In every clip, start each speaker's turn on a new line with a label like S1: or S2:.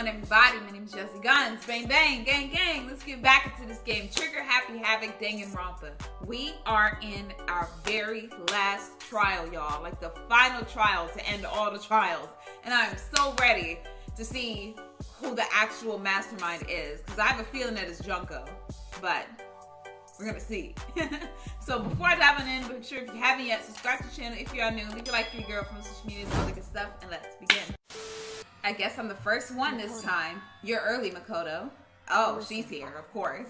S1: on, everybody? My name is JazzyGuns. Bang, bang, gang, gang. Let's get back into this game. Trigger, Happy, Havoc, Dangaronpa. We are in our very last trial, y'all. Like the final trial to end all the trials. And I'm so ready to see who the actual mastermind is. Because I have a feeling that it's Junko. But we're gonna see. So before I dive on in, make sure if you haven't yet, subscribe to the channel if you are new. Leave a like for your girl from social media and all that good stuff. And let's begin. I guess I'm the first one this time. You're early, Makoto. Oh, she's here, of course.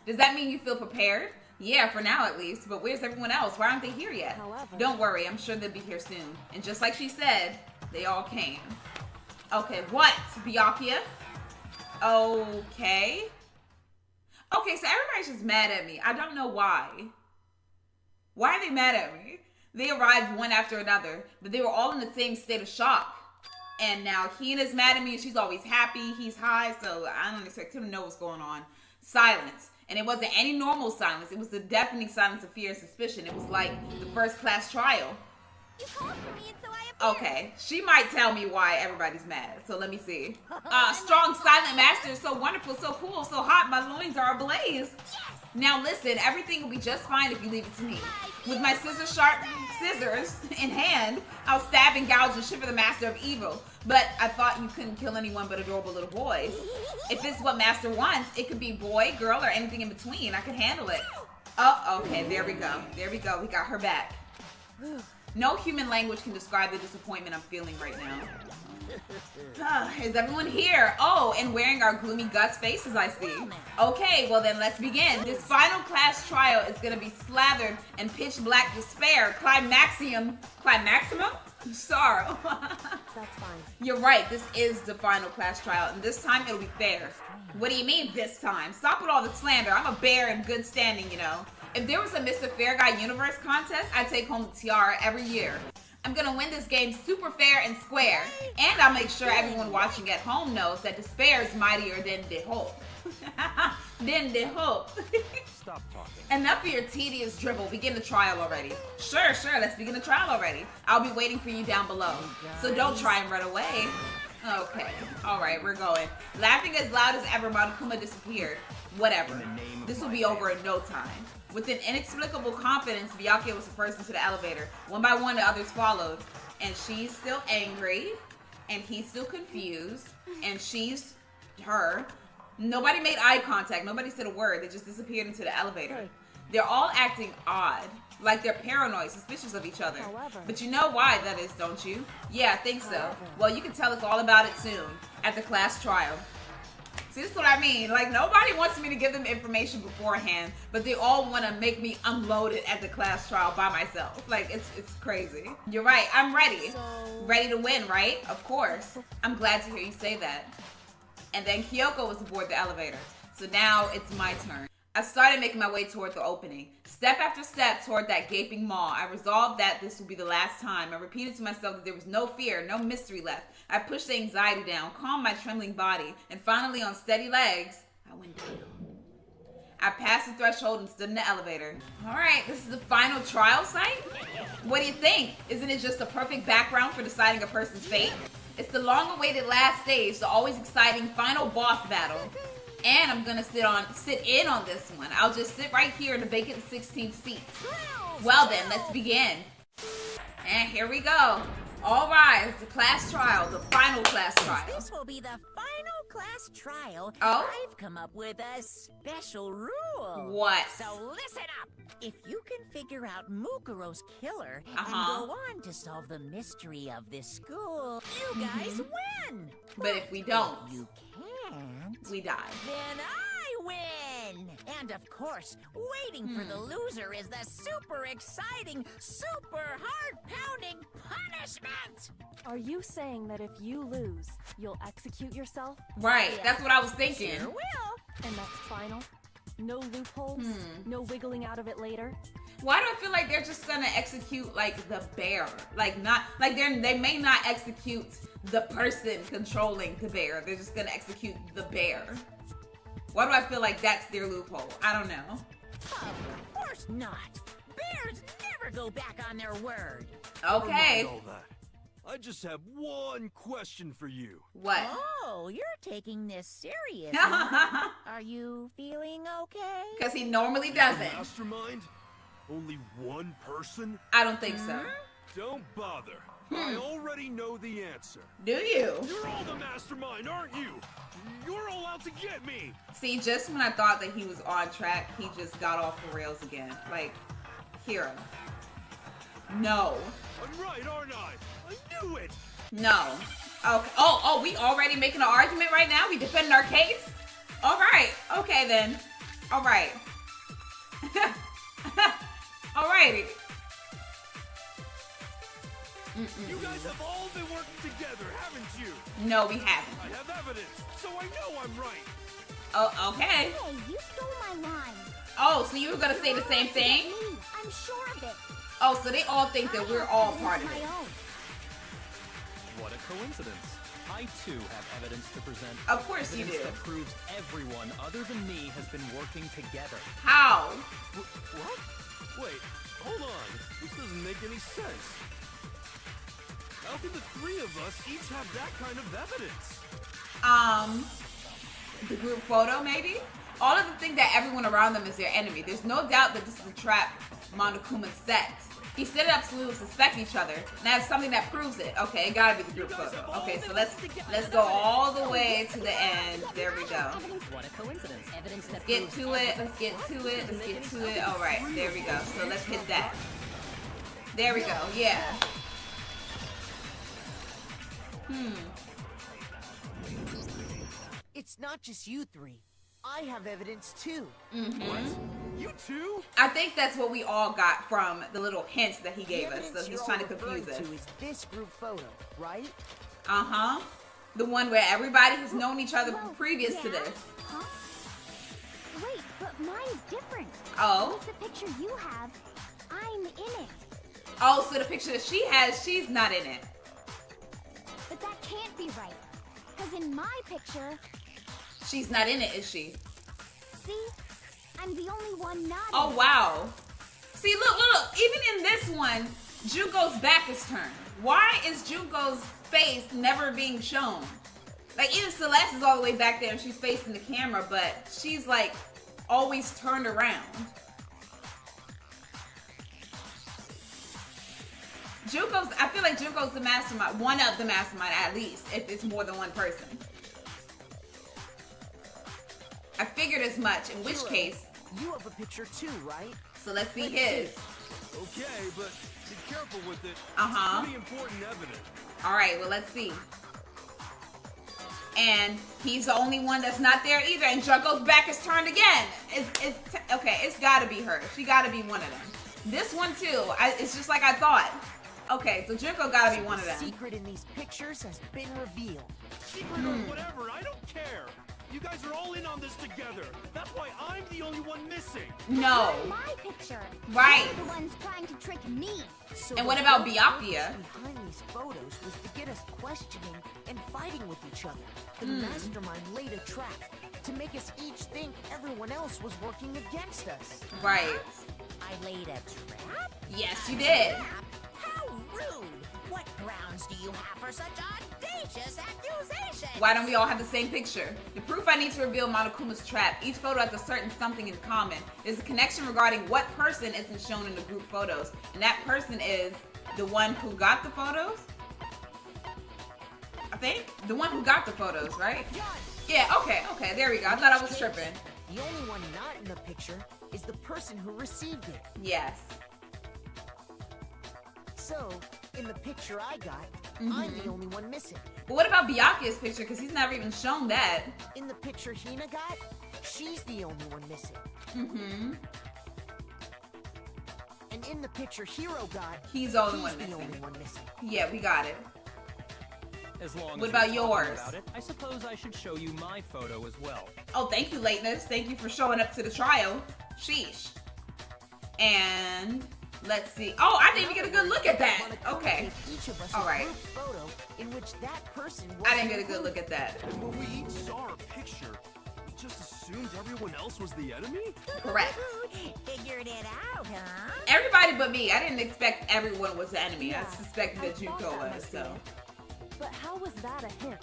S1: Does that mean you feel prepared? Yeah, for now at least. But where's everyone else? Why aren't they here yet? Don't worry, I'm sure they'll be here soon. And just like she said, they all came. Okay, what? Byakuya? Okay. Okay, so everybody's just mad at me. I don't know why. Why are they mad at me? They arrived one after another, but they were all in the same state of shock. And now Hina's mad at me and she's always happy. He's high, so I don't expect him to know what's going on. Silence. And it wasn't any normal silence. It was the deafening silence of fear and suspicion. It was like the first class trial.
S2: You called for me and so I appeared.
S1: Okay, she might tell me why everybody's mad. So let me see. Strong silent master is so wonderful, so cool, so hot. My loins are ablaze.
S2: Yes.
S1: Now listen, everything will be just fine if you leave it to me. With my sharp scissors in hand, I'll stab and gouge and shiver the master of evil. But I thought you couldn't kill anyone but adorable little boys. If it's what master wants, it could be boy, girl, or anything in between. I can handle it. Oh, okay, there we go. There we go. We got her back. No human language can describe the disappointment I'm feeling right now. Is everyone here? Oh, and wearing our gloomy guts faces, I see. Okay, well then let's begin. This final class trial is gonna be slathered in pitch black despair, climaximum sorrow.
S2: That's fine.
S1: You're right, this is the final class trial, and this time it'll be fair. What do you mean this time? Stop with all the slander. I'm a bear in good standing, you know. If there was a Mr. Fair Guy Universe contest, I'd take home the tiara every year. I'm gonna win this game super fair and square. And I'll make sure everyone watching at home knows that despair is mightier than the hope. Than the hope.
S3: Stop talking.
S1: Enough of your tedious dribble. Begin the trial already. Sure, let's begin the trial already. I'll be waiting for you down below. So don't try and run away. Okay, alright, we're going. Laughing as loud as ever, Monokuma disappeared. Whatever. This will be over in no time. With an inexplicable confidence, Byakuya was the first into the elevator. One by one, the others followed. And she's still angry. And he's still confused. And she's her. Nobody made eye contact. Nobody said a word. They just disappeared into the elevator. They're all acting odd. Like they're paranoid, suspicious of each other. But you know why that is, don't you? Yeah, I think so. Well, you can tell us all about it soon. At the class trial. See, this is what I mean. Like, nobody wants me to give them information beforehand, but they all want to make me unload it at the class trial by myself. Like, it's crazy. You're right. I'm ready. Ready to win, right? Of course. I'm glad to hear you say that. And then Kyoko was aboard the elevator. So now it's my turn. I started making my way toward the opening. Step after step toward that gaping maw. I resolved that this would be the last time. I repeated to myself that there was no fear, no mystery left. I pushed the anxiety down, calmed my trembling body, and finally on steady legs, I went down. I passed the threshold and stood in the elevator. All right, this is the final trial site? What do you think? Isn't it just a perfect background for deciding a person's fate? It's the long-awaited last stage, the always exciting final boss battle. And I'm gonna sit in on this one. I'll just sit right here in the vacant 16th seat. Well then, let's begin. And here we go. All rise, the class trial, the final class trial.
S2: This will be the final class trial.
S1: Oh?
S2: I've come up with a special rule.
S1: What?
S2: So listen up. If you can figure out Mukuro's killer and go on to solve the mystery of this school, you guys win.
S1: But if we don't,
S2: You can't.
S1: we die.
S2: Then I win! And of course, waiting for the loser is the super exciting, super heart-pounding punishment!
S4: Are you saying that if you lose, you'll execute yourself?
S1: Right,
S2: Yeah.
S1: that's what I was thinking.
S2: Sure will!
S4: And that's final? No loopholes? No wiggling out of it later?
S1: Why do I feel like they're just gonna execute like the bear? Like not like they may not execute the person controlling the bear. They're just gonna execute the bear. Why do I feel like that's their loophole? I don't know.
S2: Of course not! Bears never go back on their word!
S1: Okay.
S3: Over. I just have one question for you.
S1: What?
S2: Oh, you're taking this serious. Huh? Are you feeling okay?
S1: Because he normally doesn't.
S3: Mastermind? Only one person?
S1: I don't think so.
S3: Don't bother. I already know the answer.
S1: Do you?
S3: You're all the mastermind, aren't you? You're all out to get me.
S1: See, just when I thought that he was on track, he just got off the rails again. Like, Hero. No.
S3: I'm right, aren't I? I knew it.
S1: No. Okay. Oh, we already making an argument right now? We defending our case? All right. Okay, then. All right. All righty.
S3: You guys have all been working together, haven't you?
S1: No, we haven't.
S3: I have evidence, so I know I'm right.
S1: Oh, okay.
S5: Hey, you stole my line.
S1: Oh, so you were gonna say the same thing?
S5: I'm sure of it.
S1: Oh, so they all think that we're all part of it.
S6: What a coincidence. I too have evidence to present.
S1: Of course you
S6: Evidence
S1: do.
S6: that proves everyone other than me has been working together.
S1: How?
S3: What? Wait, hold on. This doesn't make any sense. How can the three of us each have that kind of evidence?
S1: The group photo, maybe? All of them think that everyone around them is their enemy. There's no doubt that this is a trap Monokuma set. He set it up so we would suspect each other. And that's something that proves it. Okay, it gotta be the group photo. Okay, so let's go all the way to the end. There we go.
S2: What a coincidence. Evidence
S1: Let's get to it. Let's get to it. Let's get to it. All right, there we go. So let's hit that. There we go. Yeah.
S7: It's not just you three. I have evidence too.
S3: What? You too?
S1: I think that's what we all got from the little hints that he gave us. So he's trying to confuse us.
S7: Is this group photo, right?
S1: Uh-huh. The one where everybody has known each other previous to this.
S5: Huh? Wait, but mine's different.
S1: Oh.
S5: With the picture you have, I'm in it.
S1: Oh, so the picture that she has, she's not in it.
S5: But that can't be right. Because in my picture,
S1: She's not in it, is she?
S5: see? I'm the only one not
S1: Oh,
S5: in it.
S1: wow. See, look. Even in this one, Jugo's back is turned. Why is Jugo's face never being shown? Like, even Celeste is all the way back there and she's facing the camera, but she's, like, always turned around. I feel like Jugo's the mastermind, one of the mastermind at least, if it's more than one person. I figured as much, in which case.
S7: You have a picture too, right?
S1: So let's see his.
S3: Okay, but be careful with it.
S1: Uh-huh.
S3: It's pretty important evidence.
S1: All right, well, let's see. And he's the only one that's not there either, and Junko's back is turned again. Okay, it's gotta be her. She gotta be one of them. This one too, it's just like I thought. Okay, so Junko gotta be one of them.
S7: The secret in these pictures has been revealed.
S3: Secret or whatever, I don't care. You guys are all in on this together. That's why I'm the only one missing.
S1: No.
S5: My picture.
S1: Right.
S5: You're the ones trying to trick me.
S7: So
S1: And what
S7: the
S1: about
S7: whole
S1: Byakuya?
S7: purpose behind these photos was to get us questioning and fighting with each other. The mastermind laid a trap to make us each think everyone else was working against us.
S1: Right.
S2: I laid a trap?
S1: Yes, you did.
S2: How rude! What grounds do you have for such audacious accusations?
S1: Why don't we all have the same picture? The proof I need to reveal Monokuma's trap. Each photo has a certain something in common. There's a connection regarding what person isn't shown in the group photos. And that person is the one who got the photos? I think? The one who got the photos, right? Yeah, okay, there we go. I thought I was tripping.
S7: The only one not in the picture is the person who received it.
S1: Yes.
S7: So, in the picture I got, I'm the only one missing.
S1: But what about Byakuya's picture? Because he's never even shown that.
S7: In the picture Hina got, she's the only one missing. And in the picture Hero got,
S1: He's the only
S7: he's
S1: one
S7: the
S1: missing.
S7: only one missing.
S1: Yeah, we got it.
S6: As long
S1: What
S6: as
S1: about
S6: you're talking
S1: yours?
S6: About it, I suppose I should show you my photo as well.
S1: Oh, thank you, Lateness. Thank you for showing up to the trial. Sheesh. And let's see. Oh, I didn't even get a good look at that. Okay.
S7: Each of us
S1: All
S7: a
S1: right.
S7: group photo in which that person was
S1: I didn't get a good look at that.
S3: But we each saw our picture. just assumed everyone else was the enemy?
S1: Correct.
S2: Figured it out, huh?
S1: Everybody but me. I didn't expect everyone was the enemy.
S4: Yeah,
S1: I suspected that
S4: I thought
S1: Junko
S4: that
S1: was,
S4: might be
S1: so.
S4: it. But how was that a hint?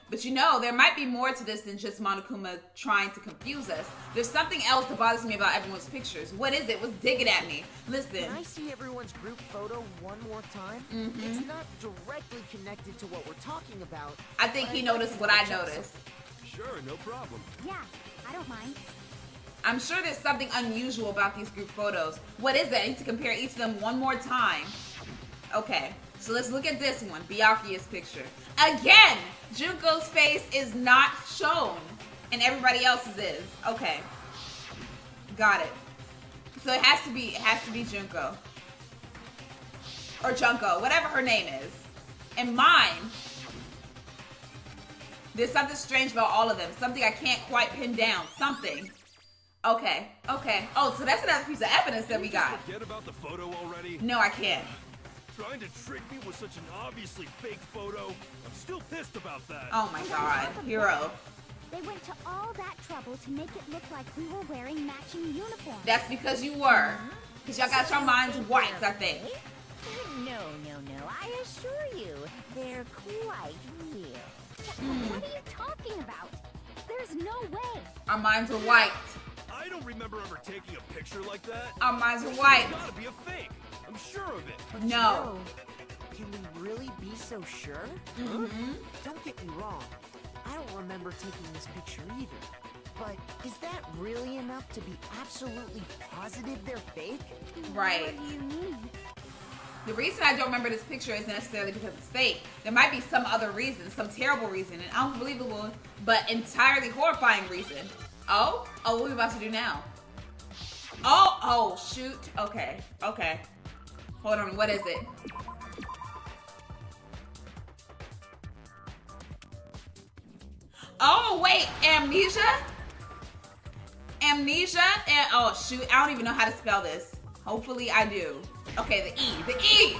S1: But you know, there might be more to this than just Monokuma trying to confuse us. There's something else that bothers me about everyone's pictures. What is it? What's digging at me? Listen.
S7: When I see everyone's group photo one more time, it's not directly connected to what we're talking about.
S1: I think he noticed what I noticed.
S3: Sure, no problem.
S5: Yeah, I don't mind.
S1: I'm sure there's something unusual about these group photos. What is it? I need to compare each of them one more time. Okay, so let's look at this one, Byakuya's picture. Again, Junko's face is not shown, and everybody else's is. Okay, got it. So it has to be Junko. Or Junko, whatever her name is. And mine, there's something strange about all of them. Something I can't quite pin down. Something. Okay, okay. Oh, so that's another piece of evidence that we got.
S3: Forget about the photo already?
S1: No, I can't.
S3: Trying to trick me with such an obviously fake photo? I'm still pissed about that.
S1: Oh my god, Hero.
S5: They went to all that trouble to make it look like we were wearing matching uniforms.
S1: That's because you were. Because y'all got your minds white, I think.
S2: No. I assure you, they're quite real.
S5: What are you talking about? There's no way.
S1: Our minds are white.
S3: I don't remember ever taking a picture like that.
S1: Our minds are white.
S3: It's gotta be a fake. I'm sure of it.
S1: No.
S7: Can we really be so sure? Don't get me wrong. I don't remember taking this picture either. But is that really enough to be absolutely positive they're fake?
S1: Right.
S5: What do you mean?
S1: The reason I don't remember this picture isn't necessarily because it's fake. There might be some other reason, some terrible reason, an unbelievable but entirely horrifying reason. Oh? Oh, what are we about to do now? Oh, shoot. Okay. Hold on, what is it? Oh, wait, amnesia? Amnesia? And, oh, shoot, I don't even know how to spell this. Hopefully I do. Okay, the E.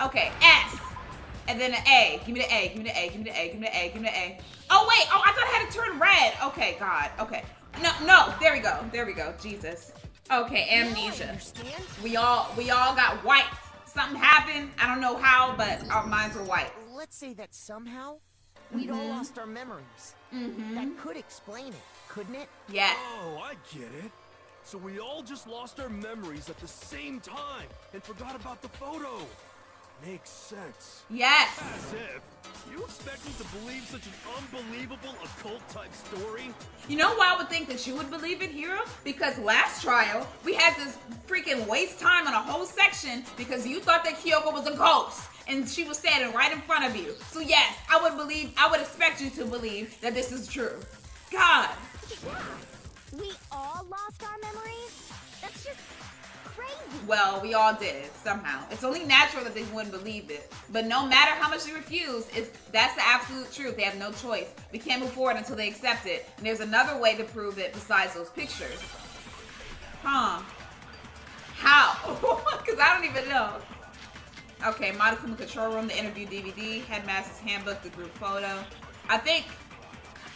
S1: Okay, S. And then an A. Give me the A, give me the A, give me the A, give me the A, give me the A. Oh, wait, oh, I thought I had to turn red. Okay, God, okay. No, there we go, Jesus. Okay, amnesia. We all got white. Something happened, I don't know how, but our minds were white.
S7: Let's say that somehow we'd all lost our memories. That could explain it, couldn't it?
S1: Yes.
S3: Oh, I get it. So we all just lost our memories at the same time and forgot about the photo. Makes sense.
S1: Yes.
S3: As if. You expect me to believe such an unbelievable occult-type story?
S1: You know why I would think that you would believe it, Hero? Because last trial, we had to freaking waste time on a whole section because you thought that Kyoko was a ghost and she was standing right in front of you. So yes, I would expect you to believe that this is true. God.
S5: Yeah. We all lost our memories? That's just crazy.
S1: Well, we all did, somehow. It's only natural that they wouldn't believe it. But no matter how much they refuse, that's the absolute truth. They have no choice. We can't move forward until they accept it. And there's another way to prove it besides those pictures. Huh. How? Because I don't even know. Okay, Monokuma Control Room, the interview DVD, Headmaster's Handbook, the group photo. I think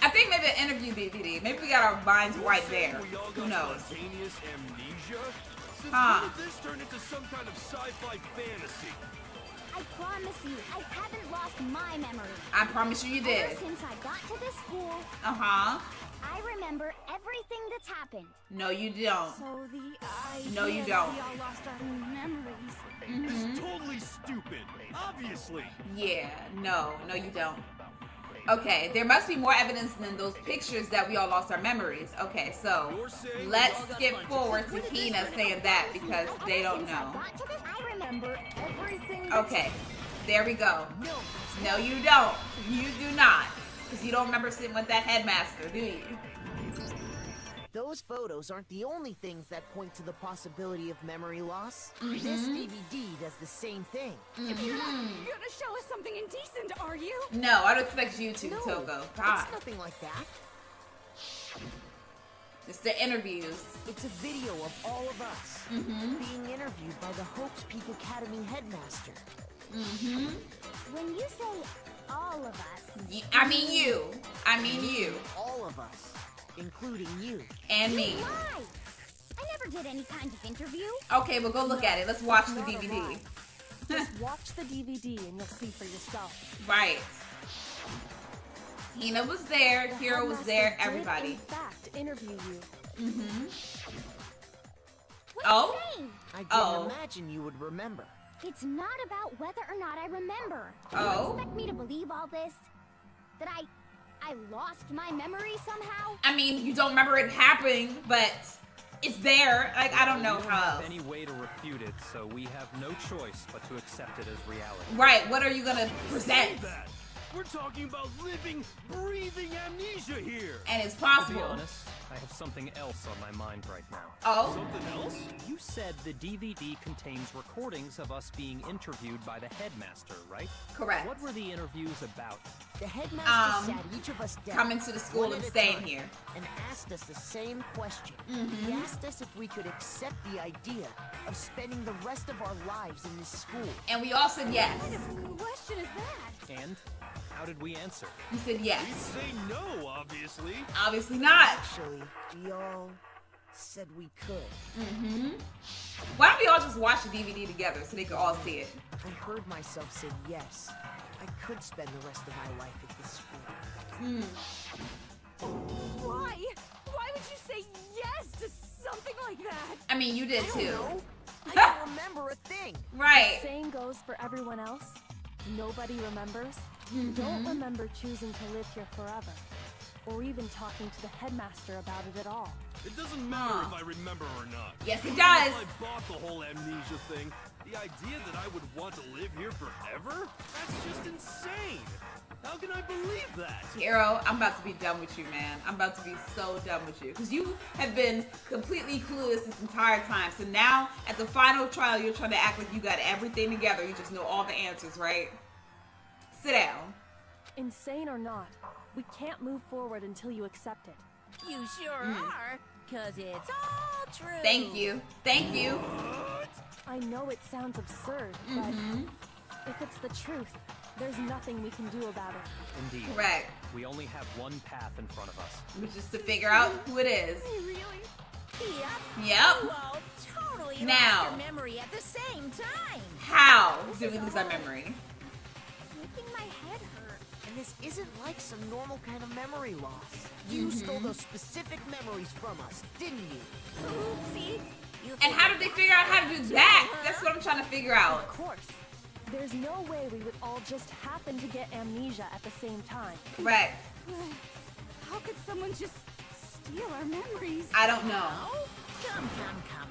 S1: maybe an interview DVD. Maybe we got our minds white there. Who knows?
S3: Spontaneous amnesia? Since
S1: Huh.
S3: when did this turn into some kind of sci-fi fantasy?
S5: I promise you, I haven't lost my memory.
S1: I promise you did.
S5: Ever since I got to this school,
S1: Uh-huh.
S5: I remember everything that's happened.
S1: No, you don't.
S4: So the idea
S1: No, you
S4: that
S1: don't.
S4: we all lost our memories.
S3: It's totally stupid. Obviously.
S1: Yeah, no, you don't. Okay, there must be more evidence than those pictures that we all lost our memories. Okay, so let's skip forward to Hina saying that because they don't know.
S5: Got to this, I remember everything.
S1: Okay, there we go. No, you don't. You do not. Because you don't remember sitting with that headmaster, do you?
S7: Those photos aren't the only things that point to the possibility of memory loss. This DVD does the same thing.
S4: You're gonna show us something indecent, are you?
S1: No, I don't expect you to,
S7: No,
S1: Togo. God.
S7: it's nothing like that.
S1: It's the interviews.
S7: It's a video of all of us being interviewed by the Hope's Peak Academy headmaster.
S5: When you say all of us.
S1: I mean you. I mean you.
S7: All of us, including you.
S1: And me.
S5: Why? I never did any kind of interview.
S1: Okay, well go look at it. Let's watch the
S4: Not a
S1: DVD.
S4: lie. Just watch the DVD and you'll see for yourself.
S1: Right. Hina was there,
S4: The
S1: Hiro was
S4: headmaster
S1: there,
S4: did,
S1: everybody.
S4: in fact, interview you.
S1: Mm-hmm.
S5: What
S1: Oh?
S5: saying?
S7: I didn't
S1: Oh.
S7: imagine you would remember.
S5: It's not about whether or not I remember.
S1: Oh?
S5: You expect me to believe all this? That I lost my memory somehow?
S1: I mean, you don't remember it happening, but it's there. Like, I don't know
S6: We don't
S1: how
S6: have
S1: else.
S6: any way to refute it, so we have no choice but to accept it as reality.
S1: Right, what are you gonna
S3: Say
S1: present?
S3: that. We're talking about living, breathing amnesia here.
S1: And it's
S6: To be
S1: possible.
S6: honest, I have something else on my mind right now.
S1: Oh?
S3: Something else?
S6: You said the DVD contains recordings of us being interviewed by the headmaster, right?
S1: Correct.
S6: What were the interviews about?
S7: The headmaster
S1: Um,
S7: sat each of us down,
S1: coming to the school
S7: one
S1: and
S7: at a
S1: staying
S7: time,
S1: here.
S7: and asked us the same question.
S1: Mm-hmm.
S7: He asked us if we could accept the idea of spending the rest of our lives in this school.
S1: And we all said yes.
S5: What kind of question is that?
S6: And how did we answer?
S1: We said
S3: We'd
S1: yes.
S3: say no, obviously.
S1: Obviously not.
S7: Actually, we all said we could.
S1: Mm-hmm. Why don't we all just watch the DVD together so they could all see it?
S7: I heard myself say yes. I could spend the rest of my life at this school.
S1: Hmm.
S4: Why? Why would you say yes to something like that?
S1: I mean, you did
S7: I don't
S1: too.
S7: know. I don't remember a thing.
S1: Right.
S4: Same goes for everyone else. Nobody remembers.
S1: Mm-hmm.
S4: Don't remember choosing to live here forever. Or even talking to the headmaster about it at all.
S3: It doesn't matter
S1: Huh.
S3: if I remember or not.
S1: Yes, it
S3: Even
S1: does.
S3: If I bought the whole amnesia thing, the idea that I would want to live here forever? That's just insane. How can I believe that?
S1: Hero, I'm about to be done with you, man. I'm about to be so done with you. Because you have been completely clueless this entire time. So now, at the final trial, you're trying to act like you got everything together. You just know all the answers, right? Sit down.
S4: Insane or not, we can't move forward until you accept it.
S2: You sure are, 'cause it's all true.
S1: Thank you. Thank you.
S4: I know it sounds absurd,
S1: Mm-hmm.
S4: but if it's the truth, there's nothing we can do about it.
S6: Indeed.
S1: Correct.
S6: We only have one path in front of us.
S1: Which is to figure out who it is.
S2: Really? Yep.
S1: Yep.
S2: You all totally
S1: Now.
S2: lost your memory at the same time.
S1: How did we lose our memory?
S5: Making my head hurt.
S7: And this isn't like some normal kind of memory loss. You stole those specific memories from us, didn't you?
S2: Oopsie. You
S1: And how did they figure out how to do that? That's what I'm trying to figure out.
S4: Of course. There's no way we would all just happen to get amnesia at the same time.
S1: Correct.
S5: How could someone just steal our memories?
S1: I don't know.
S2: Oh, come.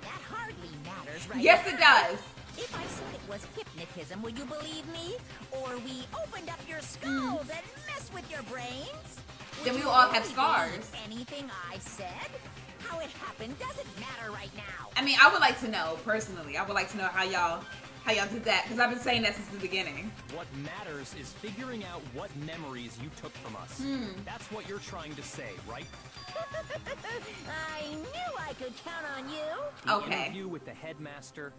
S2: That hardly matters, right?
S1: Yes, it does.
S2: If I said it was hypnotism, would you believe me? Or we opened up your skulls and messed with your brains?
S1: Then
S2: Would
S1: we
S2: you
S1: will all have
S2: really
S1: scars.
S2: believe anything I said? How it happened doesn't matter right now.
S1: I mean, I would like to know personally. I would like to know how y'all did that because I've been saying that since the beginning.
S6: What matters is figuring out what memories you took from us. That's what you're trying to say, right?
S2: I knew I could count on you.
S6: The
S1: Okay.
S6: interview with the headmaster,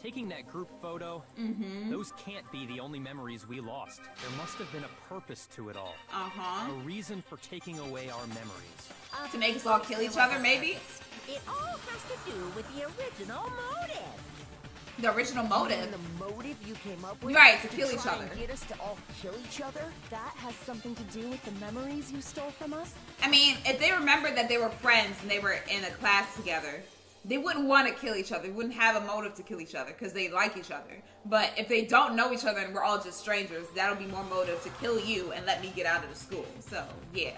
S6: taking that group photo, those can't be the only memories we lost. There must have been a purpose to it all.
S1: Uh-huh.
S6: A reason for taking away our memories.
S1: To make us all kill each other, maybe?
S2: It all has to do with the original motive.
S1: The original
S7: And
S1: motive.
S7: the motive you came up with
S1: Right, to kill each
S7: try
S1: other.
S7: and get us to all kill each other?
S4: That has something to do with the memories you stole from us?
S1: I mean, if they remembered that they were friends and they were in a class together, they wouldn't want to kill each other. They wouldn't have a motive to kill each other because they like each other. But if they don't know each other and we're all just strangers, that'll be more motive to kill you and let me get out of the school. So, yeah.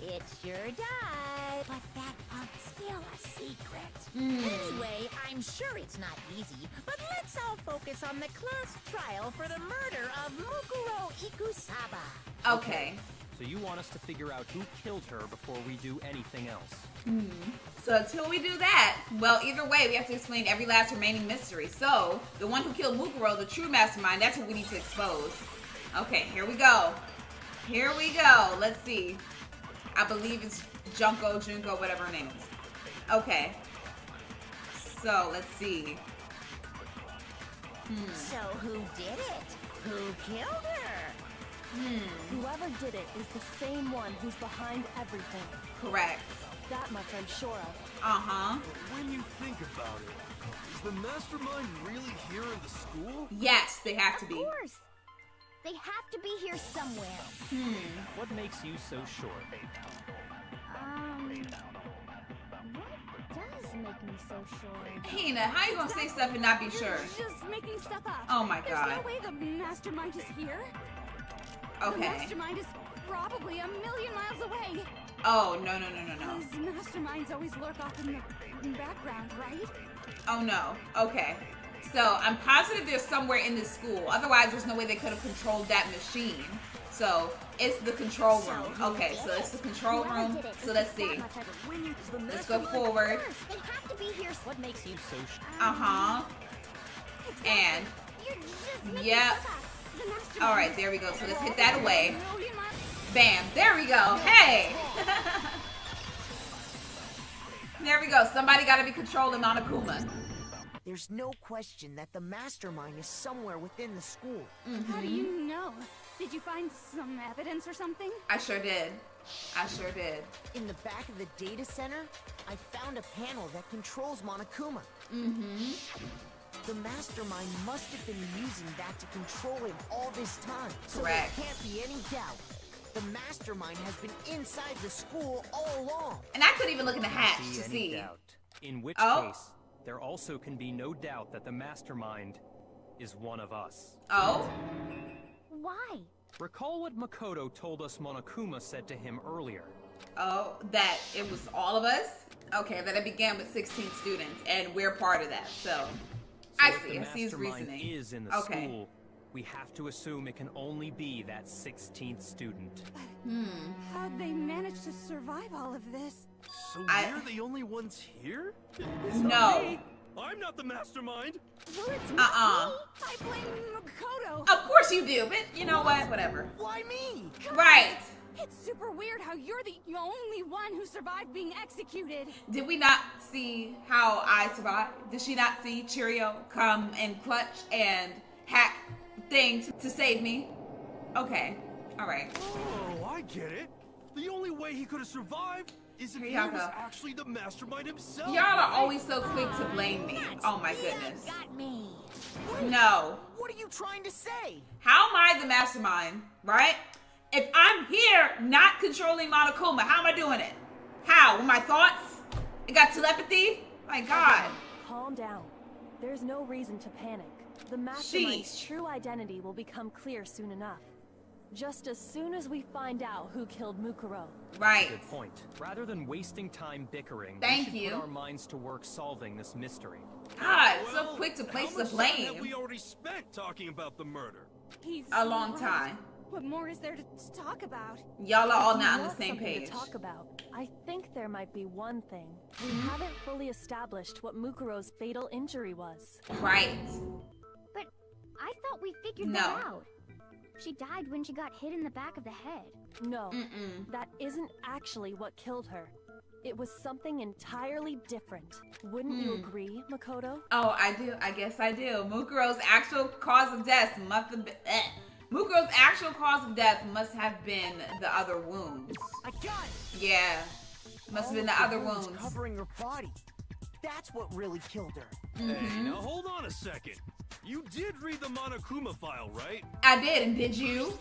S2: It sure does. But that part's still a secret. Anyway, I'm sure it's not easy, but let's all focus on the class trial for the murder of Mukuro Ikusaba.
S1: Okay.
S6: So you want us to figure out who killed her before we do anything else.
S1: So until we do that, well, either way, we have to explain every last remaining mystery. So, the one who killed Mukuro, the true mastermind, that's what we need to expose. Okay, here we go. Here we go. Let's see. I believe it's Junko, whatever her name is. Okay. So, let's see.
S2: So who did it? Who killed her?
S4: Whoever did it is the same one who's behind everything.
S1: Correct.
S4: That much I'm sure of.
S1: Uh-huh.
S3: But when you think about it, is the mastermind really here in the school?
S1: Yes, they have to be.
S5: Of course. They have to be here somewhere.
S6: What makes you so sure?
S5: What does make me so sure?
S1: Hina, how you gonna say stuff and not be sure?
S8: You're just making stuff up.
S1: Oh my
S8: There's
S1: god.
S8: no way the mastermind is here. The
S1: Okay.
S8: mastermind is probably a million miles away.
S1: Oh, no.
S8: Those masterminds always lurk off in the background, right?
S1: Oh no. Okay. So I'm positive they're somewhere in this school. Otherwise, there's no way they could have controlled that machine. So it's the control room. Okay, so it's the control room. So let's see. Let's go forward.
S5: They have to be here.
S6: What makes you so sure?
S1: Uh-huh. And
S5: You're just making
S1: yep.
S5: stuff up.
S8: The mastermind
S1: All right, there we go. So let's hit that away.
S8: a million miles.
S1: Bam. There we go. Hey. There we go. Somebody got to be controlling monokuma.
S7: There's no question that the mastermind is somewhere within the school.
S8: How do you know? Did you find some evidence or something?
S1: I sure did. I sure did.
S7: In the back of the data center, I found a panel that controls monokuma. The mastermind must have been using that to control him all this time. So
S1: Correct.
S7: there can't be any doubt. The mastermind has been inside the school all along.
S1: And I couldn't even look in the hatch
S6: Be
S1: to
S6: any
S1: see.
S6: doubt. In which
S1: Oh.
S6: case, there also can be no doubt that the mastermind is one of us.
S1: Oh.
S5: Why?
S6: Recall what Makoto told us Monokuma said to him earlier.
S1: Oh, that it was all of us? Okay, that it began with 16 students, and we're part of that, so I
S6: if
S1: see
S6: the
S1: his
S6: mastermind
S1: reasoning.
S6: is in the
S1: Okay.
S6: school, we have to assume it can only be that 16th student.
S8: How'd they manage to survive all of this?
S3: So
S1: I-
S3: we're the only ones here?
S1: No.
S3: I'm not the mastermind.
S5: Well, it's
S1: Uh-uh.
S8: I blame Makoto.
S1: Of course you do, but you know what? Whatever.
S7: Why me?
S1: Right.
S8: It's super weird how you're the only one who survived being executed.
S1: Did we not see how I survived? Did she not see Cheerio come and clutch and hack things to save me? Okay. All right.
S3: Oh, I get it. The only way he could have survived is if
S1: Here
S3: he
S1: y'all
S3: was
S1: go.
S3: actually the mastermind himself.
S1: Y'all are always so quick to blame me. Oh my goodness.
S5: got me.
S1: No.
S7: What are you trying to say?
S1: How am I the mastermind, right? If I'm here not controlling Monokuma, how am I doing it? How? With my thoughts? I got telepathy? My God.
S4: Calm down. There's no reason to panic. The mastermind's
S1: Sheesh.
S4: true identity will become clear soon enough. Just as soon as we find out who killed Mukuro.
S1: Right.
S6: Good point. Rather than wasting time bickering,
S1: Thank
S6: we should
S1: you.
S6: put our minds to work solving this mystery.
S1: God, so
S3: Well,
S1: quick to place
S3: how
S1: the
S3: much time have
S1: blame.
S3: we already spent talking about the murder?
S8: He's
S1: A long
S8: right.
S1: time.
S8: What more is there to talk about?
S1: Y'all are all
S4: If you
S1: not on the
S4: want
S1: same
S4: something
S1: page.
S4: to talk about, I think there might be one thing. We
S1: Mm-hmm.
S4: haven't fully established what Mukuro's fatal injury was.
S1: Right.
S5: But I thought we figured
S1: No.
S5: that out. She died when she got hit in the back of the head.
S4: No,
S1: Mm-mm.
S4: that isn't actually what killed her. It was something entirely different. Wouldn't you agree, Makoto?
S1: Oh, I do. I guess I do. Mukuro's actual cause of death must have been... Mukuro's actual cause of death must have been the other wounds.
S7: I got it.
S1: Yeah. Must have been the
S7: All
S1: other
S7: of wounds
S1: wounds.
S7: covering her body. That's what really killed her.
S3: Hey, now hold on a second. You did read the Monokuma file, right?
S1: I did, and did you?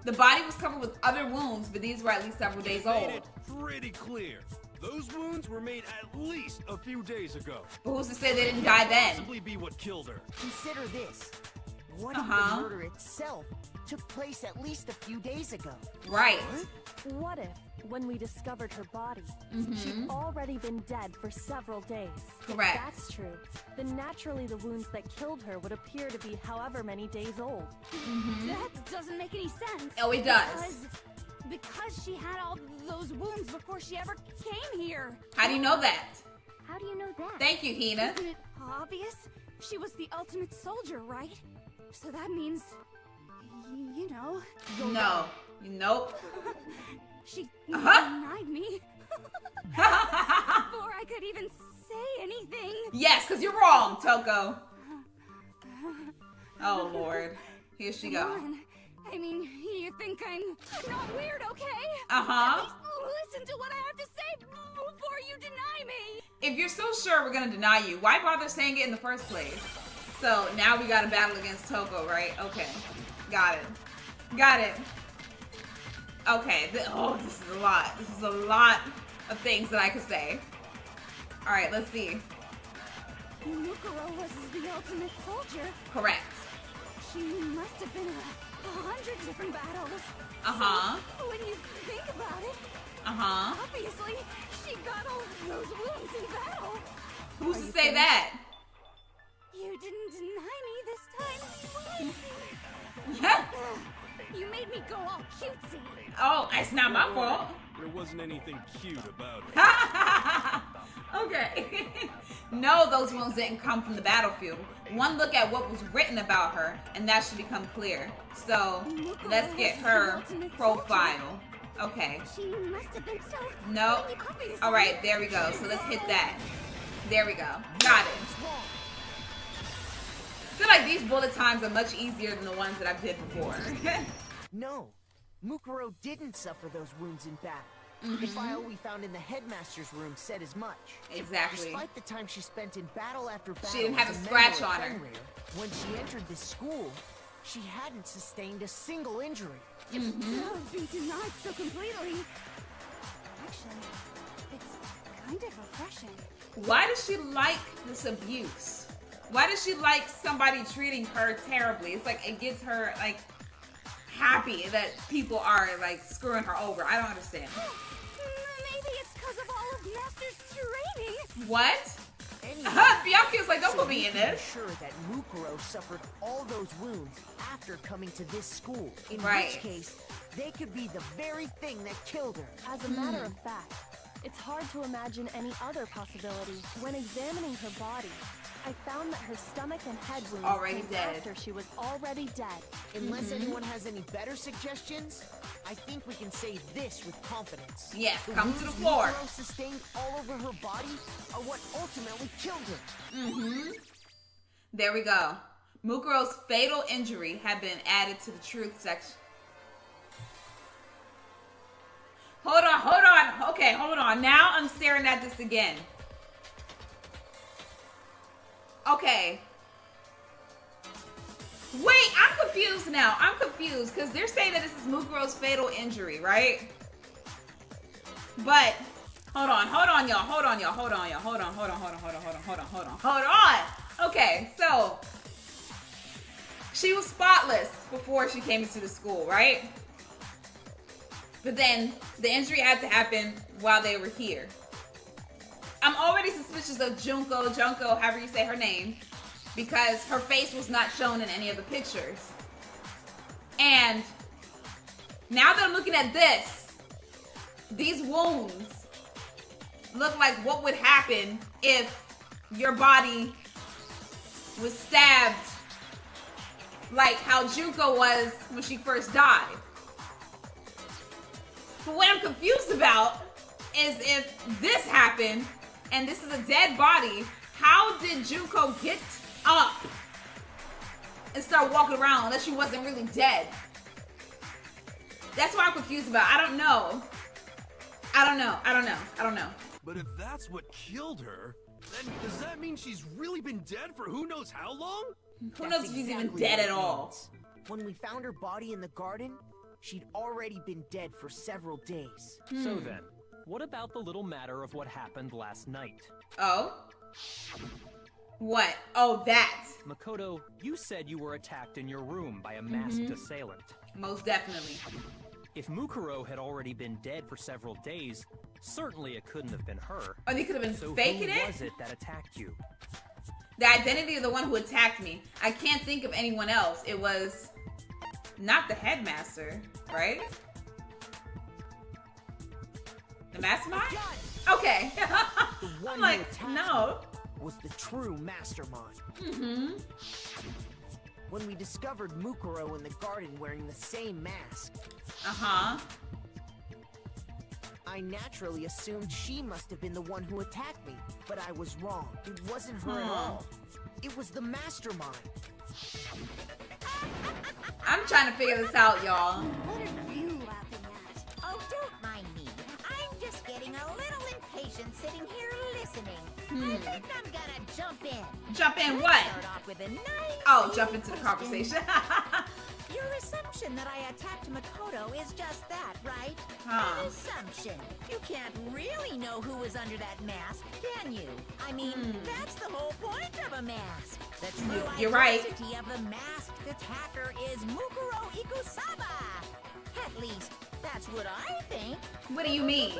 S1: The body was covered with other wounds, but these were at least several days
S3: Made
S1: old.
S3: it pretty clear. Those wounds were made at least a few days ago.
S1: But who's to say they didn't die then?
S3: Possibly be what killed her.
S7: Consider this. What if
S1: Uh-huh.
S7: the murder itself took place at least a few days ago?
S1: Right.
S4: What if, when we discovered her body, she'd already been dead for several days?
S1: Correct.
S4: If that's true, then naturally the wounds that killed her would appear to be however many days old.
S8: That doesn't make any sense.
S1: Oh, it does.
S8: Because she had all those wounds before she ever came here.
S1: How do you know that?
S5: How do you know that?
S1: Thank you, Hina.
S8: Isn't it obvious? She was the ultimate soldier, right? So that means, you know,
S1: No. Nope.
S8: she
S1: Uh-huh.
S8: denied me before I could even say anything.
S1: Yes, because you're wrong, Toko. Oh, Lord. Here she
S8: Come
S1: go.
S8: on. I mean, you I'm not weird, okay?
S1: Uh-huh.
S8: Listen to what I have to say before you deny me.
S1: If you're so sure we're gonna deny you, why bother saying it in the first place? So now we gotta battle against Toko, right? Okay. Got it. Got it. Okay. Oh, this is a lot. This is a lot of things that I could say. Alright, let's see.
S8: Mukuro was the ultimate soldier.
S1: Correct.
S8: She must have been in 100 different battles.
S1: Uh-huh.
S8: So, when you think about it,
S1: uh-huh.
S8: Obviously, she got all those wounds in battle.
S1: Who's to say that?
S8: You didn't deny me this time.
S1: Yeah.
S8: You made me go all cutesy.
S1: Oh, it's not my fault.
S3: There wasn't anything cute about it.
S1: Okay. No, those wounds didn't come from the battlefield. One look at what was written about her, and that should become clear. So, let's get her profile. Okay.
S8: She must have been so.
S1: Nope. All right, there we go. So let's hit that. There we go. Got it. I feel like these bullet times are much easier than the ones that I've did before.
S7: No, Mukuro didn't suffer those wounds in battle. The file we found in the headmaster's room said as much.
S1: Exactly.
S7: Despite the time she spent in battle after battle,
S1: She didn't have
S7: as
S1: a
S7: member
S1: scratch
S7: of
S1: on her.
S7: Fenrir, when she entered this school, she hadn't sustained a single injury.
S8: To be denied so completely. Actually, it's kind of refreshing.
S1: Why does she like this abuse? Why does she like somebody treating her terribly? It's like it gets her like happy that people are like screwing her over. I don't understand.
S8: Maybe it's because of all of Master's training.
S1: What?
S7: Anyway,
S1: Bianca was like, don't put me in
S7: I'm
S1: this.
S7: sure that Mukuro suffered all those wounds after coming to this school. In
S1: Right.
S7: which case, they could be the very thing that killed her.
S4: As a matter of fact, it's hard to imagine any other possibility. When examining her body, I found that her stomach and head wounds
S1: Already
S4: came
S1: dead.
S4: after she was already dead.
S7: Unless anyone has any better suggestions, I think we can say this with confidence.
S1: Yes,
S7: The
S1: come to the
S7: wounds
S1: floor.
S7: Mukuro sustained all over her body are what ultimately killed her.
S1: There we go. Mukuro's fatal injury had been added to the truth section. Hold on, hold on. Okay, hold on. Now I'm staring at this again. Okay. Wait, I'm confused now. I'm confused because they're saying that this is Mukuro's fatal injury, right? But hold on, y'all. Hold on. Okay, so she was spotless before she came into the school, right? But then the injury had to happen while they were here. I'm already suspicious of Junko, however you say her name, because her face was not shown in any of the pictures. And now that I'm looking at this, these wounds look like what would happen if your body was stabbed like how Junko was when she first died. But what I'm confused about is if this happened and this is a dead body, how did Junko get up and start walking around unless she wasn't really dead? That's what I'm confused about. I don't know.
S3: But if that's what killed her, then does that mean she's really been dead for who knows how long?
S1: Who knows if she's even dead at all?
S7: When we found her body in the garden, she'd already been dead for several days.
S6: So then, what about the little matter of what happened last night?
S1: Oh? What? Oh, that.
S6: Makoto, you said you were attacked in your room by a masked assailant.
S1: Most definitely.
S6: If Mukuro had already been dead for several days, certainly it couldn't have been her.
S1: Oh, they could have been
S6: So
S1: faking
S6: who
S1: it?
S6: was it that attacked you?
S1: The identity of the one who attacked me. I can't think of anyone else. It was not the headmaster, right? The mastermind? Okay.
S7: The one
S1: I'm
S7: who
S1: like,
S7: attacked
S1: no.
S7: was the true mastermind. When we discovered Mukuro in the garden wearing the same mask, I naturally assumed she must have been the one who attacked me, but I was wrong. It wasn't her at all. It was the mastermind.
S1: I'm trying to figure this out, y'all.
S8: What did you
S2: getting a little impatient sitting here listening. I think I'm gonna jump in.
S1: Jump in what?
S2: Start off with a nice.
S1: Oh, jump into the conversation.
S2: Your assumption that I attacked Makoto is just that, right?
S1: Huh.
S2: An assumption. You can't really know who was under that mask, can you? I mean, that's the whole point of a mask. The true
S1: You're right.
S2: identity of the masked attacker is Mukuro Ikusaba. At least, that's what I think.
S1: What do you mean?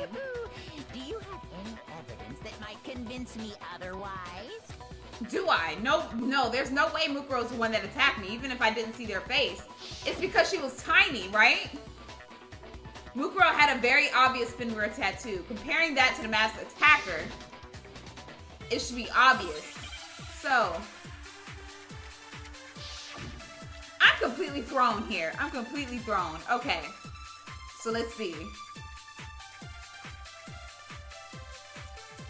S2: Do you have any evidence that might convince me otherwise?
S1: Do I? No, there's no way Mukuro's the one that attacked me, even if I didn't see their face. It's because she was tiny, right? Mukuro had a very obvious Fenrir tattoo. Comparing that to the masked attacker, it should be obvious. So, I'm completely thrown here. I'm completely thrown. Okay, so let's see.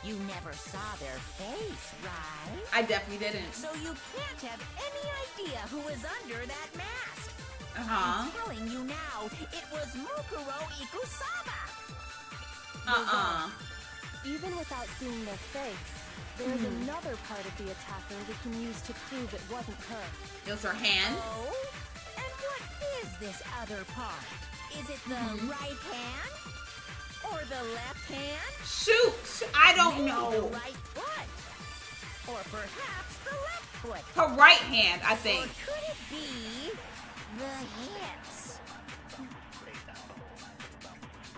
S2: You never saw their face, right?
S1: I definitely didn't.
S2: So you can't have any idea who was under that mask.
S1: Uh-huh.
S2: I'm telling you now, it was Mukuro Ikusaba.
S4: Even without seeing their face, there's another part of the attacker we can use to prove it wasn't her.
S1: It was her hand.
S2: Oh? And what is this other part? Is it the right hand? Or the left hand?
S1: Shoot! I don't
S2: Maybe
S1: know.
S2: the right foot. Or perhaps the left foot.
S1: Her right hand, I think.
S2: Or could it be the hips?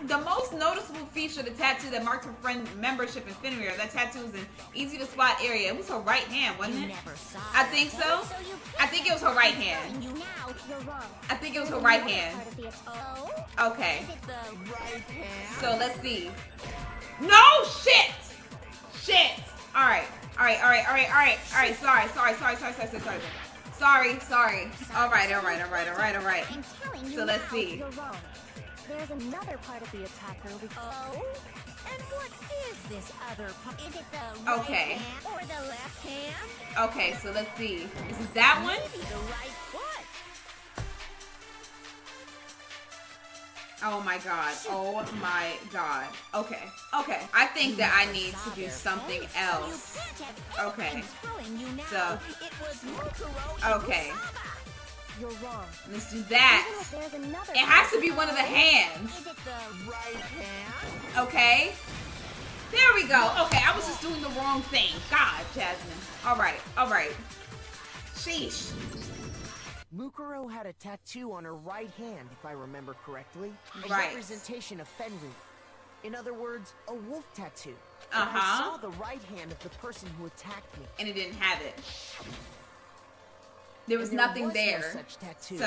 S1: The most noticeable feature of the tattoo that marked her friend membership in Fenrir, that tattoo was an easy to spot area. It was her right hand, wasn't
S2: You
S1: it?
S2: never saw
S1: I
S2: her
S1: think
S2: face,
S1: so.
S2: you
S1: I think it was her right hand.
S2: You now,
S5: You're wrong.
S1: I think it was her right hand.
S2: oh,
S1: Okay.
S2: is it the right hand?
S1: So let's see. No shit! Shit! Alright. Alright. Sorry. Alright.
S5: I'm telling you
S1: So let's
S5: now,
S1: see.
S5: You're wrong. There's another part of the attacker we can...
S2: Oh, and what is this other part? Is it the right
S1: Okay.
S2: hand or the left hand?
S1: Okay, so let's see. Is it that one?
S2: Maybe the right foot.
S1: Oh my god. Okay. I think that I need to do something else. Okay. So, okay.
S4: You're wrong.
S1: Let's do that.
S5: There's another
S1: It has to be one of the hands.
S2: Is it the right hand?
S1: Okay. There we go. Okay, I was just doing the wrong thing. God, Jasmine. Alright. Sheesh.
S7: Mukuro had a tattoo on her right hand, if I remember correctly. A
S1: Right.
S7: representation of Fenrir. In other words, a wolf tattoo. And I saw the right hand of the person who attacked me.
S1: And it didn't have it. There was
S7: And
S1: nothing
S7: no
S1: there.
S7: such tattoo.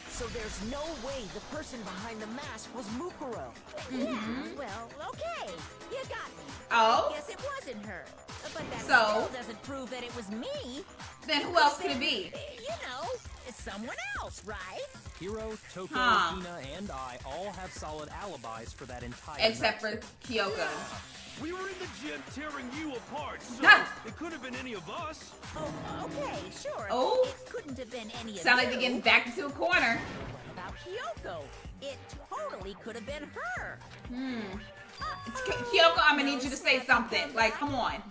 S7: So there's no way the person behind the mask was Mukuro.
S2: Yeah, well, okay. You got me.
S1: Oh?
S2: I guess it wasn't her. But that
S1: So?
S2: still doesn't prove that it was me.
S1: Then who else could it be?
S2: You know, someone else, right?
S6: Hiro, Toko,
S1: Huh.
S6: Hina, and I all have solid alibis for that entire
S1: Except
S6: night.
S1: for Kyoko.
S3: We were in the gym tearing you apart, so
S1: Ah.
S3: it could have been any of us.
S2: Oh, okay, sure.
S1: Oh.
S2: It couldn't have been any of
S1: Sound like
S2: you.
S1: they're getting backed into a corner.
S2: What about Kyoko? It totally could have been her.
S1: It's Kyoko, I'm gonna need you to say something. Like, come on.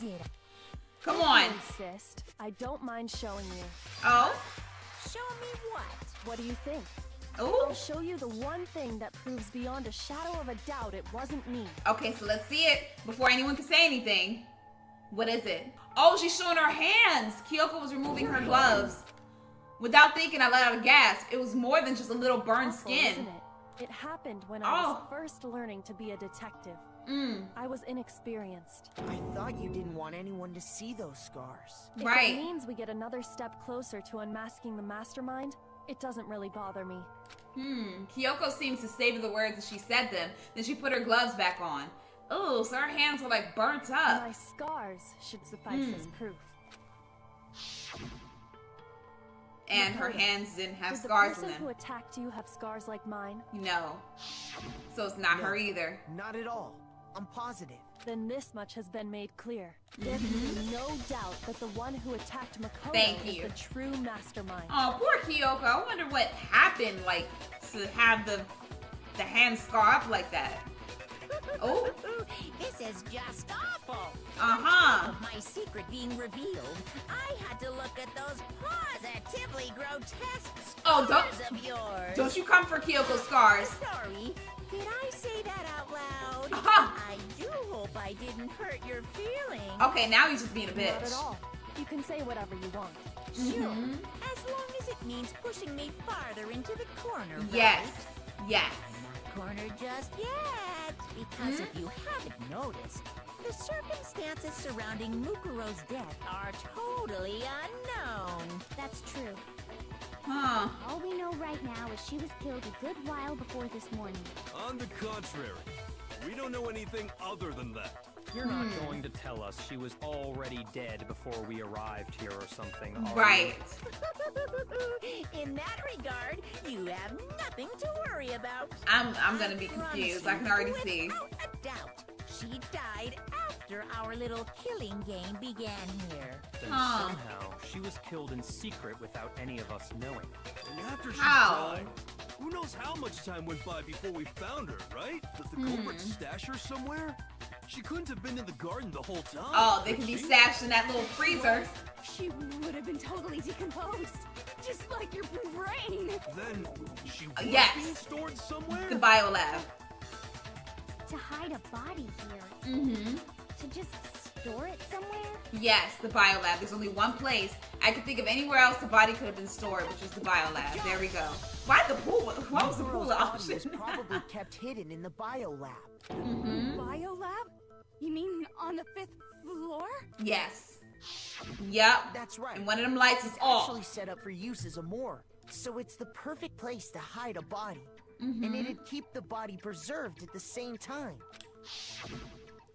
S1: Come on.
S4: Insist. I don't mind showing you.
S1: Oh?
S2: Show me what?
S4: What do you think?
S1: Ooh.
S4: I'll show you the one thing that proves beyond a shadow of a doubt it wasn't me.
S1: Okay, so let's see it before anyone can say anything. What is it? Oh, she's showing her hands. Kyoko was removing her gloves. Without thinking, I let out a gasp. It was more than just a little burned
S4: Awful,
S1: skin.
S4: isn't it? It happened when I was
S1: Oh.
S4: first learning to be a detective.
S1: Mm,
S4: I was inexperienced.
S7: I thought you didn't want anyone to see those scars.
S4: If
S1: right.
S4: it means we get another step closer to unmasking the MasterMind, it doesn't really bother me.
S1: Kyoko seems to savor the words as she said them. Then she put her gloves back on. Oh, so her hands were like burnt up.
S4: My scars should suffice as proof.
S1: And her hands didn't have
S4: Did the
S1: scars
S4: person
S1: in
S4: who
S1: them.
S4: attacked you have scars like mine?
S1: No. So it's not her either.
S7: Not at all. I'm positive.
S4: Then this much has been made clear. There can be no doubt that the one who attacked Makoto
S1: Thank
S4: is
S1: you.
S4: the true MasterMind.
S1: Oh, poor Kyoko. I wonder what happened, like, to have the hand scar up like that. Oh.
S2: This is just awful.
S1: Uh-huh.
S2: My secret being revealed, I had to look at those positively grotesque
S1: Oh,
S2: scars of yours.
S1: Don't you come for Kyoko's scars.
S2: Sorry, did I say that out loud?
S1: Uh-huh.
S2: I do hope I didn't hurt your feelings.
S1: Okay, now he's just being a bitch.
S4: Not at all. You can say whatever you want.
S2: Sure, as long as it means pushing me farther into the corner, right?
S1: Yes. Yes.
S2: Not cornered just yet, because if you haven't noticed, the circumstances surrounding Mukuro's death are totally unknown.
S5: That's true.
S1: Huh.
S5: All we know right now is she was killed a good while before this morning.
S3: On the contrary, we don't know anything other than that.
S6: You're not going to tell us she was already dead before we arrived here or something, are
S1: Right.
S2: In that regard, you have nothing to worry about.
S1: I'm gonna be confused. I can already see.
S2: Without a doubt, she died after our little killing game began here.
S6: Then
S1: Huh.
S6: somehow she was killed in secret without any of us knowing.
S3: And after she
S1: How?
S3: died, who knows how much time went by before we found her, right? Did the culprit stash her somewhere? She couldn't have been in the garden the whole time.
S1: Oh, they
S3: could
S1: can be
S3: she?
S1: stashed in that little freezer.
S8: She would have been totally decomposed. Just like your brain.
S3: Then she was
S1: yes.
S3: being stored somewhere?
S1: The biolab.
S5: To hide a body here.
S1: Mm-hmm.
S5: To just store it somewhere?
S1: Yes, the biolab. There's only one place. I could think of anywhere else the body could have been stored, which was the biolab. There we go. Why the pool? What was the pool
S7: Mukuro's body
S1: option?
S7: was probably kept hidden in the biolab.
S8: Biolab? You mean on the 5th floor?
S1: Yes. Yep.
S7: That's right.
S1: And one of them lights is
S7: It's
S1: off.
S7: actually set up for use as a morgue, so it's the perfect place to hide a body. And it'd keep the body preserved at the same time.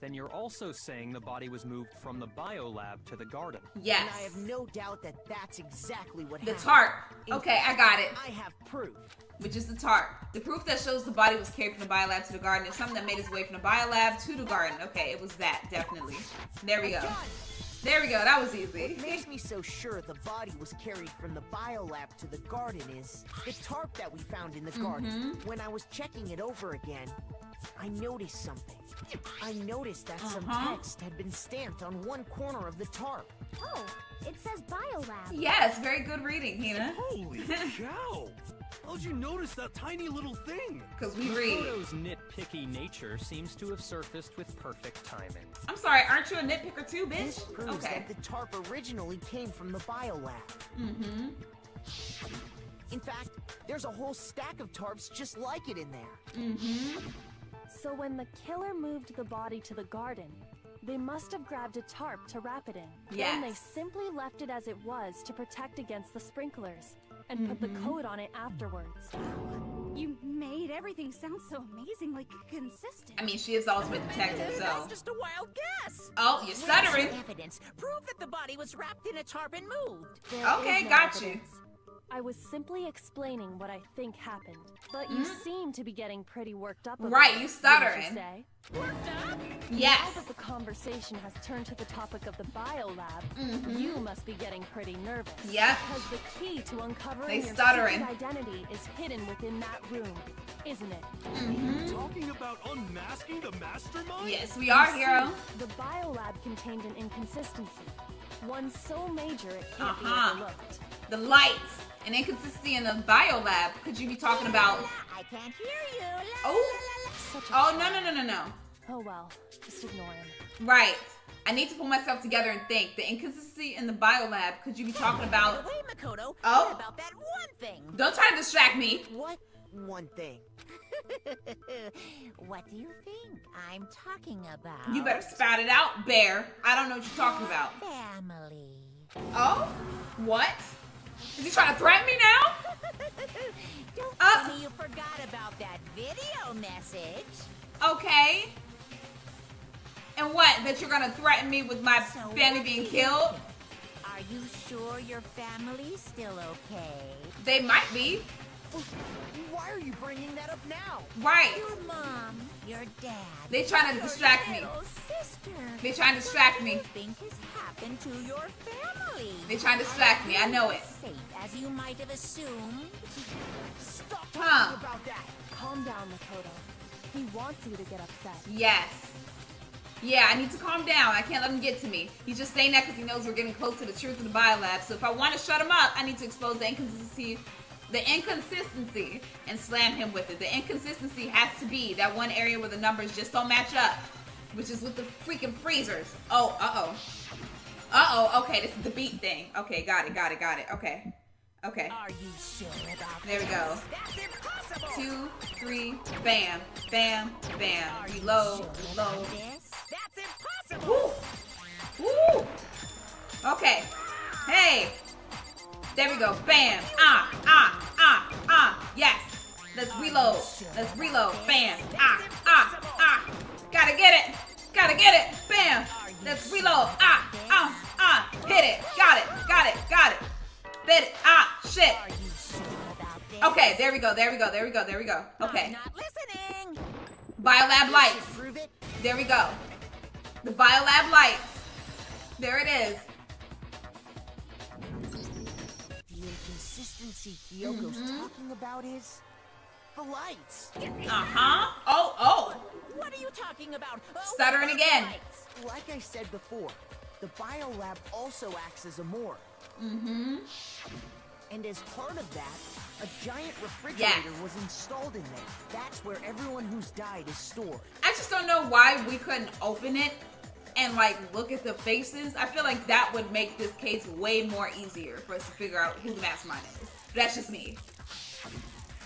S6: Then you're also saying the body was moved from the biolab to the garden.
S1: Yes.
S7: And I have no doubt that that's exactly what
S1: The
S7: happened.
S1: tarp.
S7: In
S1: Okay, I
S7: fact,
S1: got it.
S7: I have proof.
S1: Which is the tarp. The proof that shows the body was carried from the biolab to the garden is something that made its way from the biolab to the garden. Okay, it was that, definitely. There we go. There we go, that was easy.
S7: What makes me so sure the body was carried from the biolab to the garden is the tarp that we found in the garden. When I was checking it over again, I noticed something. I noticed that some text had been stamped on one corner of the tarp.
S5: Oh, it says biolab.
S1: Yes, very good reading, Hina.
S3: Holy cow! How'd you notice that tiny little thing?
S1: Because we read.
S6: Makoto's nitpicky nature seems to have surfaced with perfect timing.
S1: I'm sorry, aren't you a nitpicker too,
S7: This
S1: bitch?
S7: proves
S1: Okay.
S7: that the tarp originally came from the biolab. In fact, there's a whole stack of tarps just like it in there.
S4: So when the killer moved the body to the garden, they must have grabbed a tarp to wrap it in. Then they
S1: Yes.
S4: simply left it as it was to protect against the sprinklers, and put the coat on it afterwards.
S8: You made everything sound so amazingly consistent.
S1: I mean, she is also a detective,
S2: That's
S1: so.
S2: just a wild guess.
S1: Oh, you're stuttering.
S2: Where's evidence? Prove that the body was wrapped in a tarp and moved.
S4: There
S1: Okay,
S4: is no
S1: got you.
S4: evidence. I was simply explaining what I think happened, but you seem to be getting pretty worked up about
S1: Right,
S4: it,
S1: you
S4: wouldn't
S1: stuttering.
S4: say?
S2: Worked up?
S4: Now
S1: Yes.
S4: that the conversation has turned to the topic of the biolab, you must be getting pretty nervous.
S1: Yep.
S4: Because the key to uncovering
S1: They
S4: your
S1: stuttering.
S4: secret identity is hidden within that room, isn't it?
S3: Talking about unmasking the mastermind?
S1: Yes, we are,
S4: See,
S1: hero.
S4: the biolab contained an inconsistency. One so major it can't be
S1: Uh-huh.
S4: overlooked.
S1: The lights. An inconsistency in the biolab. Could you be talking about...
S2: I can't hear you. La,
S1: Oh.
S4: Such a
S1: Oh,
S4: shame.
S1: no.
S4: Oh well, just ignore him.
S1: Right. I need to pull myself together and think. The inconsistency in the biolab. Could you be talking
S2: By
S1: about...
S2: the way, Makoto,
S1: Oh.
S2: what about that one thing?
S1: Don't try to distract me.
S7: What one thing?
S2: What do you think I'm talking about?
S1: You better spout it out, bear. I don't know what you're talking about.
S2: Family.
S1: Oh? What? Is he trying to threaten me now?
S2: Don't tell me you forgot about that video message.
S1: Okay. And what? That you're gonna threaten me with my
S2: So
S1: family
S2: what
S1: being
S2: do you
S1: killed?
S2: think? Are you sure your family's still okay?
S1: They might be.
S7: Why are you bringing that up now?
S1: Right.
S2: Your mom, your dad.
S1: They trying to
S2: your
S1: distract me.
S2: little sister.
S1: They trying to distract me.
S2: What do you think has happened to your family?
S1: They trying to distract me. I know it.
S2: Safe as you might have assumed.
S7: Stop
S1: Huh.
S7: talking about that.
S4: Calm down, Makoto. He wants you to get upset.
S1: Yes. Yeah, I need to calm down. I can't let him get to me. He's just saying that because he knows we're getting close to the truth of the biolab. So if I want to shut him up, I need to expose the inconsistency and slam him with it. The inconsistency has to be that one area where the numbers just don't match up, which is with the freaking freezers. Oh, uh-oh, okay, this is the beat thing. Okay, got it, okay. Okay.
S2: Are you sure about
S1: There we go.
S2: That's impossible.
S1: 2, 3, bam, bam, bam. Reload.
S2: This? That's impossible.
S1: Woo! Woo! Okay. Hey. There we go. Bam. Yes. Let's reload. Bam. Gotta get it. Bam. Let's reload. Hit it. Got it. Bit it. Shit.
S2: Are you sure about this?
S1: Okay, there we go. Okay.
S2: I'm not listening.
S1: Biolab lights.
S7: Prove it.
S1: There we go. The biolab lights. There it is.
S7: The inconsistency Kyoko's talking about is the lights.
S1: Uh-huh. Oh.
S2: What are you talking about?
S1: Stuttering again.
S7: Like I said before, the biolab also acts as a morgue. And as part of that, a giant refrigerator was installed in there. That's where everyone who's died is stored.
S1: I just don't know why we couldn't open it and like look at the faces. I feel like that would make this case way more easier for us to figure out who the mastermind is. That's just me.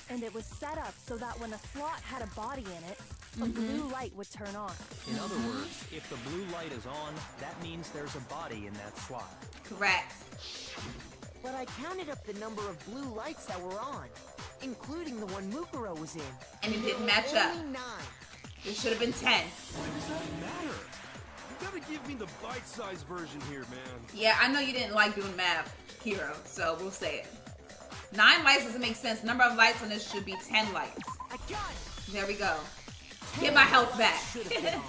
S4: And it was set up so that when a slot had a body in it, a blue light would turn on.
S6: In other words, if the blue light is on, that means there's a body in that slot.
S1: Correct.
S7: But I counted up the number of blue lights that were on, including the one Mukuro was in.
S1: And it didn't match up.
S7: Only 9.
S1: There should have been 10.
S3: Why does that matter? You gotta give me the bite-sized version here, man.
S1: Yeah, I know you didn't like doing math, Hero, so we'll say it. 9 lights doesn't make sense. The number of lights on this should be 10 lights.
S7: I got it.
S1: There we go. Get my health back.
S7: Should have been on.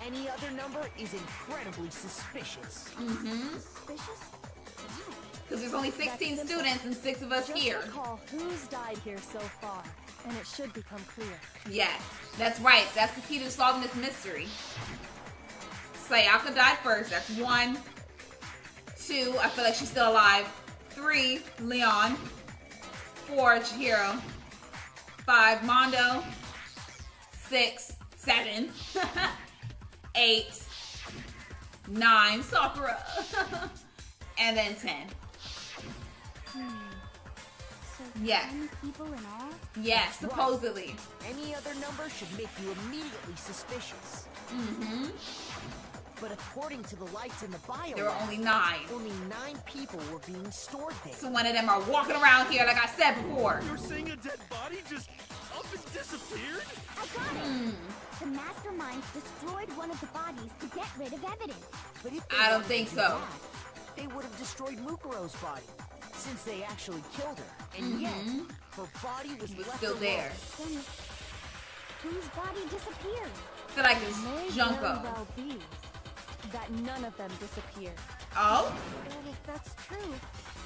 S7: Any other number is incredibly suspicious.
S4: Suspicious?
S1: Because there's only 16 students and 6 of us
S4: Just
S1: here.
S4: recall who's died here so far, and it should become clear.
S1: Yes, that's right. That's the key to solving this mystery. Sayaka died first. That's 1. 2, I feel like she's still alive. 3, Leon. 4, Chihiro. 5, Mondo. 6, 7. 8, 9, Sakura. And then 10.
S5: So
S1: Yes.
S5: 10 people in all?
S1: Yes, supposedly.
S7: Any other number should make you immediately suspicious. But according to the lights in the bio,
S1: There were only 9.
S7: only 9 people were being stored there.
S1: So one of them are walking around here like I said before.
S3: You're saying a dead body just up and disappeared?
S5: I got it! The mastermind destroyed one of the bodies to get rid of evidence.
S7: But if they
S1: I don't
S7: wanted
S1: think
S7: to do
S1: so.
S7: that, they would have destroyed Mukuro's body, since they actually killed her. And yet, her body was
S1: Was
S7: left
S1: still
S7: alone.
S1: there.
S5: Then whose body disappeared?
S1: I feel like it's
S4: May very
S1: Junko.
S4: well be that none of them disappeared,
S1: Oh?
S8: But if that's true,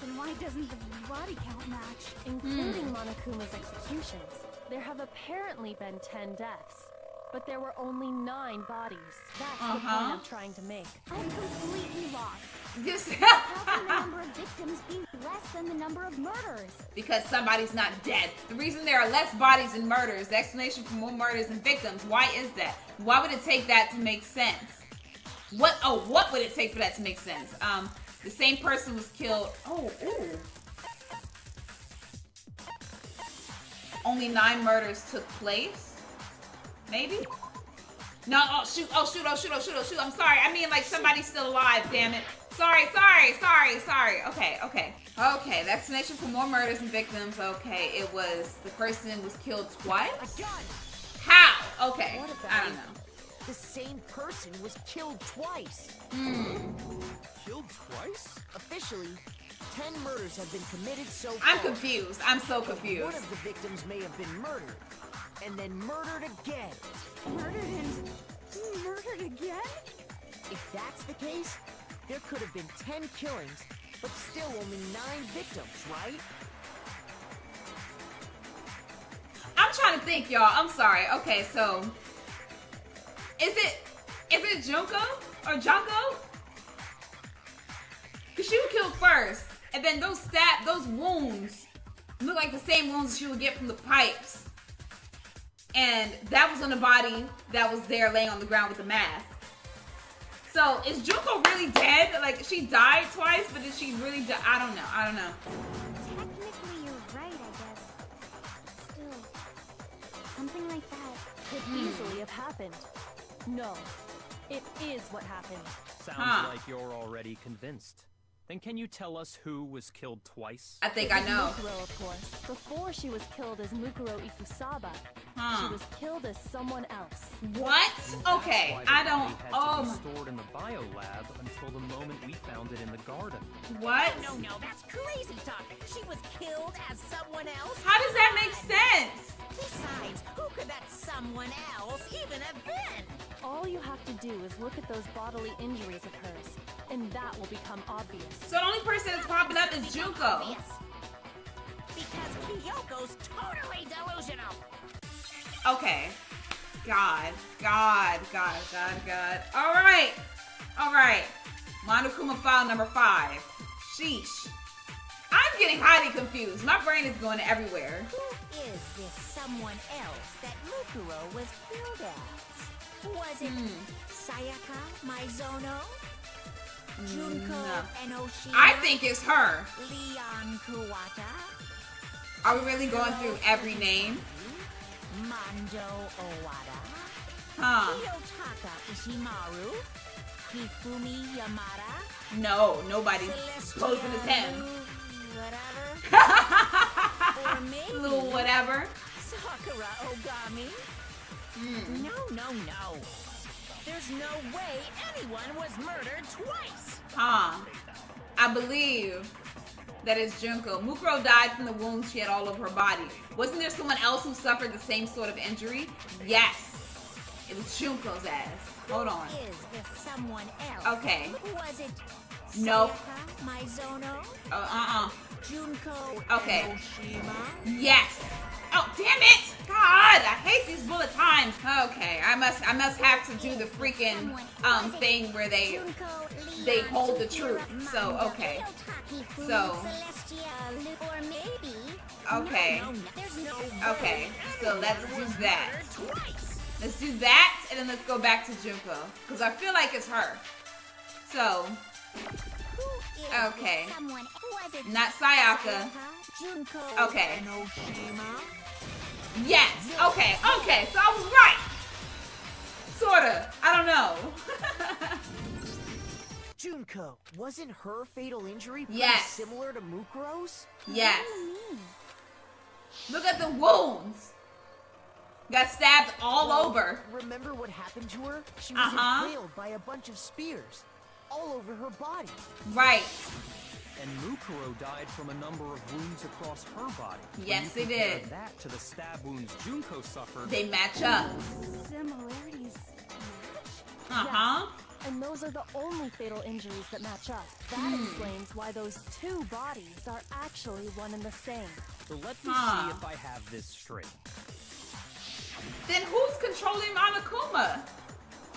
S8: then why doesn't the body count match?
S4: including Monokuma's executions. There have apparently been 10 deaths, but there were only 9 bodies. That's the point I'm trying to make.
S5: I'm completely lost.
S1: Just
S5: How can the number of victims be less than the number of murders?
S1: because somebody's not dead. The reason there are less bodies and murders, the explanation for more murders and victims, why is that? Why would it take that to make sense? What would it take for that to make sense? The same person was killed. Only 9 murders took place? Maybe? No, oh shoot. I'm sorry. I mean like somebody's still alive, damn it. Sorry. Okay, the explanation for more murders and victims, okay, it was the person was killed twice? How? Okay,
S7: What about
S1: I don't know.
S7: the same person was killed twice?
S3: Killed twice?
S7: Officially, 10 murders have been committed so far.
S1: I'm confused. I'm so
S7: One
S1: confused.
S7: of the victims may have been murdered, and then murdered again.
S8: Murdered and murdered again?
S7: If that's the case, there could have been 10 killings, but still only 9 victims, right?
S1: I'm I'm trying to think, y'all. I'm sorry. Okay, so is it Junko or Junko? Cause she was killed first, and then those wounds look like the same wounds she would get from the pipes, and that was on the body that was there laying on the ground with the mask. So is Junko really dead? Like she died twice, but did she really die? I don't know.
S5: Technically, you're right, I guess. But still, something like that
S4: Could easily have happened. No, it is what happened.
S6: Sounds like you're already convinced. Then can you tell us who was killed twice?
S1: I think I know.
S4: Mukuro, of course. Before she was killed as Mukuro Ikusaba, she was killed as someone else.
S1: What? Okay, I don't.
S6: Oh. Had to be stored in the bio lab until the moment we found it in the garden.
S1: What?
S2: No, that's crazy talk. She was killed as someone else?
S1: How does that make sense?
S2: Besides, who could that someone else even have been?
S4: All you have to do is look at those bodily injuries of hers, and that will become obvious.
S1: So the only person that's popping up is Junko.
S2: Obvious. Because Kyoko's totally delusional.
S1: Okay. God. All right. Monokuma file number 5. Sheesh. I'm getting highly confused. My brain is going everywhere.
S2: Who is this someone else that Mukuro was killed as? Was it Sayaka Maizono? Junko Enoshima?
S1: I think it's her.
S2: Leon Kuwata?
S1: Are we really going through every name?
S2: Mando Owada?
S1: Huh.
S2: Kiyotaka Ishimaru? Hifumi Yamada?
S1: No, nobody's posing as him.
S2: Whatever. Or maybe
S1: Little whatever.
S2: Sakura Ogami? No. There's no way anyone was murdered twice.
S1: I believe that is Junko. Mukuro died from the wounds she had all over her body. Wasn't there someone else who suffered the same sort of injury? Yes. It was Junko's ass. Hold on.
S2: Who is this someone else?
S1: Okay.
S2: Was it
S1: Nope.
S2: Sayaka Maizono? Junko
S1: Okay.
S2: Enoshima?
S1: Yes. Oh, damn it! God, I hate these bullet times. Okay, I must have to do the freaking thing where they hold the truth. So okay. So okay. Okay. So let's do that. Let's do that, and then let's go back to Junko, because I feel like it's her. So okay. Not Sayaka. Okay. Yes. Okay. So I was right. Sorta. I don't know.
S7: Junko, wasn't her fatal injury pretty similar to Mukuro's?
S1: Yes. Look at the wounds. Got stabbed all over.
S7: Remember what happened to her? She was impaled by a bunch of spears all over her body.
S1: Right.
S6: And Mukuro died from a number of wounds across her body.
S1: Yes, they did.
S6: That to the stab wounds Junko suffered.
S1: They match up.
S8: Similarities
S4: Yes. And those are the only fatal injuries that match up. That explains why those two bodies are actually one and the same.
S6: So let me see if I have this straight.
S1: Then who's controlling Monokuma?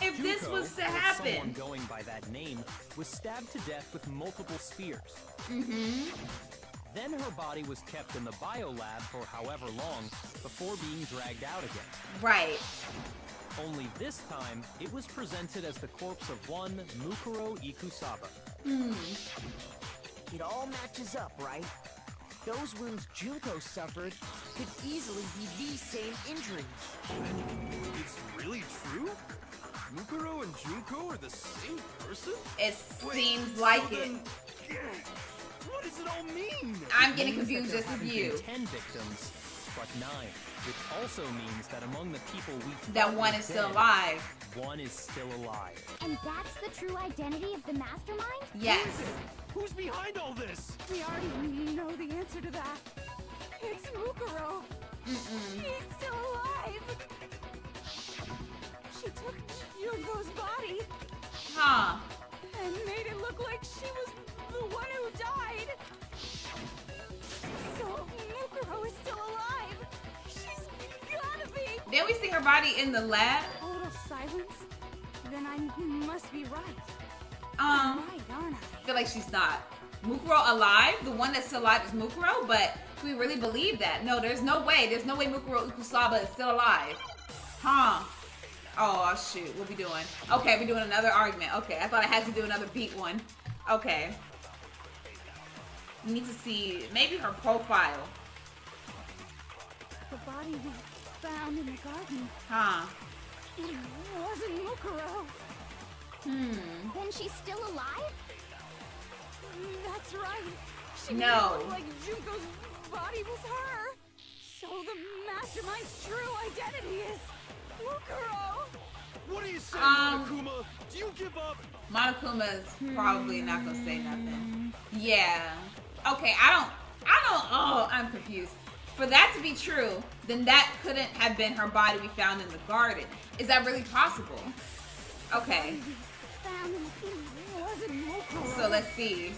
S1: If
S6: Junko,
S1: this was to
S6: or
S1: happen.
S6: someone going by that name, was stabbed to death with multiple spears. Then her body was kept in the biolab for however long before being dragged out again.
S1: Right.
S6: Only this time, it was presented as the corpse of one Mukuro Ikusaba.
S7: It all matches up, right? Those wounds Junko suffered could easily be these same injuries.
S3: It's really true? Mukuro and Junko are the same person?
S1: It seems like it.
S3: What does it all mean?
S1: I'm getting confused just as you.
S6: 10 victims, but 9. Which also means that among the people we
S1: That one is still alive.
S6: One is still alive.
S5: And that's the true identity of the mastermind?
S1: Yes.
S3: Who's behind all this?
S8: We already know the answer to that. It's Mukuro. She's still alive. She took Junko's body and made it look like she was the one who died. So Mukuro is still alive. She's
S1: Didn't we see her body in the lab?
S8: Total silence? Then I must be right.
S1: Right,
S8: aren't I?
S1: I feel like she's not. Mukuro alive? The one that's still alive is Mukuro, but do we really believe that? No, there's no way. There's no way Mukuro Ukusaba is still alive. Huh. Oh, shoot. What we doing? Okay, we're doing another argument. Okay, I thought I had to do another beat one. Okay. We need to see maybe her profile.
S8: The body we found in the garden.
S1: Huh.
S8: It wasn't Mukuro.
S5: Then she's still alive?
S8: That's right. She
S1: No.
S8: made it look like Junko's body was her. So the Mastermind's true identity is Mukuro.
S3: What are you saying, Monokuma? Do you give up?
S1: Monokuma's probably not gonna say nothing. Yeah. Okay, I'm confused. For that to be true, then that couldn't have been her body we found in the garden. Is that really possible? Okay. So let's see.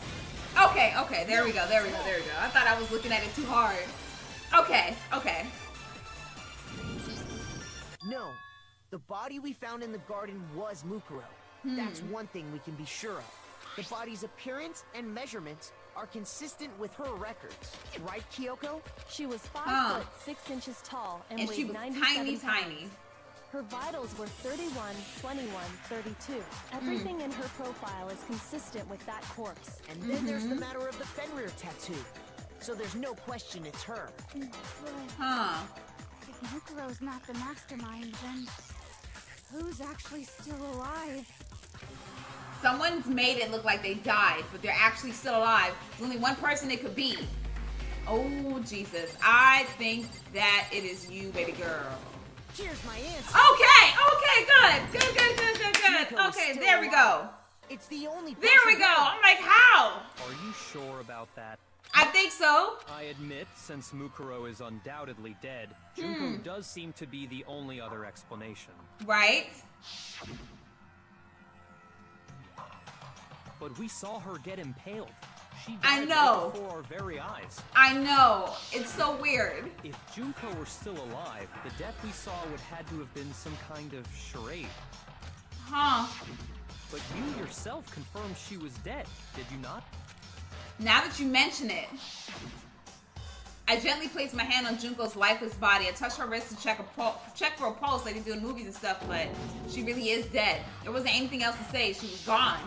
S1: Okay, there we go. I thought I was looking at it too hard. Okay.
S7: No, the body we found in the garden was Mukuro. That's one thing we can be sure of. The body's appearance and measurements are consistent with her records. Right, Kyoko?
S4: She was 5 foot 6 inches tall and
S1: And
S4: weighed
S1: she was
S4: 97
S1: tiny.
S4: pounds. Her vitals were 31, 21, 32. Everything in her profile is consistent with that corpse.
S7: And then there's the matter of the Fenrir tattoo. So there's no question it's her.
S1: Huh.
S8: If Mukuro's not the mastermind, then who's actually still alive?
S1: Someone's made it look like they died, but they're actually still alive. There's only one person it could be. Oh, Jesus. I think that it is you, baby girl.
S7: Here's my answer.
S1: Okay, good. Okay, there we go.
S7: It's the only
S1: There we go. I'm like, how?
S6: Are you sure about that?
S1: I think so.
S6: I admit, since Mukuro is undoubtedly dead, Junko does seem to be the only other explanation.
S1: Right?
S6: But we saw her get impaled. She
S1: I
S6: died
S1: know.
S6: right before our very eyes.
S1: I know. It's so weird.
S6: If Junko were still alive, the death we saw would had to have been some kind of charade.
S1: Huh.
S6: But you yourself confirmed she was dead, did you not?
S1: Now that you mention it, I gently placed my hand on Junko's lifeless body. I touched her wrist to check for a pulse like they do in movies and stuff, but she really is dead. There wasn't anything else to say. She was gone.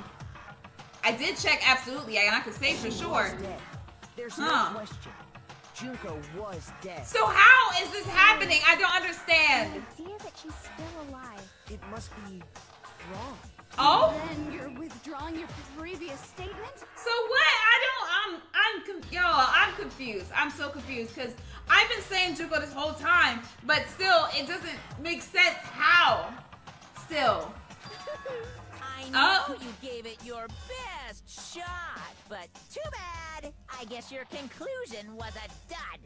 S1: I did check absolutely, and I could say for sure.
S7: Dead. There's no question. Junko was dead.
S1: So how is this happening? I don't understand.
S5: The idea that she's still alive.
S7: It must be wrong.
S1: Oh?
S8: Then you're withdrawing your previous statement?
S1: So what? I'm confused. I'm so confused because I've been saying Junko this whole time, but still, it doesn't make sense. How? Still.
S2: I know you gave it your best shot, but too bad. I guess your conclusion was a dud.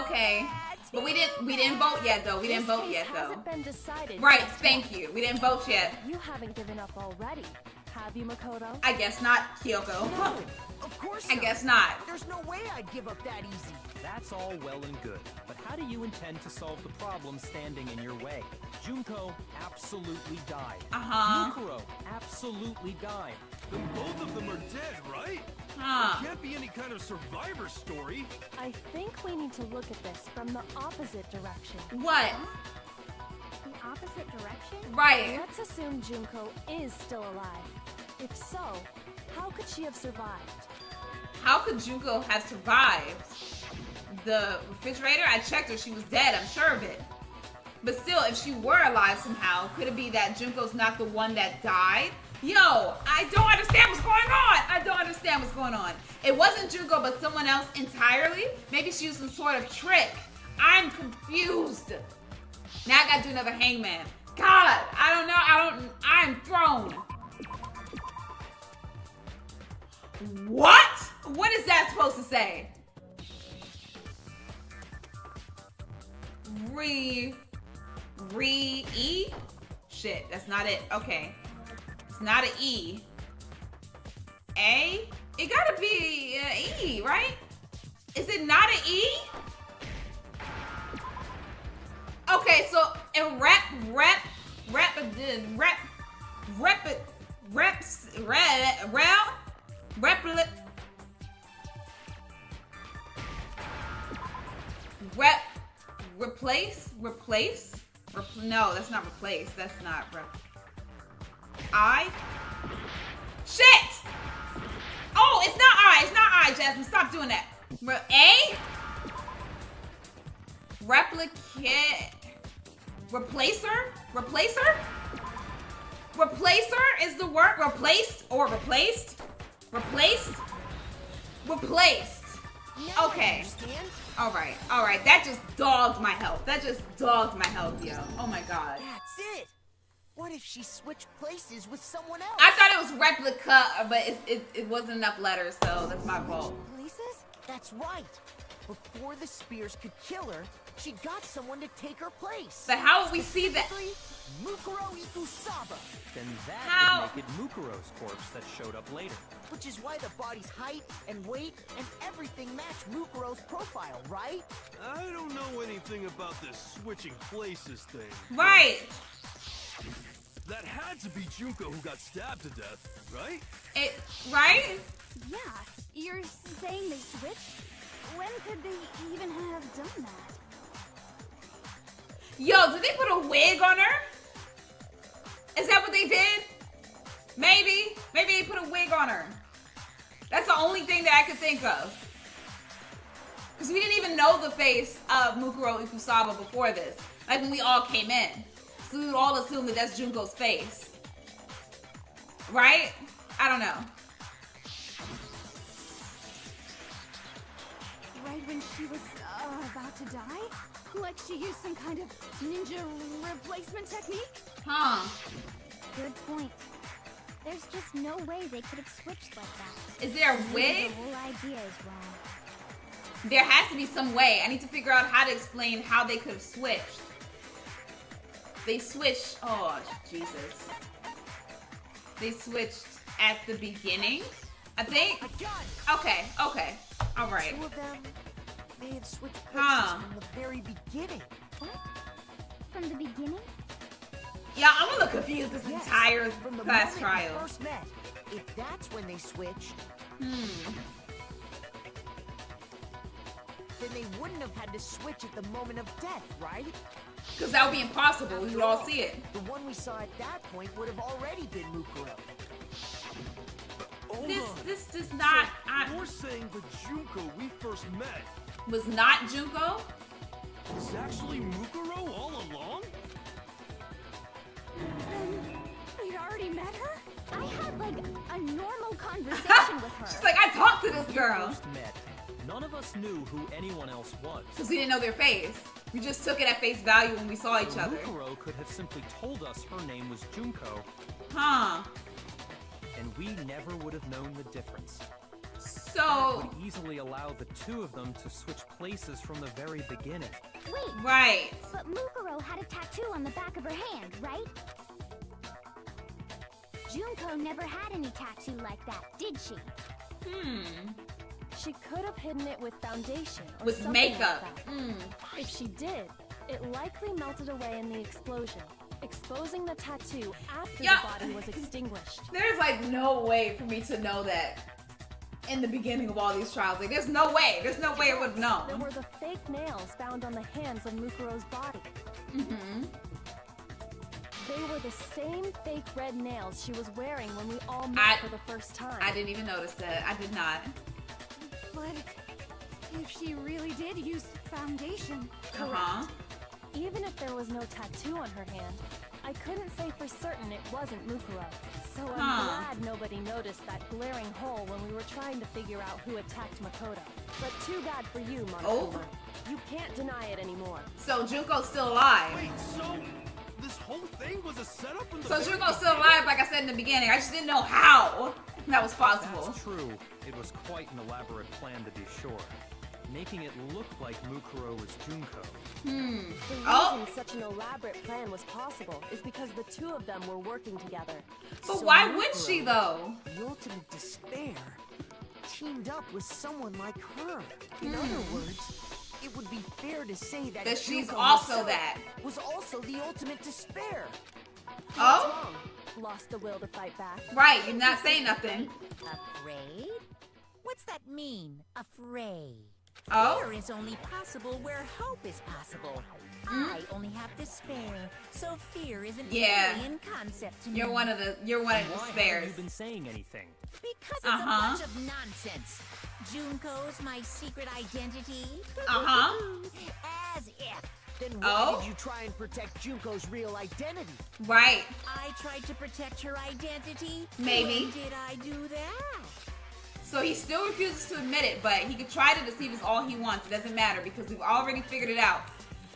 S1: Okay, but we didn't vote yet though. We didn't vote yet though.
S4: Hasn't been decided.
S1: Right. Thank you. We didn't vote yet.
S4: You haven't given up already, have you, Makoto?
S1: I guess not, Kyoko.
S7: No, of course
S1: I
S7: not.
S1: guess not.
S7: There's no way I'd give up that easy.
S6: That's all well and good, but how do you intend to solve the problem standing in your way? Junko absolutely died. Mukuro absolutely died.
S3: Then both of them are dead, right? There can't be any kind of survivor story.
S4: I think we need to look at this from the opposite direction.
S1: What?
S5: The opposite direction?
S1: Right.
S4: Let's assume Junko is still alive. If so, how could she have survived?
S1: How could Junko have survived? The refrigerator? I checked her. She was dead. I'm sure of it. But still, if she were alive somehow, could it be that Junko's not the one that died? Yo, I don't understand what's going on. It wasn't Junko, but someone else entirely. Maybe she used some sort of trick. I'm confused. Now I gotta do another hangman. God, I don't know. I'm thrown. What? What is that supposed to say? E? Shit, that's not it. Okay. It's not an E. A? It gotta be an E, right? Is it not an E? Okay, so and no, that's not replace. That's not shit. Oh, it's not I. It's not I, Jasmine. Stop doing that. Replicate. Replacer is the word. Replaced or replaced. Replaced. Okay. All right. That just dogged my health. Yo. Oh my god.
S7: That's it. What if she switched places with someone else?
S1: I thought it was replica, but it wasn't enough letters, so that's my fault.
S7: Places? That's right. Before the spears could kill her, she got someone to take her place.
S1: But how would we see that?
S7: Mukuro Ikusaba.
S6: Then that would make it Mukuro's corpse that showed up later.
S7: Which is why the body's height and weight and everything match Mukuro's profile, right?
S3: I don't know anything about this switching places thing.
S1: Right.
S3: That had to be Junko who got stabbed to death, right?
S1: Right?
S8: Yeah, you're saying they switched? When could they even have done that?
S1: Yo, did they put a wig on her? Is that what they did? Maybe they put a wig on her. That's the only thing that I could think of. Because we didn't even know the face of Mukuro Ikusaba before this. Like when we all came in. So we would all assume that that's Junko's face. Right? I don't know.
S8: Right when she was about to die? Like she used some kind of ninja replacement technique?
S1: Huh.
S5: Good point. There's just no way they could have switched like that.
S1: Is there a wig?
S5: The whole idea is wrong.
S1: There has to be some way. I need to figure out how to explain how they could have switched. They switched. Oh, Jesus. They switched at the beginning, I think. Okay. All right.
S7: Two of them may have switched places from the very beginning.
S5: What? From the beginning?
S1: Yeah, I'm a little confused this entire
S7: from the
S1: class
S7: moment
S1: trial.
S7: we first met. If that's when they switched, then they wouldn't have had to switch at the moment of death, right?
S1: Because that would be impossible. We would all see it.
S7: The one we saw at that point would have already been Mukuro.
S1: This does not.
S3: You're saying the Junko we first met
S1: was not Junko?
S3: Is actually Mukuro all along?
S8: We'd already met her?
S5: I had like a normal conversation with her.
S1: She's like, I talked to this girl.
S6: First met, none of us knew who anyone else was.
S1: Because we didn't know their face. We just took it at face value when we saw each other.
S6: Mukuro could have simply told us her name was Junko.
S1: Huh.
S6: And we never would have known the difference.
S1: So...
S6: That would easily allow the two of them to switch places from the very beginning.
S5: Wait.
S1: Right.
S5: But Mukuro had a tattoo on the back of her hand, right? Junko never had any tattoo like that, did she?
S4: She could have hidden it with foundation or
S1: with
S4: something
S1: makeup.
S4: Like that. If she did, it likely melted away in the explosion, exposing the tattoo after the body was extinguished.
S1: There's like no way for me to know that in the beginning of all these trials. Like there's no way. There's no way it would have known.
S4: There were the fake nails found on the hands of Mukuro's body. They were the same fake red nails she was wearing when we all met for the first time.
S1: I didn't even notice that. I did not.
S8: But if she really did use foundation...
S1: Correct.
S4: Even if there was no tattoo on her hand, I couldn't say for certain it wasn't Mukuro. So I'm glad nobody noticed that glaring hole when we were trying to figure out who attacked Makoto. But too bad for you, Monokuma. You can't deny it anymore.
S1: So Junko's still alive.
S3: Wait, so this whole thing was a setup from the
S1: So Junko's still alive, like I said in the beginning. I just didn't know how that was possible.
S6: That's true. It was quite an elaborate plan to be sure. Making it look like Mukuro was Junko.
S4: The reason such an elaborate plan was possible is because the two of them were working together.
S1: But
S7: So
S1: why would
S7: Mukuro,
S1: she though?
S7: The ultimate despair, teamed up with someone like her. In other words, it would would be fair to say that
S1: she's
S7: Junko
S1: also
S7: herself
S1: that.
S7: was also the ultimate despair.
S1: Oh?
S4: Lost the will to fight back.
S1: Right, you're not saying nothing.
S2: Afraid? What's that mean, afraid?
S1: Oh?
S2: Fear is only possible where hope is possible. I only have despair, so fear is an alien concept to me.
S1: You're one of the
S6: Why
S1: despairs.
S6: haven't you been saying anything?
S2: Because it's a bunch of nonsense. Junko's my secret identity. As if.
S7: Then why did you try and protect Junko's real identity?
S1: Right.
S2: I tried to protect her identity.
S1: Maybe.
S2: When did I do that?
S1: So he still refuses to admit it, but he could try to deceive us all he wants. It doesn't matter because we've already figured it out.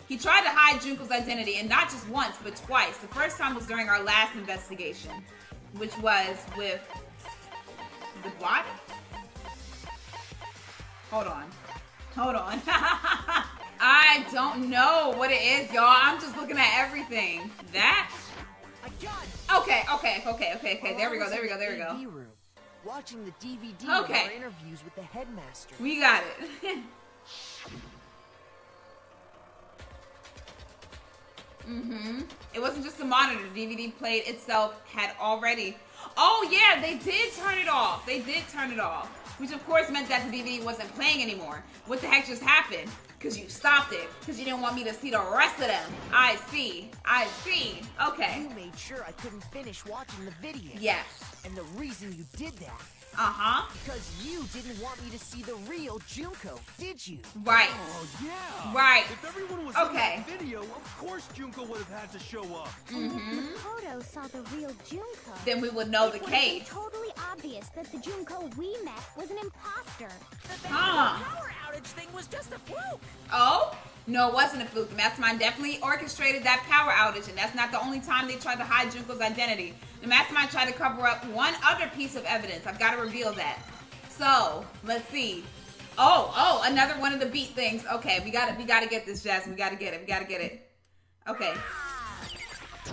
S1: He tried to hide Junko's identity, and not just once, but twice. The first time was during our last investigation, which was with what? Hold on. I don't know what it is, y'all. I'm just looking at everything. That? Okay. There we go.
S7: Watching the DVD of our interviews with the headmaster.
S1: We got it. It wasn't just the monitor. The DVD player itself had already... Oh, yeah, they did turn it off. Which, of course, meant that the DVD wasn't playing anymore. What the heck just happened? Because you stopped it. Because you didn't want me to see the rest of them. I see. Okay.
S7: You made sure I couldn't finish watching the video.
S1: Yes.
S7: And the reason you did that... Because you didn't want me to see the real Junko, did you?
S1: Right.
S3: Oh, yeah.
S1: Right.
S3: If everyone was in that video, of course Junko would have had to show up.
S5: And if Makoto saw the real Junko,
S1: then we would know the case.
S5: It would be totally obvious that the Junko we met was an imposter.
S2: The power outage thing was just a fluke.
S1: Oh? No, it wasn't a fluke. The MasterMind definitely orchestrated that power outage, and that's not the only time they tried to hide Junko's identity. The MasterMind tried to cover up one other piece of evidence. I've got to reveal that. So, let's see. Oh, another one of the beat things. Okay, we gotta get this, Jasmine. We gotta get it. Okay.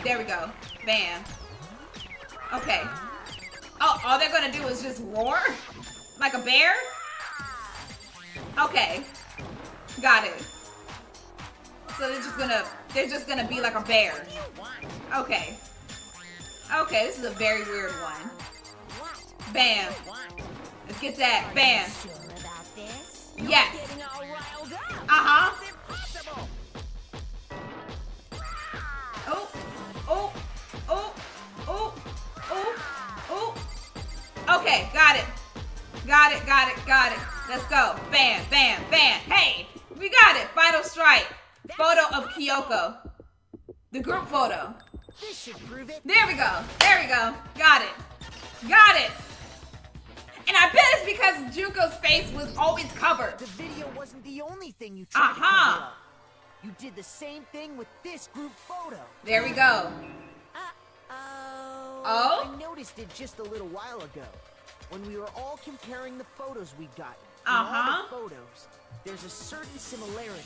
S1: There we go. Bam. Okay. Oh, all they're gonna do is just roar? Like a bear? Okay. Got it. So they're just gonna be like a bear. Okay. Okay, this is a very weird one. Bam. Let's get that. Bam. Yes. Oh. Okay, got it. Let's go. Bam. Hey, we got it. Final strike. Photo of Kyoko. The group photo.
S7: This should prove it.
S1: There we go. Got it. And I bet it's because Junko's face was always covered.
S7: The video wasn't the only thing you tried to cover up. You did the same thing with this group photo.
S1: There we go.
S7: I noticed it just a little while ago. When we were all comparing the photos we'd gotten. In all the photos, there's a certain similarity.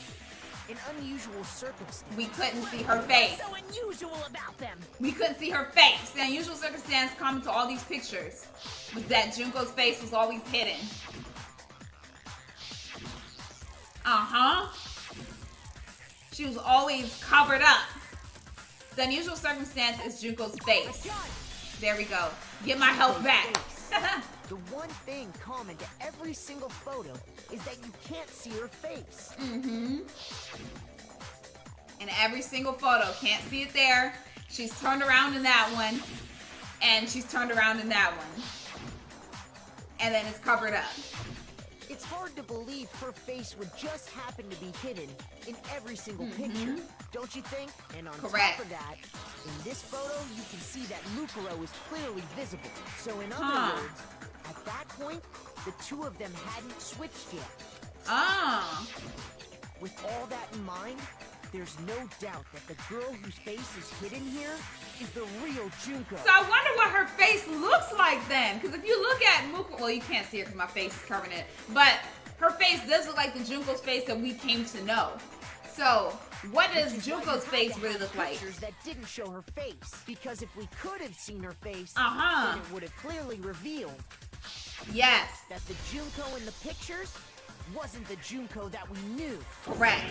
S7: An unusual circumstance.
S1: We couldn't see her face.
S2: What's so unusual about them?
S1: We couldn't see her face. The unusual circumstance common to all these pictures was that Junko's face was always hidden. She was always covered up. The unusual circumstance is Junko's face. There we go. Get my health back.
S7: The one thing common to every single photo is that you can't see her face.
S1: In every single photo. Can't see it there. She's turned around in that one. And she's turned around in that one. And then it's covered up.
S7: It's hard to believe her face would just happen to be hidden in every single picture, don't you think? And on top of that, in this photo, you can see that Mukuro is clearly visible. So in other words, at that point, the two of them hadn't switched yet. With all that in mind, there's no doubt that the girl whose face is hidden here is the real Junko.
S1: So I wonder what her face looks like then. Because if you look at Mukuro, well, you can't see her because my face is covering it. But her face does look like the Junko's face that we came to know. So what does Junko's face really look like?
S7: That didn't show her face. Because if we could have seen her face, then it would have clearly revealed
S1: that the
S7: Junko in the pictures wasn't the Junko that we knew.
S1: Correct.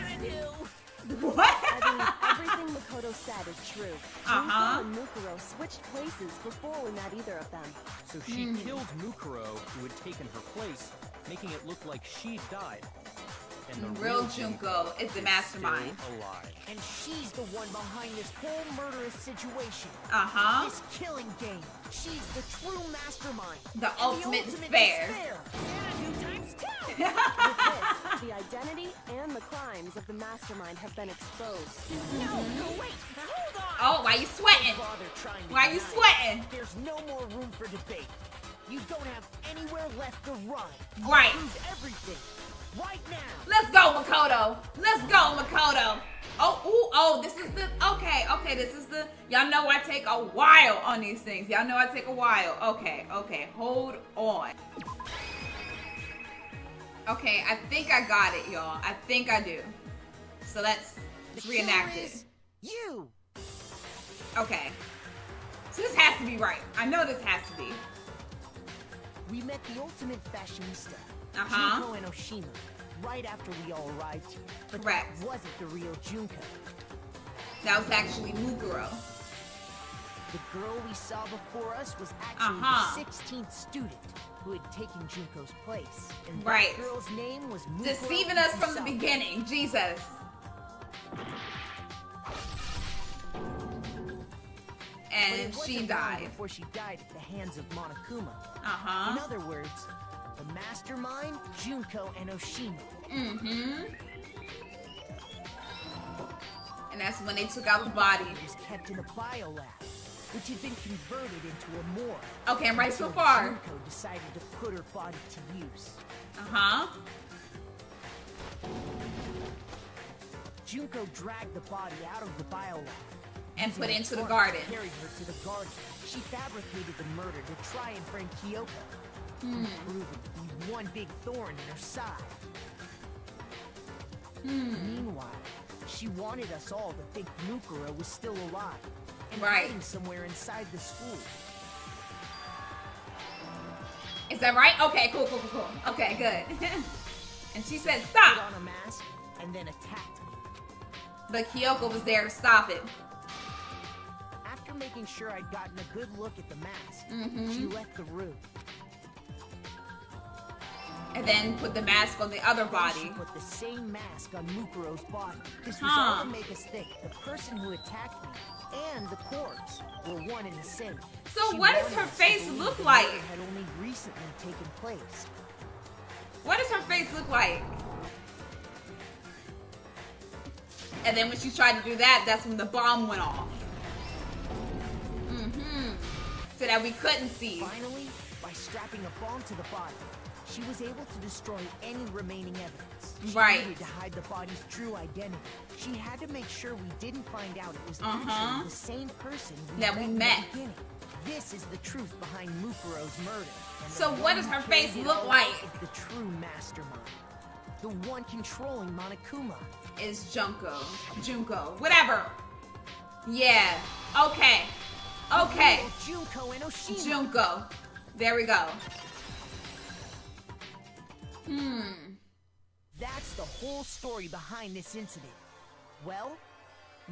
S1: What?
S4: I mean, everything Makoto said is true. Junko and Mukuro switched places before we met either of them.
S6: So she killed Mukuro, who had taken her place, making it look like she died. And the
S1: real Junko is the mastermind.
S6: Alive.
S7: And she's the one behind this whole murderous situation. This killing game. She's the true mastermind.
S1: The ultimate despair.
S4: With this, the identity and the crimes of the mastermind have been exposed.
S7: No, wait, hold on.
S1: Oh, why you sweating? Why you sweating?
S7: There's no more room for debate. You don't have anywhere left to run.
S1: Right.
S7: Lose everything. Right now.
S1: Let's go, Makoto. Let's go, Makoto. Oh, this is the, okay, this is the, y'all know I take a while on these things. Y'all know I take a while. Okay, hold on. Okay, I think I got it, y'all. I think I do. So let's reenact it.
S7: You.
S1: Okay. So this has to be right. I know this has to be.
S7: We met the ultimate fashionista,
S1: Junko
S7: and Oshima, right after we all arrived here. But
S1: correct.
S7: That wasn't the real Junko.
S1: That was actually Mukuro.
S7: The girl we saw before us was actually the 16th student who had taken Junko's place. And that girl's name was Mukuro.
S1: Deceiving us from the beginning. Jesus. And she died.
S7: Before she died at the hands of Monokuma. In other words, the mastermind, Junko, and Oshima.
S1: And that's when they took out the body.
S7: It was kept in a biolab, which had been converted into a morgue.
S1: Okay, I'm right so far.
S7: Junko decided to put her body to use. Junko dragged the body out of the biolab.
S1: And put it into the garden.
S7: Carried her to the garden. She fabricated the murder to try and frame Kyoko. Proving to be one big thorn in her side. Meanwhile, she wanted us all to think Mukuro was still alive and hiding somewhere inside the school.
S1: Is that right? Okay, cool. Okay, good. And she said, stop.
S7: Put on a mask and then attacked me.
S1: But Kyoko was there to stop it.
S7: After making sure I'd gotten a good look at the mask, she left the room.
S1: And then put the mask on the other body.
S7: She put the same mask on Mukuro's body. This was all to make us think the person who attacked me and the corpse were one and the same.
S1: So what does her face look like?
S7: It had only recently taken place.
S1: What does her face look like? And then when she tried to do that, that's when the bomb went off. So that we couldn't see.
S7: Finally, by strapping a bomb to the body, she was able to destroy any remaining evidence. She needed to hide the body's true identity. She had to make sure we didn't find out it was actually the same person
S1: that we met.
S7: This is the truth behind Mukuro's murder.
S1: So what does her face look like?
S7: Is the true mastermind. The one controlling Monokuma.
S1: Is Junko. Whatever. Yeah. Okay.
S7: Junko and Oshima.
S1: Junko. There we go.
S7: That's the whole story behind this incident. Well,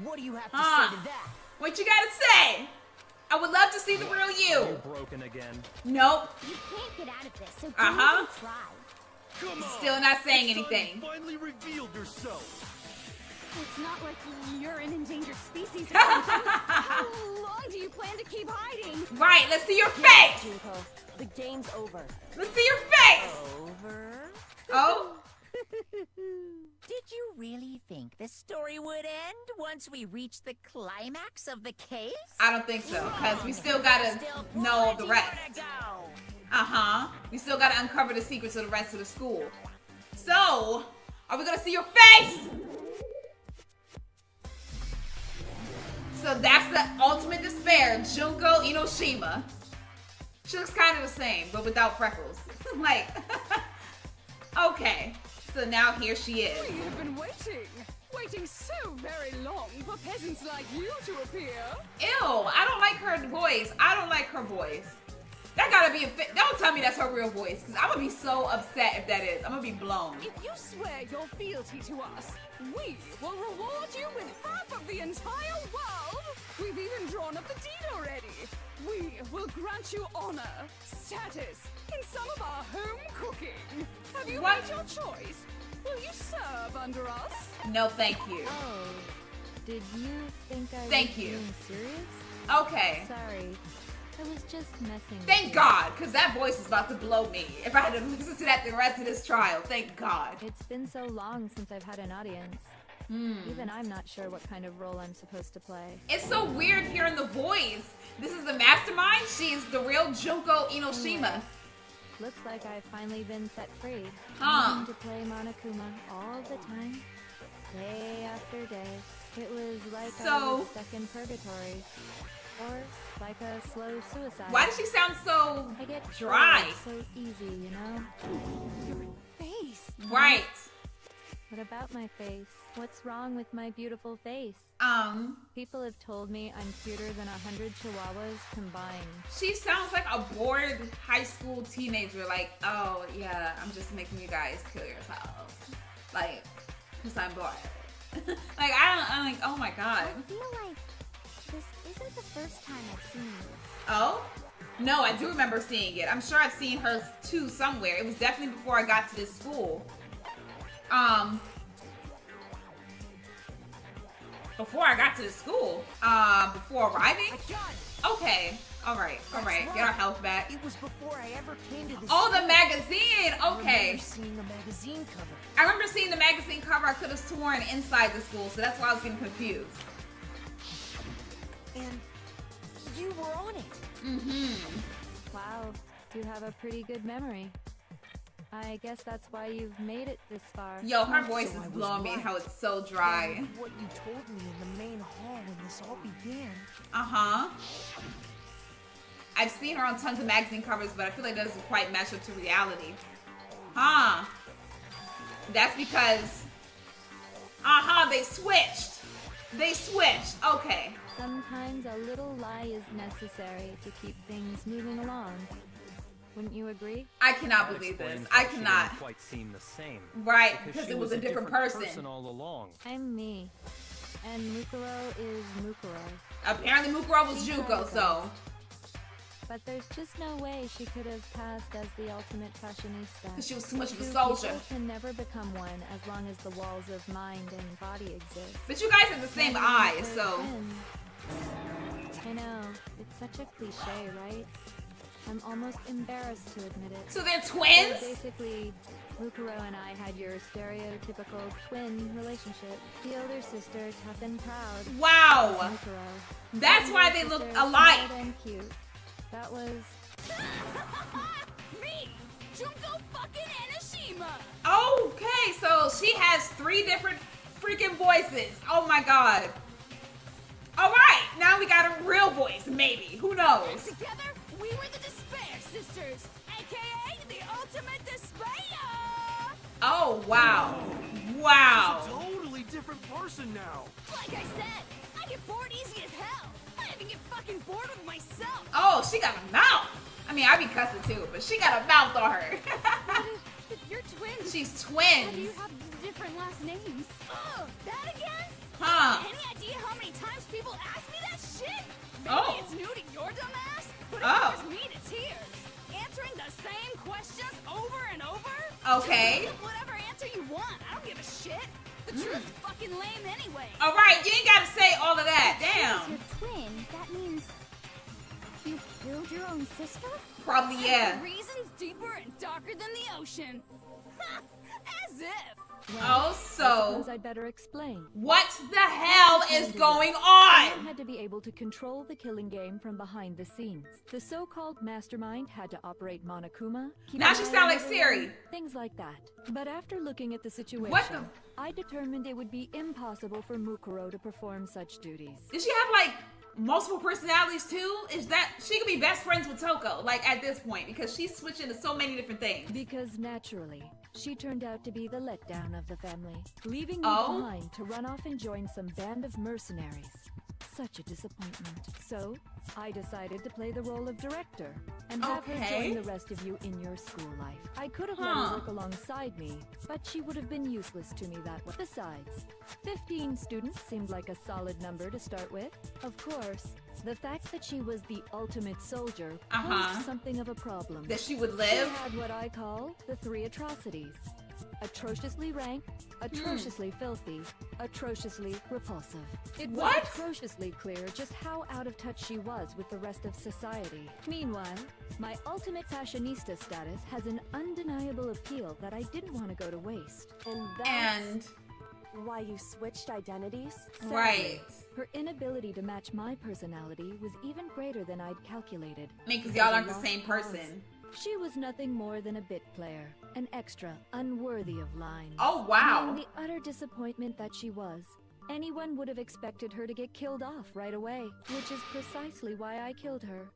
S7: what do you have to say to that?
S1: What you gotta say? I would love to see the real you.
S6: You're broken again.
S1: Nope.
S5: You can't get out of this, so don't even try.
S3: Come on.
S1: Still not saying anything.
S3: You finally revealed yourself.
S8: It's not like you're an endangered species or something. How long do you plan to keep hiding?
S1: Right, let's see your face.
S4: Junko, the game's over.
S1: Let's see your face.
S2: Over?
S1: Oh?
S2: Did you really think the story would end once we reached the climax of the case?
S1: I don't think so, because we still gotta know the rest. We still gotta uncover the secrets of the rest of the school. So, are we gonna see your face? So that's the ultimate despair, Junko Enoshima. She looks kind of the same, but without freckles. Like, okay. So now here she is.
S8: We have been waiting so very long for peasants like you to appear.
S1: Ew, I don't like her voice. That gotta be a don't tell me that's her real voice, because I'm gonna be so upset if that is. I'm gonna be blown.
S8: If you swear your fealty to us, we will reward you with half of the entire world. We've even drawn up the deed already. We will grant you honor, status, and some of our home cooking. Have you made your choice? Will you serve under us?
S1: No, thank you.
S4: Oh, did you think I was being serious?
S1: Okay.
S4: Sorry, I was just messing with
S1: Thank
S4: you.
S1: God, because that voice is about to blow me. If I had to listen to that the rest of this trial, thank God.
S4: It's been so long since I've had an audience. Even I'm not sure what kind of role I'm supposed to play.
S1: It's so weird hearing the voice. This is the mastermind. She's the real Junko Enoshima.
S4: Looks like I've finally been set free.
S1: Huh.
S4: Wanting to play Monokuma all the time, day after day. It was like I was stuck in purgatory. Or like a slow suicide.
S1: Why does she sound so
S4: I get
S1: dry?
S4: So easy, you know?
S8: Your face.
S1: Right.
S4: What about my face? What's wrong with my beautiful face?
S1: People
S4: have told me I'm cuter than 100 chihuahuas combined.
S1: She sounds like a bored high school teenager. Like, oh yeah, I'm just making you guys kill yourself. Like, cause I'm bored. Like, I'm like, oh my God.
S5: I feel like this isn't the first time I've seen you.
S1: Oh? No, I do remember seeing it. I'm sure I've seen her too somewhere. It was definitely before I got to this school. Before I got to the school, before arriving? Okay, alright, get our health back.
S7: It was before I ever came to this
S1: Oh,
S7: school.
S1: the magazine, okay.
S7: I remember seeing the magazine cover.
S1: I remember seeing the magazine cover. I could have sworn inside the school, so that's why I was getting confused.
S7: And you were on it.
S4: Wow, you have a pretty good memory. I guess that's why you've made it this far.
S1: Yo, her voice is blowing me, how it's so dry.
S7: And what you told me in the main hall when this all began.
S1: I've seen her on tons of magazine covers, but I feel like that doesn't quite match up to reality. Huh. That's because... they switched. They switched. Okay.
S4: Sometimes a little lie is necessary to keep things moving along. Wouldn't you agree?
S1: I cannot believe this. I cannot.
S6: She didn't quite seem the same.
S1: Right, because it was a different person.
S6: All along.
S4: I'm me. And Mukuro is Mukuro.
S1: Apparently Mukuro was Junko, so...
S4: But there's just no way she could have passed as the ultimate fashionista.
S1: Because she was too much of a
S4: Two
S1: soldier.
S4: people can never become one as long as the walls of mind and body exist.
S1: But you guys have the same eyes, so...
S4: I know. It's such a cliche, right? I'm almost embarrassed to admit it.
S1: So they're twins?
S4: So basically, Mukuro and I had your stereotypical twin relationship. The older sister, tough and proud.
S1: Wow!
S4: Mukuro.
S1: That's why they look alike.
S4: Smart and cute. That was...
S8: Me! Junko fucking Enoshima!
S1: Okay, so she has 3 different freaking voices. Oh my God. Alright, now we got a real voice, maybe. Who knows?
S8: Together, we were the Despair Sisters, aka the ultimate despair!
S1: Oh, wow. Wow.
S3: She's a totally different person now.
S8: Like I said, I get bored easy as hell. I even get fucking bored with myself.
S1: Oh, she got a mouth. I mean, I be cussing too, but she got a mouth on her.
S8: If you're twins,
S1: She's
S8: how do
S1: twins.
S8: you have different last names? Oh, that again?
S1: Huh.
S8: Any idea how many times people ask me that shit? Maybe
S1: Oh.
S8: it's new to your dumb ass, but it
S1: Oh.
S8: bores me to tears. Answering the same questions over and over?
S1: Okay.
S8: Just give whatever answer you want. I don't give a shit. The truth's fucking lame anyway.
S1: Alright, you ain't gotta say all of that.
S5: As
S1: Damn.
S5: your twin, that means you killed your own sister?
S1: Probably, yeah.
S8: The reason's deeper and darker than the ocean. As if.
S1: Oh,
S4: I
S1: so...
S4: suppose I'd better explain.
S1: What the hell is going
S4: Someone
S1: on?
S4: had to be able to control the killing game from behind the scenes. The so-called mastermind had to operate Monokuma. keep
S1: Now
S4: an
S1: she
S4: eye
S1: sound
S4: on
S1: like
S4: everyone,
S1: Siri.
S4: Things like that. But after looking at the situation,
S1: What the-
S4: I determined it would be impossible for Mukuro to perform such duties.
S1: Did she have, like, multiple personalities too? Is that... She could be best friends with Toko, like, at this point, because she's switching to so many different things.
S4: Because naturally, she turned out to be the letdown of the family, leaving me
S1: Oh?
S4: behind to run off and join some band of mercenaries.
S9: such a disappointment. So, I decided to play the role of director and have her join the rest of you in your school life. I could have let her work alongside me, but she would have been useless to me that way. Besides, 15 students seemed like a solid number to start with. Of course, the fact that she was the ultimate soldier posed something of a problem.
S1: That she would live?
S9: She had what I call the 3 atrocities. Atrociously rank, atrociously filthy, atrociously repulsive. It was atrociously clear just how out of touch she was with the rest of society. Meanwhile, my ultimate fashionista status has an undeniable appeal that I didn't want to go to waste.
S4: And that's why you switched identities?
S1: Right.
S9: Her inability to match my personality was even greater than I'd calculated.
S1: Because y'all aren't the same person.
S9: She was nothing more than a bit player, an extra, unworthy of lines.
S1: Oh, wow.
S9: Being the utter disappointment that she was, anyone would have expected her to get killed off right away, which is precisely why I killed her.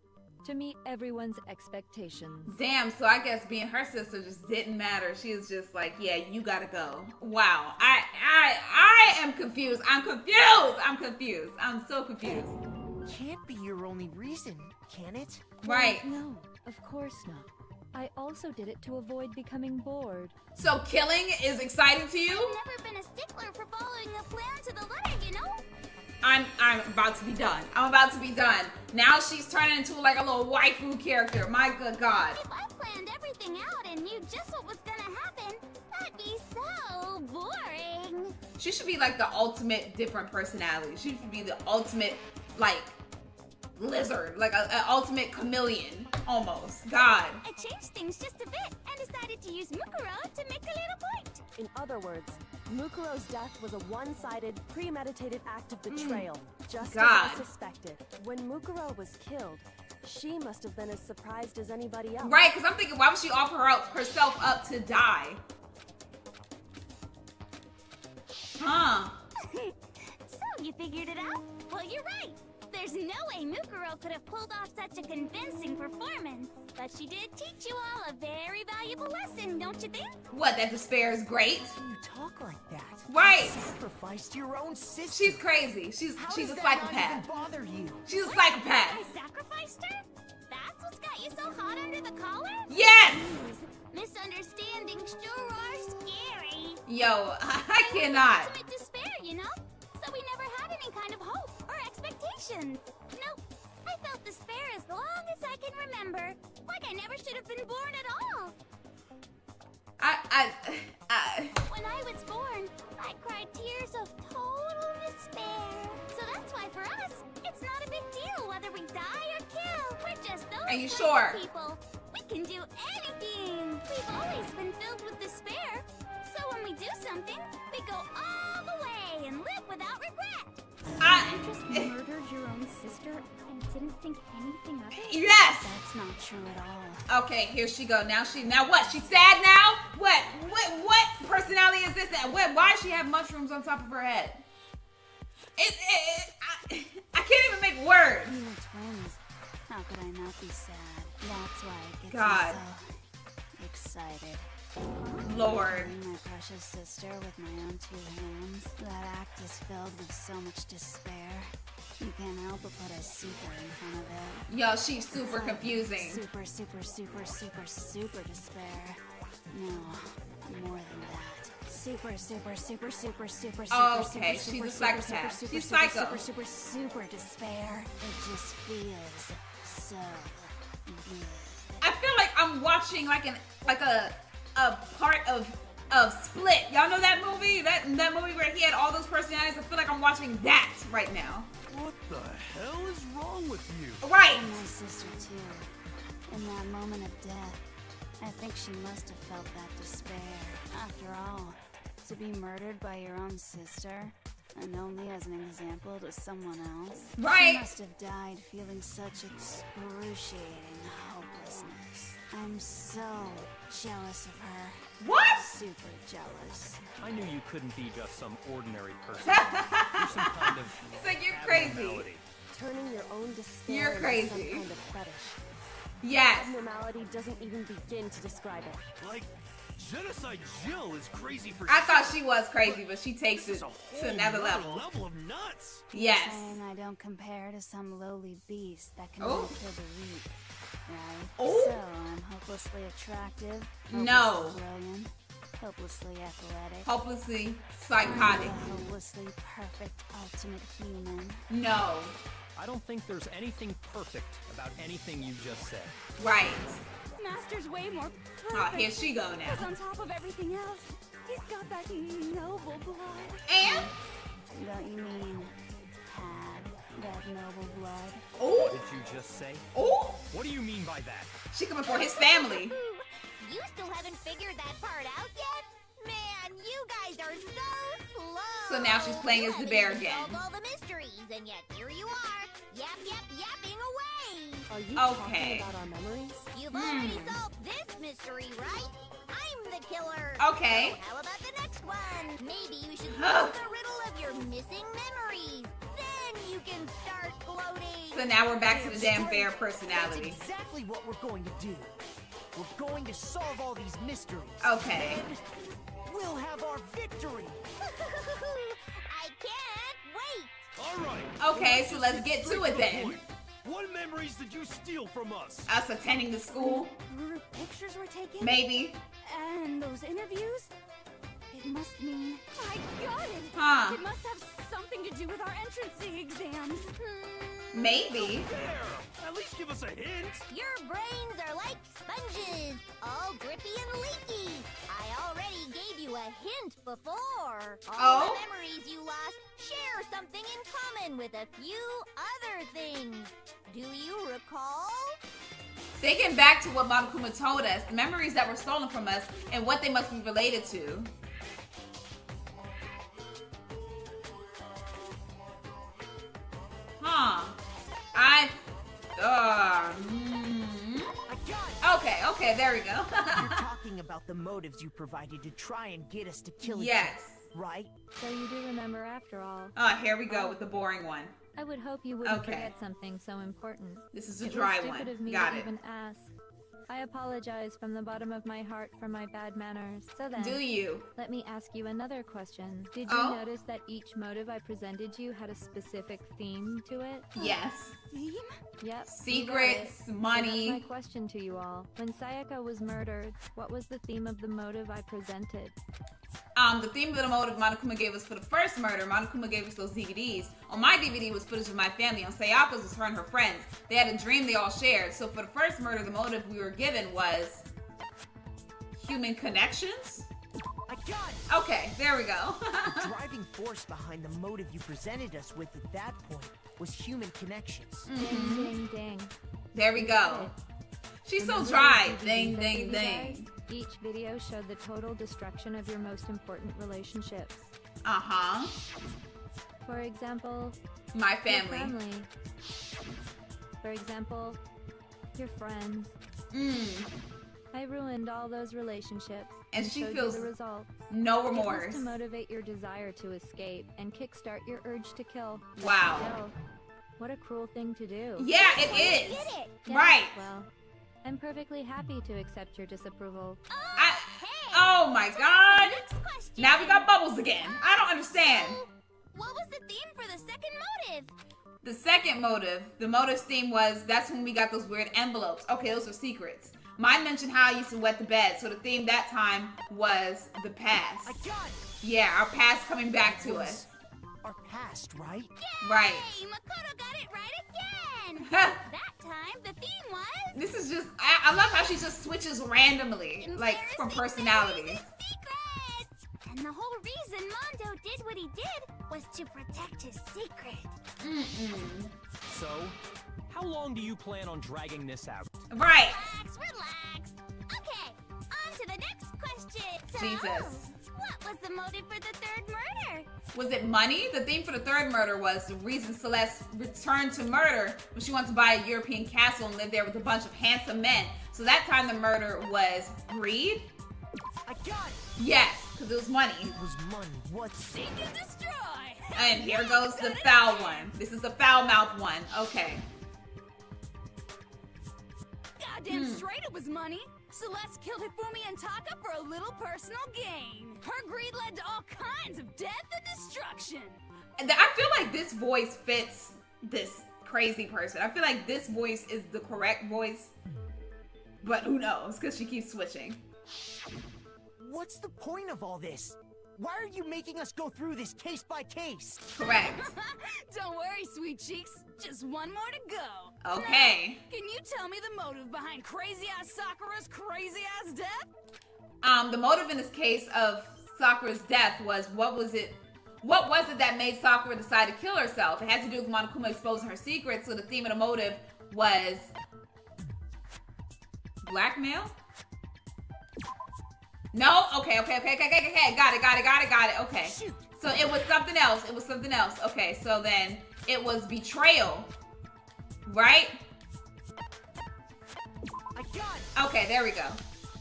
S9: To meet everyone's expectations.
S1: Damn, so I guess being her sister just didn't matter. She was just like, yeah, you gotta go. Wow, I am confused. I'm confused. I'm so confused.
S7: Can't be your only reason, can it?
S1: Right.
S9: No, of course not. I also did it to avoid becoming bored.
S1: So killing is exciting to you?
S5: I've never been a stickler for following a plan to the letter, you know?
S1: I'm about to be done. I'm about to be done. Now she's turning into like a little waifu character. My good God.
S5: If I planned everything out and knew just what was gonna happen, that'd be so boring.
S1: She should be like the ultimate different personality. She should be the ultimate like lizard, like an ultimate chameleon almost. God.
S5: I changed things just a bit and decided to use Mukuro to make a little point.
S4: In other words, Mukuro's death was a one-sided, premeditated act of betrayal, just as I suspected. When Mukuro was killed, she must have been as surprised as anybody else.
S1: Right, because I'm thinking, why would she offer herself up to die? Huh.
S5: So, you figured it out? Well, you're right. There's no way Mukuro could have pulled off such a convincing performance. But she did teach you all a very valuable lesson, don't you think?
S1: What, that despair is great?
S7: You talk like that.
S1: Right.
S7: You sacrificed your own sister.
S1: She's crazy. She's a psychopath.
S7: Not even bother you?
S1: She's a psychopath.
S5: I sacrificed her? That's what's got you so hot under the collar?
S1: Yes!
S5: Misunderstandings sure are scary.
S1: Yo, I cannot.
S5: Ultimate despair, you know? So we never had any kind of hope or expectations. Nope. I felt despair as long as I can remember. Like I never should have been born at all. When I was born, I cried tears of total despair. So that's why for us, it's not a big deal whether we die or kill. We're just those
S1: Are you
S5: kinds
S1: sure?
S5: of people. We can do anything. We've always been filled with despair. So when we do something, we go all the way and live without regret. You just murdered your own sister and didn't think anything of it?
S1: Yes!
S5: That's not true at all.
S1: Okay, here she go. Now what? She's sad now? What personality is this? Why does she have mushrooms on top of her head? I can't even make words.
S5: We were twins. How could I not be sad? That's why it gets
S1: God.
S5: me so excited.
S1: Lord.
S5: My precious sister with my own 2 hands. That act is filled with so much despair. You can't help but put a super in front of it.
S1: Yo, she's super confusing.
S5: Super despair. No, more than that. Super
S1: Okay, she's a psychopath. She's psycho.
S5: Super despair. It just feels so good.
S1: I feel like I'm watching like a part of Split. Y'all know that movie? That movie where he had all those personalities? I feel like I'm watching that right now.
S3: What the hell is wrong with you?
S1: Right.
S5: And my sister too. In that moment of death, I think she must have felt that despair. After all, to be murdered by your own sister, and only as an example to someone else.
S1: Right.
S5: She must have died feeling such excruciating hopelessness. I'm so jealous of her.
S1: What?
S5: Super jealous.
S6: I knew you couldn't be just some ordinary person. You're some kind of
S1: It's like you're crazy.
S6: abnormality.
S4: Turning your own despair
S1: You're
S4: into
S1: crazy.
S4: some kind of fetish.
S1: Yes.
S4: Abnormality doesn't even begin to describe it.
S3: Like Genocide Jill is crazy for
S1: I thought she was crazy, but she takes it to another level.
S3: Level of nuts.
S1: Yes.
S5: Saying I don't compare to some lowly beast that can only kill the weak, right?
S1: Oh.
S5: So I'm hopelessly attractive,
S1: No.
S5: brilliant, hopelessly athletic,
S1: Hopelessly psychotic.
S5: a hopelessly perfect ultimate human.
S1: No.
S6: I don't think there's anything perfect about anything you just said.
S1: Right.
S8: Master's way more perfect.
S1: Oh, here she go now.
S8: Because on top of everything else, he's got that noble blood.
S1: And?
S5: Don't you mean had that noble blood?
S1: Oh.
S6: What did you just say?
S1: Oh.
S6: What do you mean by that?
S1: She coming for his family.
S2: You still haven't figured that part out yet? Man, you guys are so slow.
S1: So now she's playing as the bear again.
S2: Solved all the mysteries, and yet here you are, yapping away.
S4: Are you
S1: Okay.
S4: talking about our memories?
S2: You've already solved this mystery, right? I'm the killer.
S1: Okay.
S2: So how about the next one? Maybe you should solve the riddle of your missing memories. Then you can start gloating.
S1: So now we're back to the damn bear personality.
S7: That's exactly what we're going to do. We're going to solve all these mysteries.
S1: Okay.
S7: And we'll have our victory.
S2: I can't wait.
S3: All right.
S1: Okay, so let's get to it then.
S3: What memories did you steal from us?
S1: Us attending the school?
S8: Group pictures were taken?
S1: Maybe.
S8: And those interviews? It must mean... I got it!
S1: Huh.
S8: It must have something to do with our entrancing exams.
S1: Maybe.
S3: There. At least give us a hint.
S2: Your brains are like sponges, all drippy and leaky. I already gave you a hint before. All the memories you lost share something in common with a few other things. Do you recall?
S1: Thinking back to what Monokuma told us, the memories that were stolen from us, and what they must be related to. Huh. Okay, there we go.
S7: You're talking about the motives you provided to try and get us to kill each other, right?
S9: So you do remember after all.
S1: Here we go with the boring one.
S9: I would hope you wouldn't forget something so important.
S1: This is a dry one.
S9: It was stupid of me
S1: Got
S9: to
S1: it.
S9: even ask. I apologize from the bottom of my heart for my bad manners. So then,
S1: Do you?
S9: Let me ask you another question. Did you notice that each motive I presented you had a specific theme to it?
S1: Yes.
S8: Theme?
S9: Yep.
S1: Secrets,
S9: So
S1: money.
S9: that's my question to you all. When Sayaka was murdered, what was the theme of the motive I presented?
S1: The theme of the motive Monokuma gave us for the first murder, Monokuma gave us those DVDs. On my DVD was footage of my family. On Sayaka's was her and her friends. They had a dream they all shared. So for the first murder, the motive we were given was human connections.
S7: I got it.
S1: Okay, there we go.
S7: The driving force behind the motive you presented us with at that point was human connections.
S9: Ding, ding, ding.
S1: There we go. She's so
S9: Remember
S1: dry.
S9: the
S1: Ding,
S9: DVDs I
S1: ding,
S9: gave you
S1: ding.
S9: guys? Each video showed the total destruction of your most important relationships.
S1: Uh-huh.
S9: For example,
S1: My
S9: your
S1: family.
S9: family. For example, your friends. I ruined all those relationships
S1: And she
S9: showed
S1: feels
S9: you the results.
S1: no
S9: It
S1: remorse.
S9: was to motivate your desire to escape and kickstart your urge to kill. But
S1: Wow.
S9: still, what a cruel thing to do.
S1: Yeah, it is.
S9: Yeah,
S1: Right.
S9: Well, I'm perfectly happy to accept your disapproval.
S1: Oh my god. Now we got bubbles again. I don't understand.
S5: What was the theme for the second motive?
S1: The second motive, the motive's theme was, that's when we got those weird envelopes. Okay, those are secrets. Mine mentioned how I used to wet the bed, so the theme that time was the past.
S7: I got it.
S1: Yeah, our past coming back to us.
S7: Our past, right?
S1: Right.
S5: Hey, Makoto got it right again! That time, the theme was...
S1: This is just, I love how she just switches randomly, like from personalities.
S5: Secrets! And the whole reason Mondo did what he did was to protect his secret.
S6: So, how long do you plan on dragging this out?
S1: Right.
S5: Relax. Okay, on to the next question. So,
S1: Jesus.
S5: what was the motive for the third murder?
S1: Was it money? The theme for the third murder was the reason Celeste returned to murder was she wanted to buy a European castle and live there with a bunch of handsome men. So that time the murder was greed?
S7: I got it.
S1: Yes, because it was money.
S7: It was money. What's
S8: Seek and destroy!
S1: And here goes the foul one. This is the foul mouth one. Okay.
S8: Goddamn straight it was money. Celeste killed Hifumi and Taka for a little personal gain. Her greed led to all kinds of death and destruction.
S1: And I feel like this voice fits this crazy person. I feel like this voice is the correct voice, but who knows, because she keeps switching.
S7: What's the point of all this? Why are you making us go through this case by case?
S1: Correct.
S8: Don't worry, sweet cheeks. Just one more to go.
S1: Okay.
S8: Now, can you tell me the motive behind crazy-ass Sakura's crazy-ass death?
S1: The motive in this case of Sakura's death was, what was it that made Sakura decide to kill herself? It had to do with Monokuma exposing her secrets, so the theme of the motive was blackmail? No? Okay. Got it. Okay.
S7: Shoot.
S1: So it was something else. Okay, so then it was betrayal, right?
S7: I got it.
S1: Okay, there we go.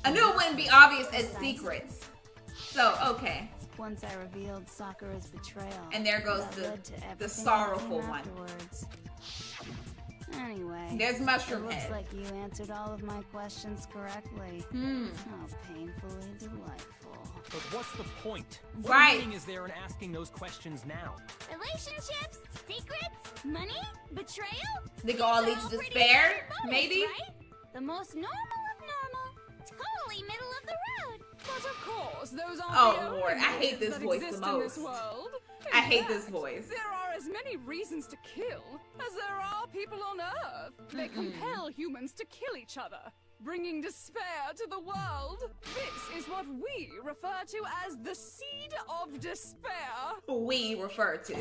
S1: I knew it wouldn't be obvious as secrets. So, okay.
S10: Once I revealed Sakura's betrayal.
S1: And there goes the sorrowful one.
S10: Afterwards. Anyway,
S1: there's Mushroom
S10: it
S1: Head.
S10: looks like you answered all of my questions correctly. How painfully delightful.
S6: But what's the point?
S1: Right.
S6: What meaning is there in asking those questions now?
S5: Relationships, secrets, money, betrayal.
S1: They could all lead to despair, maybe?
S5: Right? The most normal of normal. Totally middle of the road.
S8: But of course, those aren't
S1: Oh,
S8: the only
S1: Lord, I hate this
S8: that
S1: voice the
S8: exist in
S1: most.
S8: this world.
S1: I
S8: In
S1: hate this
S8: fact,
S1: voice.
S8: There are as many reasons to kill as there are people on Earth. They compel humans to kill each other, bringing despair to the world. This is what we refer to as the seed of despair.
S1: We refer to.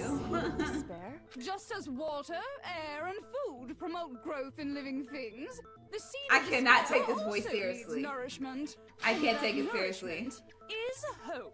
S10: Despair?
S8: Just as water, air, and food promote growth in living things, the seed
S1: I
S8: of
S1: cannot
S8: despair
S1: take this voice
S8: also needs
S1: seriously.
S8: nourishment.
S1: I
S8: And
S1: can't
S8: that
S1: take it seriously.
S8: nourishment is hope.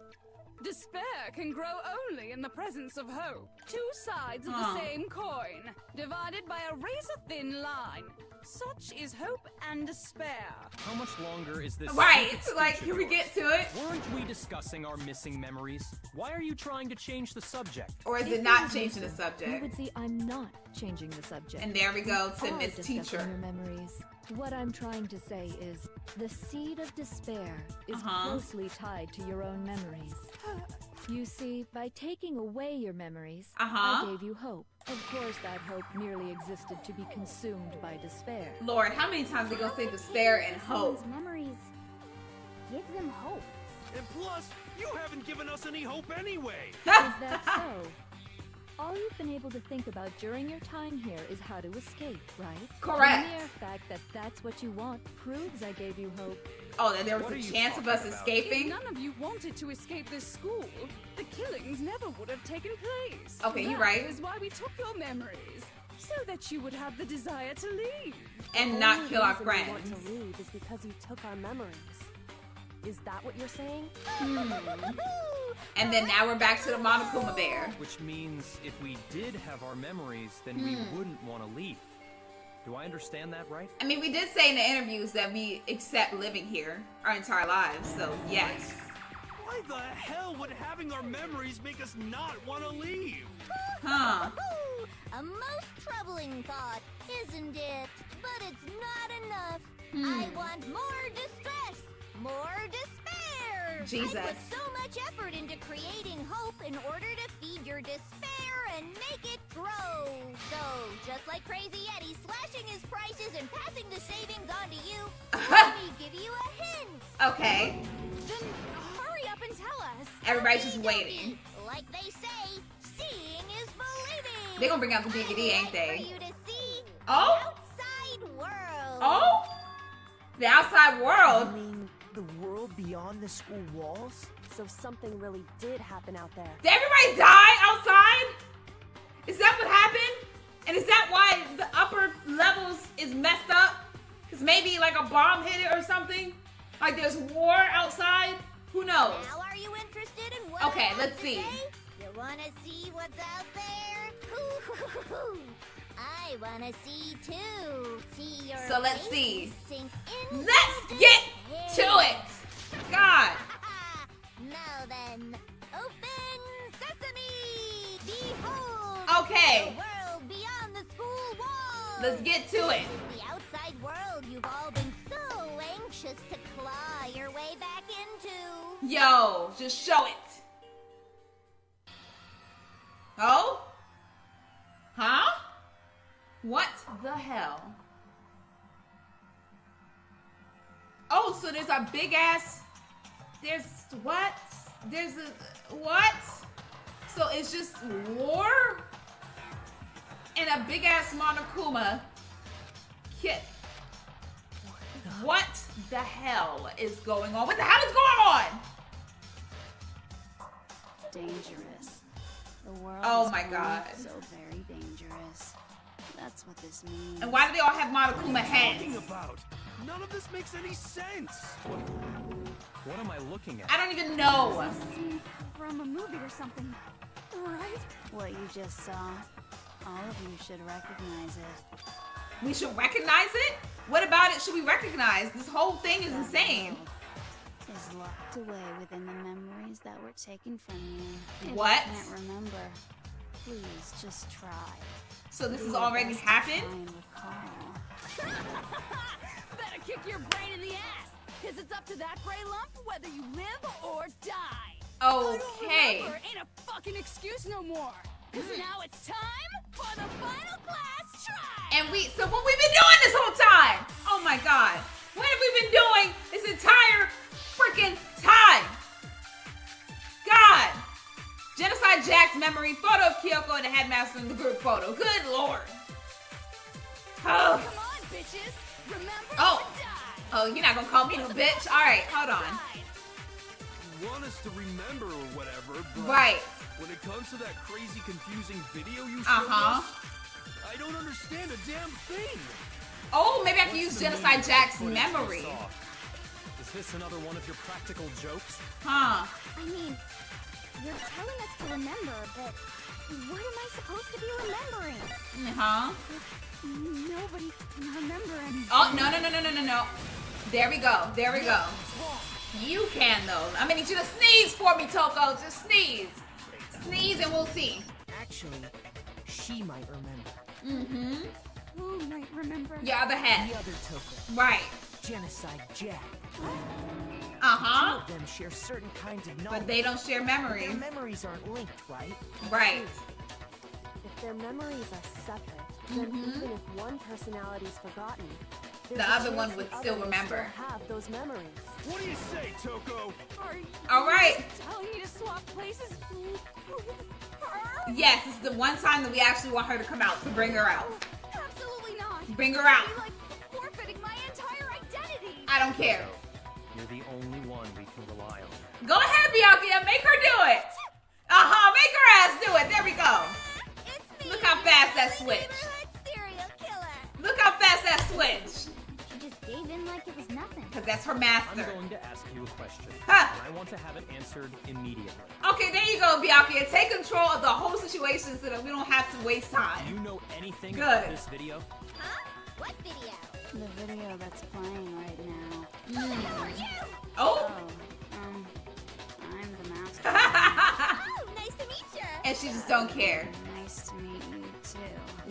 S8: Despair can grow only in the presence of hope. Two sides of the same coin, divided by a razor-thin line. Such is hope and despair.
S6: How much longer is this?
S1: Right,
S6: stupid speech
S1: like,
S6: of
S1: can we
S6: yours?
S1: get to it?
S6: Weren't we discussing our missing memories? Why are you trying to change the subject?
S1: Or is
S9: If
S1: it
S9: you
S1: not
S9: would
S1: changing the
S9: listen,
S1: subject?
S9: You would see I'm not changing the subject.
S1: And there we go to
S9: We are
S1: Miss
S9: discussing
S1: Teacher.
S9: your memories. What I'm trying to say is, the seed of despair is
S1: Uh-huh.
S9: closely tied to your own memories. You see, by taking away your memories, I gave you hope. Of course, that hope merely existed to be consumed by despair.
S1: Lord, how many times they gonna say despair and hope?
S5: Someone's memories give them hope.
S3: And plus, you haven't given us any hope anyway.
S9: Is that so? All you've been able to think about during your time here is how to escape, right?
S1: Correct.
S9: The mere fact that that's what you want proves I gave you hope.
S1: Oh, that there was
S6: What
S1: a
S6: are you
S1: chance of us
S6: talking about?
S8: If
S1: escaping?
S8: none of you wanted to escape this school, the killings never would have taken place.
S1: Okay, you're right.
S8: That is why we took your memories, so that you would have the desire to leave.
S1: And not kill our friends.
S11: want to leave is because you took our memories. Is that what you're saying?
S1: And then now we're back to the Monokuma Bear.
S6: Which means if we did have our memories, then we wouldn't want to leave. Do I understand that right?
S1: I mean, we did say in the interviews that we accept living here our entire lives, so yes.
S3: Why the hell would having our memories make us not want to leave?
S1: Huh.
S5: A most troubling thought, isn't it? But it's not enough. I want more distress, more despair.
S1: Jesus.
S5: I put so much effort into creating hope in order to feed your despair and make it grow. So, just like Crazy Eddie slashing his prices and passing the savings on to you, let me give you a hint.
S1: Okay.
S5: Then hurry up and tell us.
S1: Everybody's just waiting.
S5: Like they say, seeing is believing.
S1: They gonna bring out the DVD, ain't
S5: For
S1: they?
S5: you to see
S1: Oh?
S5: the outside world.
S1: Oh? The outside world?
S7: You mean the world beyond the school walls?
S11: So something really did happen out there.
S1: Did everybody die outside? Is that what happened? And is that why the upper levels is messed up? Because maybe like a bomb hit it or something? Like there's war outside? Who knows?
S5: Now are you interested in what
S1: Okay,
S5: I have
S1: let's
S5: to
S1: see.
S5: say? You wanna see what's out there? Hoo-hoo-hoo-hoo. I wanna see too. See your
S1: So let's
S5: face
S1: see.
S5: sink into
S1: Let's
S5: the
S1: get to
S5: page.
S1: it! God!
S5: Now then, open sesame! Behold!
S1: Okay.
S5: The world beyond the school walls!
S1: Let's get to it.
S5: This is the outside world you've all been so anxious just to claw your way back into.
S1: Yo, just show it. Oh? Huh? What the hell? Oh, so there's a big ass... There's what? There's a... What? So it's just war? And a big ass monokuma kit. What the hell is going on? What the hell is going on?
S10: Dangerous. The world
S1: Oh
S10: is
S1: my God.
S10: so very dangerous. That's what this means.
S1: And why do they all have monokuma heads?
S3: What are you talking about? None of this makes any sense.
S6: What am I looking at?
S1: I don't even know.
S8: This is a scene from a movie or something, right?
S10: What you just saw, all of you should recognize it.
S1: We should recognize it? What about it should we recognize? This whole thing is insane.
S10: Is locked away within the memories that were taken from you. If
S1: What?
S10: you can't remember, please just try.
S1: So this has already happened?
S8: Better kick your brain in the ass, because it's up to that gray lump whether you live or die. I don't
S1: Okay.
S8: remember ain't a fucking excuse no more. Because now it's time for the final class try.
S1: And so what we've been doing this whole time? Oh my God. What have we been doing this entire freaking time? God. Genocide Jack's memory, photo of Kyoko and the headmaster in the group photo. Good Lord. Oh.
S8: Come on, bitches. Remember
S1: Oh.
S8: or die.
S1: Oh, you're not gonna call me no bitch? All right, hold on.
S3: You want us to remember or whatever, but
S1: Right.
S3: when it comes to that crazy, confusing video you showed us, I don't understand a damn thing.
S1: Oh, maybe I can use Genocide Jack's memory.
S6: Is this another one of your practical jokes?
S1: Huh.
S5: I mean, you're telling us to remember, but what am I supposed to be remembering?
S1: Huh?
S8: Nobody can remember anything.
S1: Oh, no. There we go. There we go. You can, though. I'm gonna need you to sneeze for me, Toko. Just sneeze. Sneeze and we'll see.
S7: Actually, she might remember.
S1: Mm-hmm.
S8: Who might remember?
S1: Your other head.
S7: The other Toko.
S1: Right.
S7: Genocide Jack.
S1: Uh-huh.
S7: Two of them share certain kinds of knowledge.
S1: But they don't share memories.
S7: Their memories aren't linked, right?
S1: Right.
S11: If their memories are separate, then even if one personality's forgotten, there's
S1: The
S11: a
S1: other one
S11: chance
S1: would
S11: the
S1: still
S11: other will
S1: remember.
S11: have those memories.
S3: What do you say, Toko?
S8: Are you
S1: All right.
S8: telling me to swap places with her?
S1: Yes, it's the one time that we actually want her to come out, to bring her out.
S8: Absolutely not.
S1: Bring her out.
S8: I'd be like forfeiting my entire identity.
S1: I don't care.
S6: You're the only one we can rely on.
S1: Go ahead, Byakuya. Make her do it. Uh-huh. Make her ass do it. There we go.
S5: It's me.
S1: Look how fast that switched.
S5: Neighborhood serial killer.
S1: Look how fast that switched.
S5: She just gave in like it was nothing.
S1: Because that's her
S6: I'm
S1: master.
S6: going to ask you a question.
S1: Huh.
S6: And I want to have it answered immediately.
S1: Okay, there you go, Byakuya. Take control of the whole situation so that we don't have to waste time.
S6: Do you know anything
S1: Good.
S6: about this video?
S5: Huh? What video?
S10: The video that's playing right now.
S5: Who the hell are you?
S1: Oh.
S10: I'm the master.
S5: Oh, nice to meet you.
S1: And she just don't care.
S10: Nice to meet you too.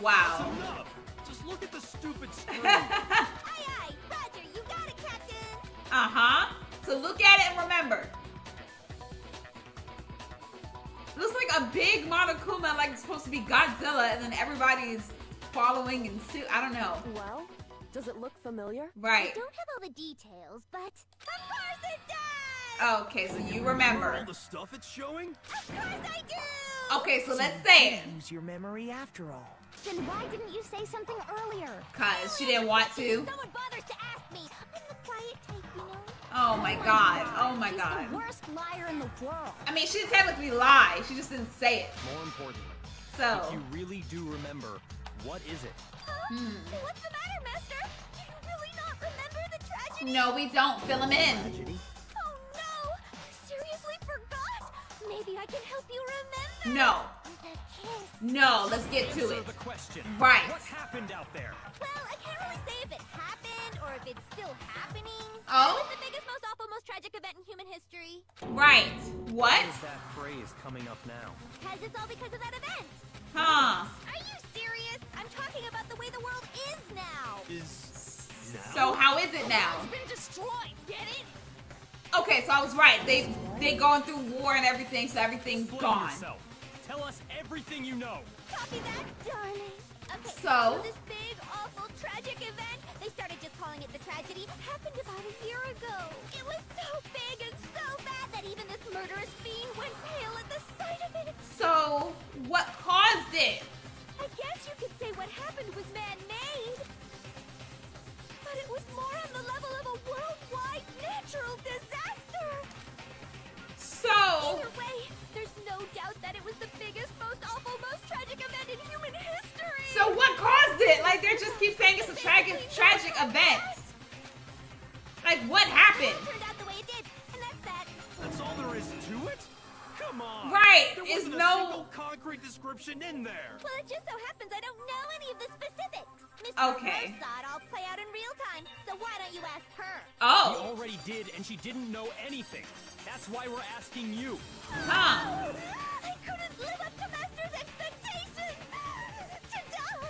S1: Wow.
S3: Enough! Just look at the stupid screen.
S5: Aye, aye. Roger, you got it, Captain.
S1: Uh-huh. So look at it and remember. Looks like a big monokuma, like it's supposed to be Godzilla, and then everybody's following in suit. I don't know.
S11: Well, does it look familiar?
S1: Right.
S5: I don't have all the details, but of course it does.
S1: Okay, so you remember.
S3: All the stuff it's showing?
S5: Of course I do.
S1: Okay, so let's say it.
S7: Use your memory after all.
S5: Then why didn't you say something earlier?
S1: Cause she didn't want to.
S5: No one bothers to ask me. I'm the quiet type, you know.
S1: Oh my god. Oh my
S5: She's
S1: god.
S5: the worst liar in the world.
S1: I mean, she didn't technically lie. She just didn't say it.
S6: More importantly,
S1: So.
S6: if you really do remember, what is it?
S5: What's the matter, Master? Do you really not remember the tragedy?
S1: No, we don't. Fill him in.
S6: Tragedy?
S5: Oh no! You seriously forgot? Maybe I can help you remember.
S1: No.
S5: With a kiss.
S1: No, let's get to
S6: Answer
S1: it.
S6: the question.
S1: Right.
S6: What happened out there?
S5: Well, I can't really say if it happened or if it's still happening.
S1: Oh?
S5: It was the biggest, most awful, most tragic event in human history.
S1: Right. What?
S6: Why is that phrase coming up now?
S5: Because it's all because of that event.
S1: Huh.
S5: Are you serious? I'm talking about the way the world is now.
S3: Is now?
S1: So how is it now?
S8: It's been destroyed, get it?
S1: Okay, so I was right. They going through war and everything, so everything's gone.
S6: Yourself. Tell us everything you know.
S5: Copy that, darling. Okay,
S1: So
S5: this big, awful, tragic event, they started just calling it the tragedy, happened about a year ago. It was so big and so bad that even this murderous fiend went pale at the sight of it.
S1: So what caused it?
S5: I guess you could say what happened was man-made. But it was more on the level of a worldwide natural disaster.
S1: So
S5: either way, there's no doubt that it was the biggest, most awful, most tragic event in human history.
S1: So what caused it? Like they just keep saying it's a tragic event. Like what happened?
S5: It turned out the way it did, and that's that.
S3: That's all there is to it? Come on.
S1: Right.
S3: There
S1: Is
S3: wasn't a
S1: no
S3: single concrete description in there.
S5: Well, it just so happens I don't know any of the specifics. Mr.
S1: Okay.
S5: Rose saw it all play out in real time, so why don't you ask her?
S6: She
S1: Oh.
S6: already did, and she didn't know anything. That's why we're asking you.
S1: Huh.
S5: I couldn't live up to Master's expectations! To die!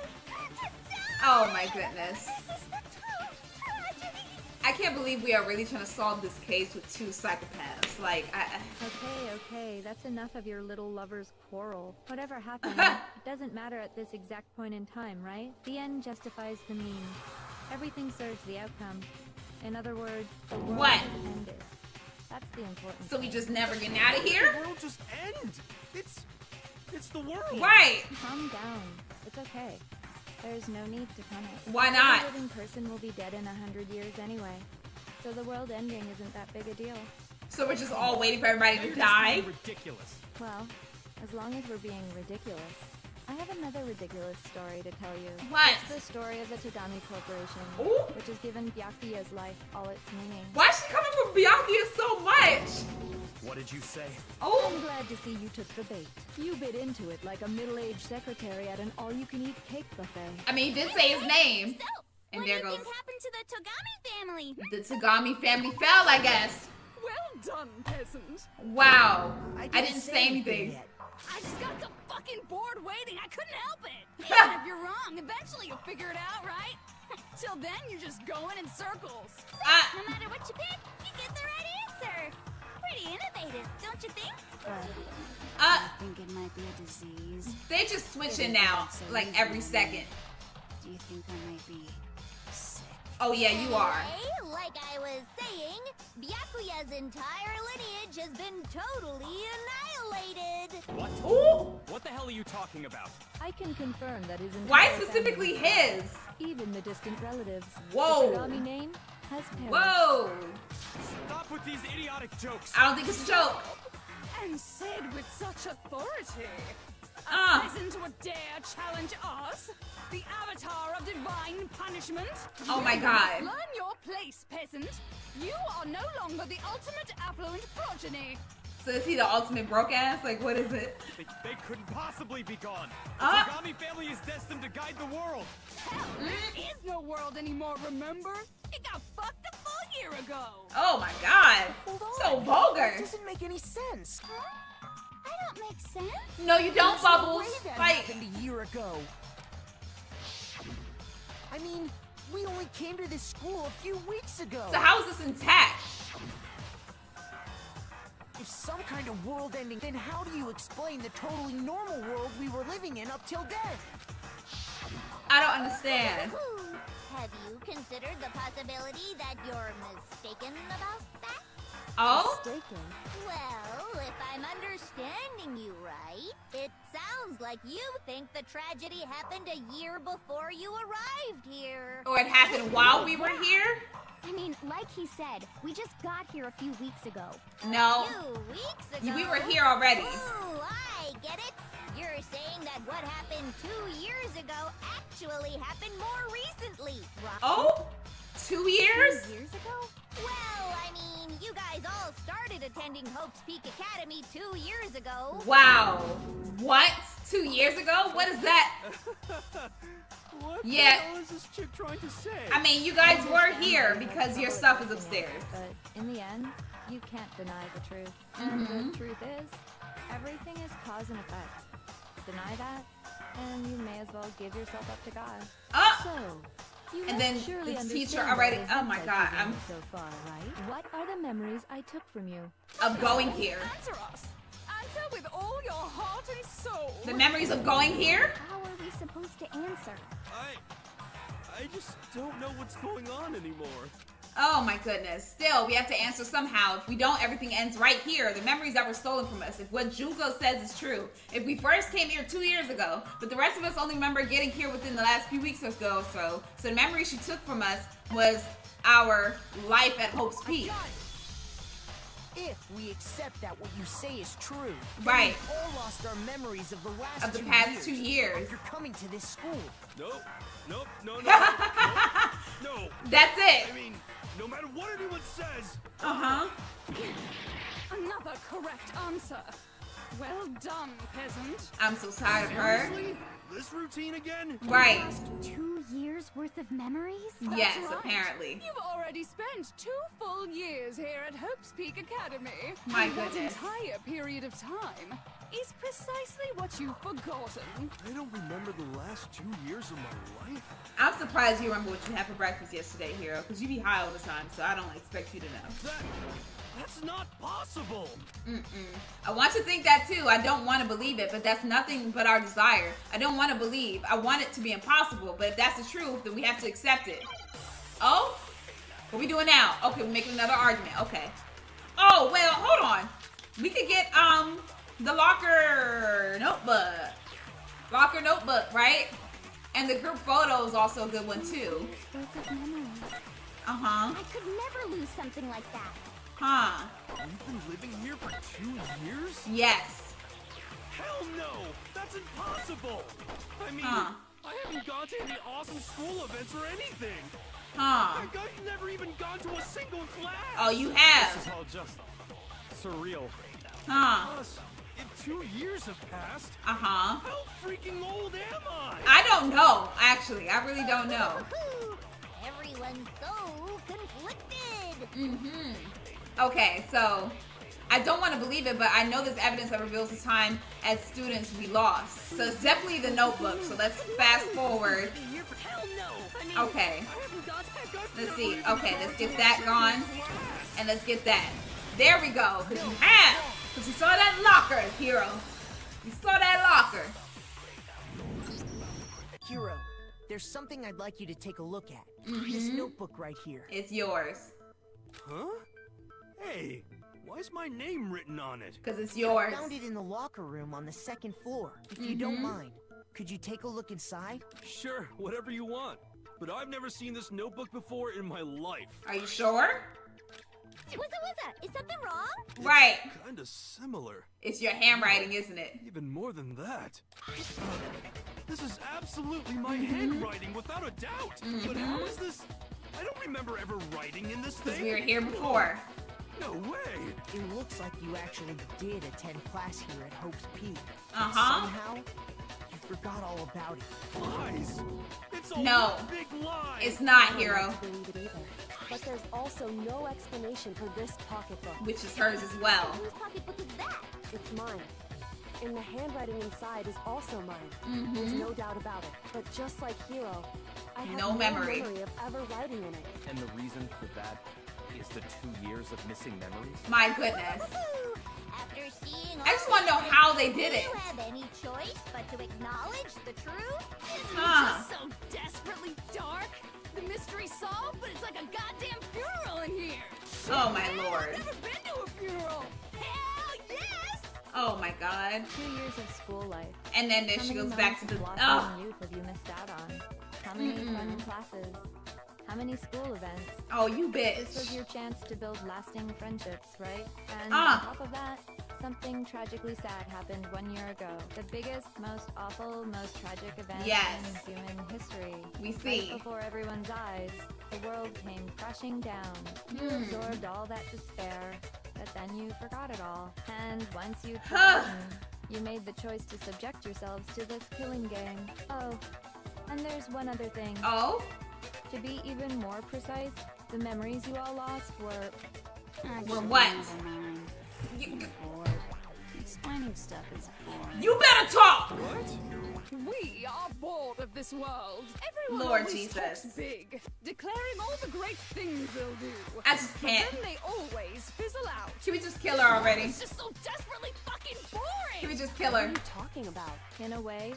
S1: Oh my goodness.
S5: This is the true tragedy!
S1: I can't believe we are really trying to solve this case with two psychopaths. Like
S9: Okay, that's enough of your little lover's quarrel. Whatever happened, it doesn't matter at this exact point in time, right? The end justifies the means. Everything serves the outcome. In other words, the world
S1: What?
S9: has ended. That's the important
S1: so we
S9: thing.
S1: just never getting out of here?
S3: The world just end. It's the world.
S1: Right.
S9: Calm down. It's okay. There's no need to panic.
S1: Why not?
S9: Every living person will be dead in 100 years anyway. So the world ending isn't that big a deal.
S1: So we're just all waiting for everybody to die?
S6: Ridiculous.
S9: Well, as long as we're being ridiculous. I have another ridiculous story to tell you.
S1: What?
S9: It's the story of the Togami Corporation,
S1: Ooh.
S9: which has given Byakuya's life all its meaning.
S1: Why is she coming from Byakuya so much?
S6: What did you say?
S1: Oh.
S9: I'm glad to see you took the bait. You bit into it like a middle-aged secretary at an all-you-can-eat cake buffet.
S1: I mean, he did say his name.
S5: So,
S1: And
S5: what
S1: there
S5: do you
S1: goes.
S5: think happened to the Togami family?
S1: The Togami family fell, I guess.
S8: Well done, peasant.
S1: Wow. I didn't say anything.
S7: yet.
S8: I just got so fucking bored waiting, I couldn't help it. Even if you're wrong, eventually you'll figure it out, right? Till then, you're just going in circles.
S5: No matter what you pick, you get the right answer. Pretty innovative, don't you think?
S10: I think it might be a disease.
S1: They just switching now, like every second.
S10: Do you think I might be sick?
S1: Oh yeah, you are.
S5: Anyway, like I was saying, Byakuya's entire lineage has been totally annihilated.
S6: What?
S1: Ooh.
S6: What the hell are you talking about?
S9: I can confirm that his entire
S1: Why
S9: family
S1: specifically
S9: was
S1: his?
S9: lost, even the distant relatives.
S1: Whoa.
S9: The Togami name has perished.
S1: Whoa.
S3: Stop with these idiotic jokes.
S1: I don't think it's a joke.
S8: And said with such authority.
S1: Uh.
S8: A peasant would dare challenge us, the avatar of divine punishment.
S1: Oh my
S8: You
S1: God.
S8: must learn your place, peasant. You are no longer the ultimate affluent progeny.
S1: So is he the ultimate broke ass? Like, what is it?
S3: They couldn't possibly be gone. The
S1: Uh.
S3: Togami family is destined to guide the world.
S8: Hell, there is no world anymore, remember? It got fucked a full year ago.
S1: Oh my God. So vulgar.
S7: That doesn't make any sense.
S5: I don't make sense.
S1: No, you don't,
S7: There's no
S1: Bubbles.
S7: way that
S1: Like,
S7: happened a year ago. I mean, we only came to this school a few weeks ago.
S1: so how is this intact?
S7: If some kind of world ending, then how do you explain the totally normal world we were living in up till then?
S1: I don't understand.
S5: Have you considered the possibility that you're mistaken about that?
S1: Oh?
S9: Mistaken.
S5: Well, if I'm understanding you right, it sounds like you think the tragedy happened a year before you arrived here.
S1: Or it happened while we were here?
S5: I mean, like he said, we just got here a few weeks ago.
S1: No.
S5: A few weeks ago?
S1: We were here already.
S5: Ooh, I get it. You're saying that what happened 2 years ago actually happened more recently, right?
S1: Oh? 2 years?
S5: 2 years ago? Well, I mean, you guys all started attending Hope's Peak Academy 2 years ago.
S1: Wow. What? 2 years ago? What is that?
S3: What
S1: Yeah.
S3: the hell is this chick trying to say?
S1: I mean, you guys were here because your stuff is upstairs.
S9: But in the end, you can't deny the truth. And the truth is, everything is cause and effect. Deny that, and you may as well give yourself up to God.
S1: Oh!
S9: So, You
S1: and then
S9: surely
S1: the teacher
S9: understand
S1: already.
S9: all the
S1: Oh my
S9: hints
S1: God,
S9: I've given
S1: I'm
S9: you so far, right? What are the memories I took from you?
S1: of going here.
S8: Answer us. Answer with all your heart and soul.
S1: The memories of going here.
S5: How are we supposed to answer?
S3: I just don't know what's going on anymore.
S1: Oh my goodness. Still, we have to answer somehow. If we don't, everything ends right here. The memories that were stolen from us. If what Junko says is true. If we first came here 2 years ago, but the rest of us only remember getting here within the last few weeks or so. So the memory she took from us was our life at Hope's Peak.
S7: If we accept that what you say is true,
S1: right?
S7: We've all lost our memories of the last
S1: of the past 2 years.
S7: After coming to this school.
S3: Nope. Nope. No. No.
S1: That's it.
S3: I mean, no matter what anyone says.
S8: Another correct answer. Well done, peasant.
S1: I'm so tired of her.
S3: Seriously? This routine again?
S1: Right.
S5: Last 2 years worth of memories?
S1: Yes,
S8: That's right.
S1: apparently.
S8: You've already spent 2 full years here at Hope's Peak Academy.
S1: My
S8: and
S1: goodness.
S8: That entire period of time is precisely what you've forgotten.
S3: I don't remember the last 2 years of my life.
S1: I'm surprised you remember what you had for breakfast yesterday, Hero, because you be high all the time, so I don't expect you to know.
S3: That's not possible.
S1: I want to think that too. I don't want to believe it, but that's nothing but our desire. I don't want to believe. I want it to be impossible, but if that's the truth, then we have to accept it. Oh? What are we doing now? Okay, we're making another argument. Okay. Oh, well, hold on. We could get, the locker notebook. Locker notebook, right? And the group photo is also a good one too.
S5: I could never lose something like that.
S1: Huh.
S3: We've been living here for 2 years?
S1: Yes.
S3: Hell no! That's impossible! I mean,
S1: Huh.
S3: I haven't gone to any awesome school events or anything.
S1: Huh.
S3: Like, I've never even gone to a single class.
S1: Oh, you have.
S6: This is all just surreal.
S1: Huh.
S3: Plus, if 2 years have passed,
S1: Uh-huh.
S3: how freaking old am I?
S1: I don't know, actually. I really don't know.
S5: Everyone's so conflicted.
S1: Okay, so I don't want to believe it, but I know there's evidence that reveals the time as students we lost. So it's definitely the notebook. So let's fast forward. Okay. Let's see. Okay, let's get that gone. And let's get that. There we go. Because you have. Because you saw that locker, Hero. You saw that locker.
S7: Hero, there's something I'd like you to take a look at. This notebook right here.
S1: It's yours.
S3: Huh? Hey, why is my name written on it?
S1: Because it's yours.
S7: I found it in the locker room on the 2nd floor. If you don't mind, could you take a look inside?
S3: Sure, whatever you want. But I've never seen this notebook before in my life.
S1: Are you sure?
S5: What's is something wrong?
S1: Right.
S3: Kinda similar.
S1: It's your handwriting, isn't it?
S3: Even more than that. This is absolutely my handwriting, without a doubt. But how is this? I don't remember ever writing in this thing.
S1: Because we were here before.
S3: No way.
S7: It looks like you actually did attend class here at Hope's Peak.
S1: Uh-huh.
S7: Somehow, you forgot all about it.
S3: Lies. It's all
S1: No.
S3: one big lie.
S1: It's not,
S11: I don't
S1: Hero.
S11: like to believe it either. But there's also no explanation for this pocketbook.
S1: Which is hers as well.
S5: Whose pocketbook is that?
S11: It's mine. And the handwriting inside is also mine. There's no doubt about it. But just like Hero, I have
S1: No
S11: no
S1: memory.
S11: of ever writing in it.
S6: And the reason for that is the 2 years of missing memories?
S1: My goodness.
S5: After seeing
S1: I just want to know how they did it.
S5: you have any choice but to acknowledge the truth?
S8: Isn't
S1: Huh.
S8: it just so desperately dark? The mystery solved, but it's like a goddamn funeral in here.
S1: Oh my lord.
S8: I've never been to a funeral. Hell yes!
S1: Oh my god.
S9: 2 years of school life.
S1: And then there
S9: How
S1: she
S9: many
S1: goes back to
S9: moments
S1: the.
S9: of
S1: Oh.
S9: blossoming youth have you missed out on? How many fun classes? How many school events?
S1: Oh, you
S9: This was
S1: bitch.
S9: your chance to build lasting friendships, right? And
S1: Ah.
S9: on top of that, something tragically sad happened 1 year ago. The biggest, most awful, most tragic event
S1: Yes.
S9: in human history.
S1: We see.
S9: Right before everyone's eyes, the world came crashing down. You absorbed all that despair, but then you forgot it all. And once you'd forgotten, you made the choice to subject yourselves to this killing game. Oh, and there's one other thing.
S1: Oh?
S9: To be even more precise, the memories you all lost were...
S1: Were what?
S5: Never mind.
S1: You,
S10: Explaining stuff is boring.
S1: You better talk!
S3: What?
S8: We are bored of this world. Everyone
S1: Lord
S8: always
S1: Jesus.
S8: talks big, declaring all the great things they'll do.
S1: I just can't.
S8: But then they always fizzle out.
S1: Can we just kill her already?
S8: It's just so desperately fucking boring.
S1: Can we just kill
S11: What
S1: her?
S11: are you talking about?
S9: In a way,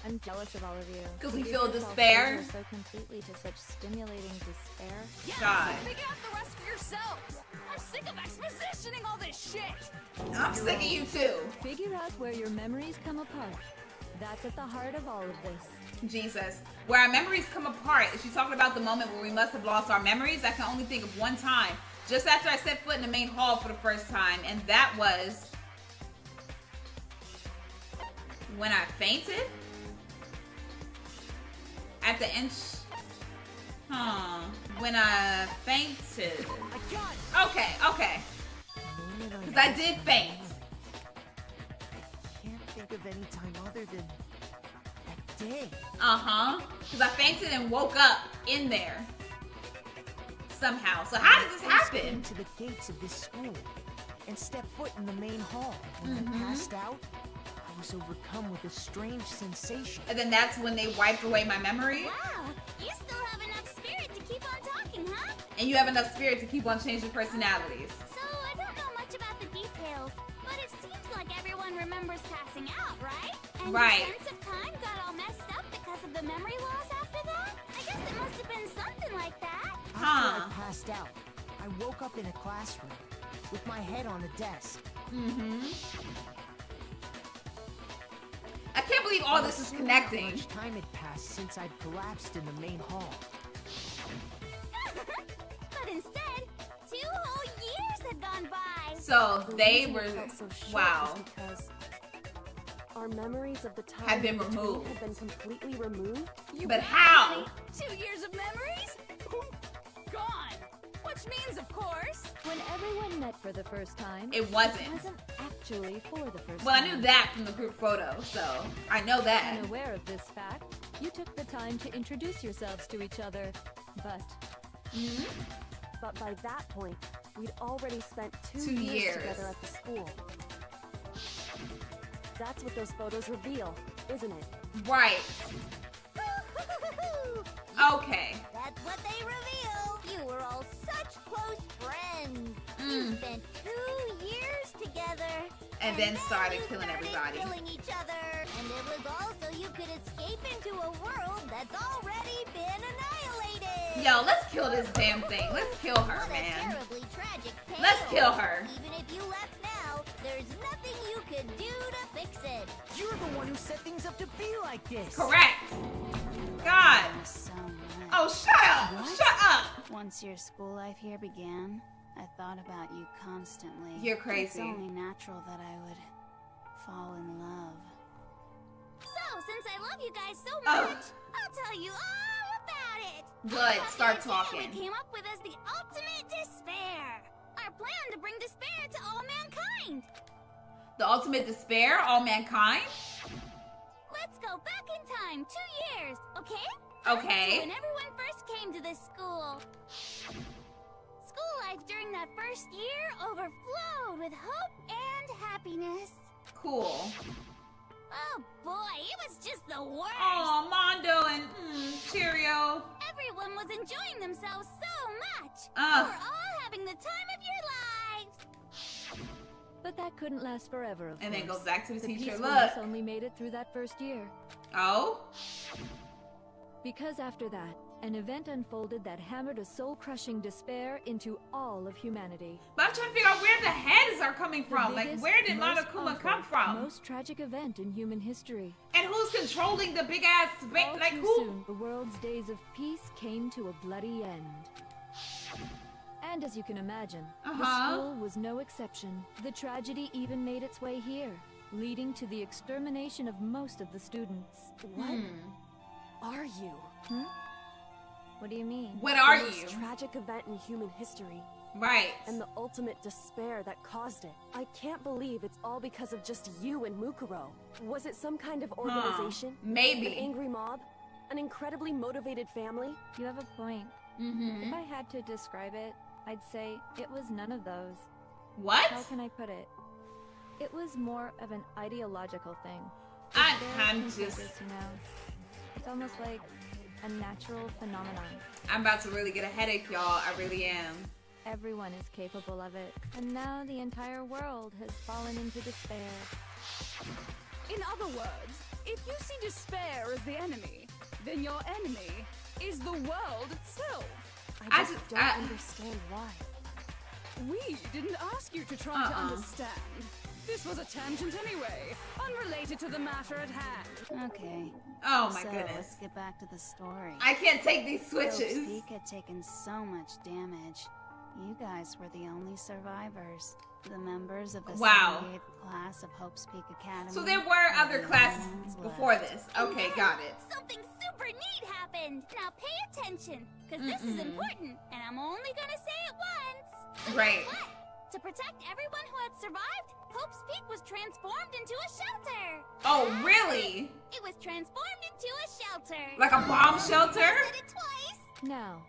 S9: I'm jealous of all of you.
S1: Because we
S9: You
S1: feel
S9: give yourself
S1: despair?
S9: over so completely to such stimulating despair.
S8: Yeah,
S1: God.
S8: so figure out the rest for yourselves. I'm sick of expositioning all this shit.
S1: I'm sick of you too.
S9: Figure out where your memories come apart. That's at the heart of all of this.
S1: Jesus. Where our memories come apart. Is she talking about the moment where we must have lost our memories? I can only think of one time. Just after I set foot in the main hall for the first time. And that was when I fainted? At the inch. When I fainted. Okay. Because I did faint.
S7: I can't think of any time other than that day.
S1: Because I fainted and woke up in there. Somehow. So how did this happen?
S7: To the gates of this school and stepped foot in the main hall. When I passed out, I was overcome with a strange sensation.
S1: And then that's when they wiped away my memory.
S5: Wow, you still have enough spirit to keep on talking, huh?
S1: And you have enough spirit to keep on changing personalities.
S5: So I don't know much about the details, but it seems like everyone remembers passing out, right? And
S1: Right.
S5: your sense of time got all messed up because of the memory loss after that? I guess it must have been something like that.
S7: After I passed out, I woke up in a classroom with my head on a desk.
S1: I can't believe all this is connecting.
S7: How much time had passed since I'd collapsed in the main hall.
S5: But instead, 2 whole years had gone by.
S1: So they
S11: reason
S1: were,
S11: it felt so short
S1: wow,
S11: was because our memories of the time
S1: Had been
S11: in between
S1: removed.
S11: had been completely removed.
S1: But how?
S8: 2 years of memories? Poof, gone. Which means, of course,
S9: When everyone met for the first time,
S1: It wasn't.
S9: actually for the first
S1: Well, I
S9: time.
S1: knew that from the group photo, so I know that.
S9: Unaware of this fact, you took the time to introduce yourselves to each other, but
S11: But by that point, we'd already spent 2
S1: 2
S11: years
S1: years.
S11: together at the school. That's what those photos reveal, isn't it?
S1: Right. Okay.
S2: That's what they reveal. You were all such close friends. You spent 2 years together.
S1: And then started
S2: you
S1: killing
S2: started
S1: everybody.
S2: killing each other. And it was all so you could escape into a world that's already been annihilated.
S1: Yo, let's kill this damn thing. Let's kill her,
S2: What a
S1: man.
S2: terribly tragic tale.
S1: Let's kill her.
S2: Even if you left now, there's nothing you could do to fix it.
S7: You're the one who set things up to be like this.
S1: Correct. God.
S5: So much.
S1: Oh, shut up.
S5: What?
S1: Shut up.
S5: Once your school life here began, I thought about you constantly.
S1: You're
S5: It's
S1: crazy.
S5: only natural that I would fall in love. So, since I love you guys so much, I'll tell you all about it.
S1: Good.
S5: About
S1: Start
S5: the idea
S1: talking.
S5: We came up with as the ultimate despair. Our plan to bring despair to all mankind.
S1: The ultimate despair, all mankind.
S5: Let's go back in time 2 years, okay?
S1: Okay.
S5: When everyone first came to this school. School life during that first year overflowed with hope and happiness.
S1: Cool.
S5: Oh boy, it was just the worst.
S1: Oh, Mondo and Cheerio.
S5: Everyone was enjoying themselves so much.
S1: Ugh.
S5: We're all having the time of your lives.
S9: But that couldn't last forever, of
S1: And then
S9: course.
S1: goes back to the teacher.
S9: peacefulness
S1: Look.
S9: only made it through that first year.
S1: Oh?
S9: Because after that, an event unfolded that hammered a soul-crushing despair into all of humanity.
S1: But I'm trying to figure out where the heads are coming
S9: The
S1: from. Like,
S9: biggest,
S1: where did
S9: most
S1: monokuma
S9: awful,
S1: come from?
S9: Most tragic event in human history.
S1: And who's controlling the big ass
S9: All
S1: like
S9: too
S1: who?
S9: soon, the world's days of peace came to a bloody end. And as you can imagine, the school was no exception. The tragedy even made its way here, leading to the extermination of most of the students.
S11: What are you?
S9: What do you mean?
S1: What are
S11: The
S1: you?
S11: most tragic event in human history.
S1: Right.
S11: And the ultimate despair that caused it. I can't believe it's all because of just you and Mukuro. Was it some kind of organization?
S1: Maybe.
S11: An angry mob? An incredibly motivated family?
S9: You have a point. If I had to describe it, I'd say it was none of those.
S1: What?
S9: How can I put it? It was more of an ideological thing.
S1: I'm just...
S9: You know, it's almost like a natural phenomenon.
S1: I'm about to really get a headache, y'all. I really am.
S9: Everyone is capable of it, and now the entire world has fallen into despair.
S8: In other words, if you see despair as the enemy, then your enemy is the world itself.
S11: I just don't understand why.
S8: We didn't ask you to try to understand. This was a tangent anyway, unrelated to the matter at hand.
S10: Okay.
S1: Oh my
S10: so,
S1: goodness.
S10: Let's get back to the story.
S1: I can't take these switches.
S10: Hope's Peak had taken so much damage. You guys were the only survivors. The members of the 78th class of Hope's Peak Academy.
S1: So there were other classes before this. Okay, got it.
S5: Something super neat happened. Now pay attention, because this is important, and I'm only gonna say it once. So
S1: right.
S5: Guess what? To protect everyone who had survived, Hope's Peak was transformed into a shelter.
S1: Oh, really?
S5: It was transformed into a shelter.
S1: Like a bomb shelter?
S5: I said it twice.
S9: Now,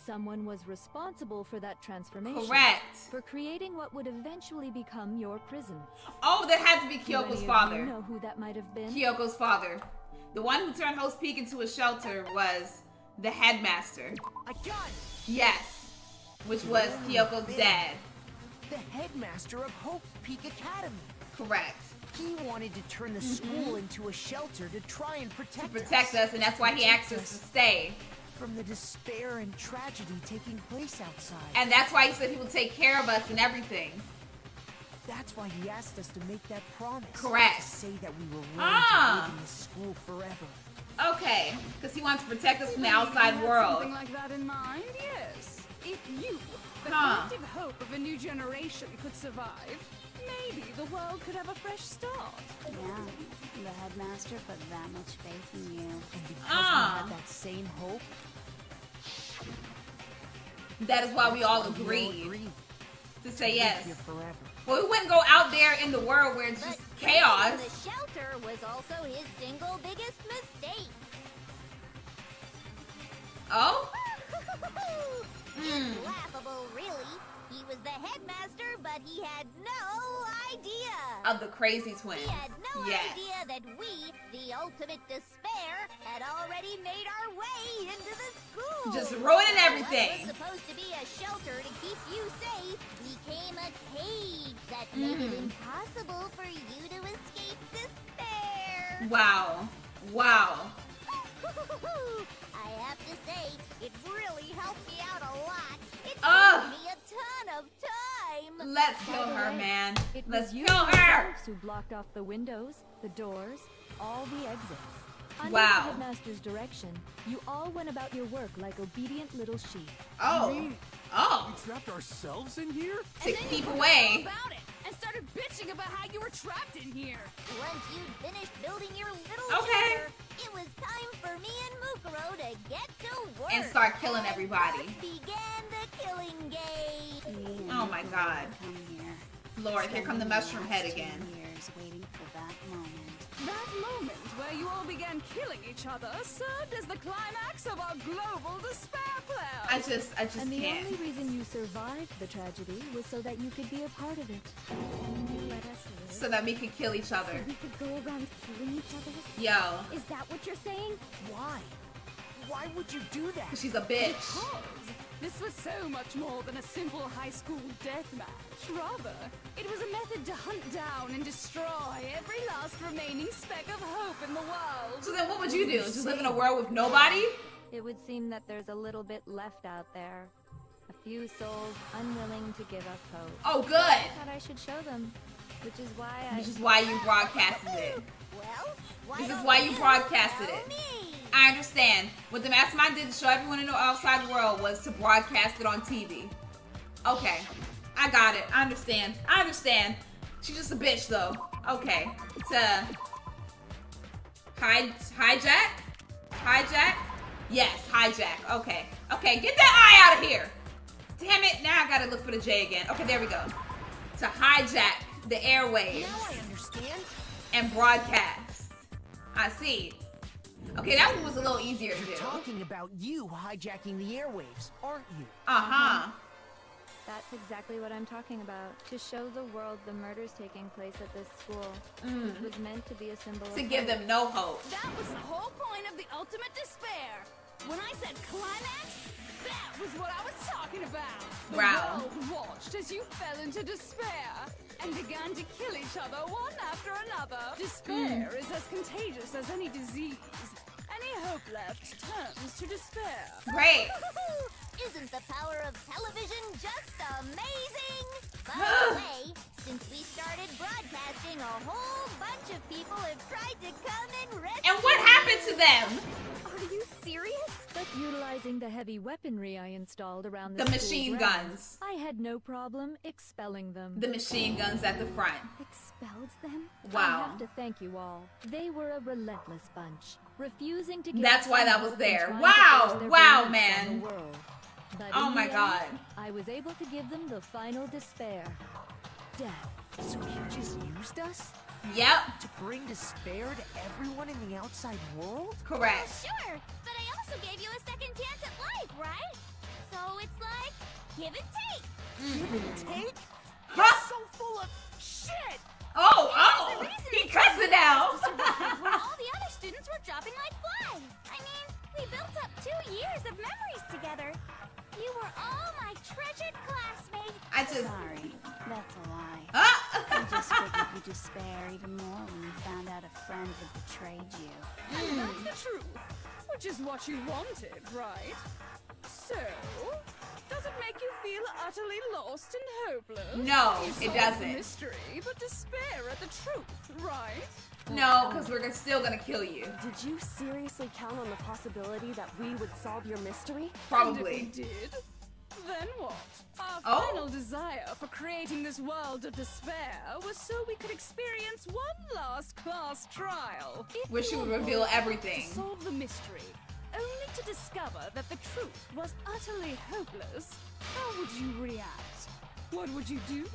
S9: someone was responsible for that transformation.
S1: Correct.
S9: For creating what would eventually become your prison.
S1: Oh, that had to be Kyoko's father.
S9: You know who that might have been?
S1: Kyoko's father. The one who turned Hope's Peak into a shelter was the headmaster.
S7: I got it.
S1: Yes. Which was Kyoko's dad.
S7: The headmaster of Hope Peak Academy.
S1: Correct.
S7: He wanted to turn the school into a shelter to try and protect
S1: us, and that's why he asked us to stay.
S7: From the despair and tragedy taking place outside.
S1: And that's why he said he will take care of us and everything.
S7: That's why he asked us to make that promise.
S1: Correct.
S7: To say that we were willing to live in this school forever.
S1: Okay, because he wants to protect us from the outside world.
S8: Something like that in mind, yes. If you, the collective hope of a new generation, could survive, maybe the world could have a fresh start.
S10: Yeah, the headmaster put that much faith in you.
S7: And because we had that same hope,
S1: that is why we all agreed to say yes.
S7: Here forever.
S1: Well, we wouldn't go out there in the world where it's just chaos.
S5: The shelter was also his single biggest mistake.
S1: Oh?
S5: It's laughable, really. He was the headmaster, but he had no idea.
S1: Of the crazy twins.
S5: He had no idea that we, the ultimate despair, had already made our way into the school.
S1: Just ruining everything.
S5: What was supposed to be a shelter to keep you safe became a cage that made it impossible for you to escape despair.
S1: Wow. Wow.
S5: I have to say, it really helped me out a lot. It
S1: Ugh.
S5: took me a ton of time.
S1: Let's kill her, man. Let's kill her.
S9: yourselves who blocked off the windows, the doors, all the exits. Under the headmaster's direction, you all went about your work like obedient little sheep.
S1: Oh. Oh.
S3: We trapped ourselves in here?
S1: To keep away.
S8: About it and started bitching about how you were trapped in here.
S5: Once you'd finished building your little shelter, it was time for me and Mukuro to get to work.
S1: And start killing everybody.
S5: Thus began the killing game.
S1: Oh my god. Lord, here come the mushroom head again.
S10: Years waiting for that moment.
S8: That moment where you all began killing each other served as the climax of our global despair plan.
S1: I just
S9: And the
S1: can't.
S9: only reason you survived the tragedy was so that you could be a part of it. You let us live.
S1: So that we could kill each other.
S4: We could go around killing each other?
S1: Yo.
S4: Is that what you're saying?
S7: Why? Why would you do that?
S1: She's a bitch.
S8: Because this was so much more than a simple high school deathmatch. Rather, it was a method to hunt down and destroy every last remaining speck of hope in the world.
S1: So then what would you do? Just live in a world with nobody?
S9: It would seem that there's a little bit left out there. A few souls unwilling to give up hope.
S1: Oh, good.
S9: I thought I should show them, which is why
S1: you broadcasted it.
S5: Well,
S1: This is why you broadcasted it. I understand. What the MasterMind did to show everyone in the outside world was to broadcast it on TV. Okay. I got it. I understand. I understand. She's just a bitch, though. Okay. To hijack? Hijack? Yes, hijack. Okay. Okay, get that eye out of here. Damn it. Now I gotta look for the J again. Okay, there we go. To hijack the airwaves.
S7: Now I understand.
S1: And broadcast. I see. Okay, that one was a little easier to do.
S7: You're talking about you hijacking the airwaves, aren't you?
S1: Uh-huh.
S9: That's exactly what I'm talking about. To show the world the murders taking place at this school, which was meant to be a symbol of
S1: give them no hope.
S8: That was the whole point of the ultimate despair. When I said climax, that was what I was talking about. The world watched as you fell into despair and began to kill each other one after another. Despair is as contagious as any disease. Any hope left turns to despair.
S1: Great.
S5: Isn't the power of television just amazing? By the way, since we started broadcasting, a whole bunch of people have tried to come and rescue.
S1: And what happened to them?
S9: Are you serious? But utilizing the heavy weaponry I installed around
S1: the machine guns,
S9: I had no problem expelling them.
S1: The machine guns at the front.
S9: Expelled them?
S1: Wow.
S9: I have to thank you all. They were a relentless bunch, refusing to give.
S1: That's why that was there. Wow, wow, man.
S9: But
S1: oh my God.
S9: I was able to give them the final despair. Death.
S7: So you just used us?
S1: Yep.
S7: To bring despair to everyone in the outside world?
S1: Correct.
S5: Sure, but I also gave you a second chance at life, right? So it's like, give and take.
S7: Give and take?
S1: Huh?
S7: You're so full of shit!
S1: Oh, he cussing now.
S5: When all the other students were dropping like flies. I mean, we built up 2 years of memories together. You were all my treasured classmates.
S10: Sorry, that's a lie. I just figured you'd despair even more when you found out a friend had betrayed you.
S8: And that's the truth, which is what you wanted, right? So, does it make you feel utterly lost and hopeless?
S1: No,
S8: You
S1: it
S8: solved the
S1: doesn't.
S8: mystery, but despair at the truth, right?
S1: No, because we're still gonna kill you.
S11: Did you seriously count on the possibility that we would solve your mystery?
S1: Probably.
S8: And if we did, then what? Our final desire for creating this world of despair was so we could experience one last class trial.
S1: Wish you would reveal everything.
S8: To solve the mystery, only to discover that the truth was utterly hopeless. How would you react? What would you do?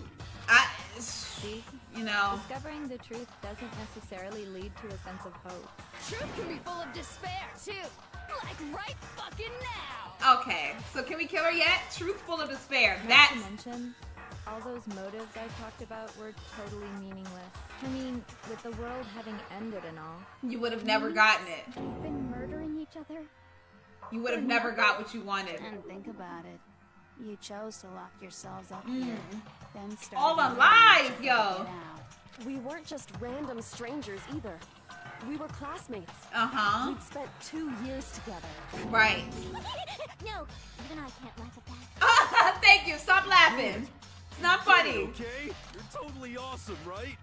S9: See?
S1: You know.
S9: Discovering the truth doesn't necessarily lead to a sense of hope.
S8: Truth can be full of despair, too. Like right fucking now.
S1: Okay, so can we kill her yet? Truthful of despair.
S9: Not
S1: That's...
S9: to mention, all those motives I talked about were totally meaningless. I mean, with the world having ended and all.
S1: You would have never gotten it.
S9: We've been murdering each other.
S1: You would have never got what you wanted.
S10: And think about it. You chose to lock yourselves up here. Then
S1: All
S10: started
S1: the lies, yo.
S11: We weren't just random strangers either. We were classmates.
S1: Uh-huh.
S11: We'd spent 2 years together.
S1: Right.
S5: No, even I can't laugh at that.
S1: Thank you. Stop laughing. It's not funny.
S3: Okay? You're totally awesome, right?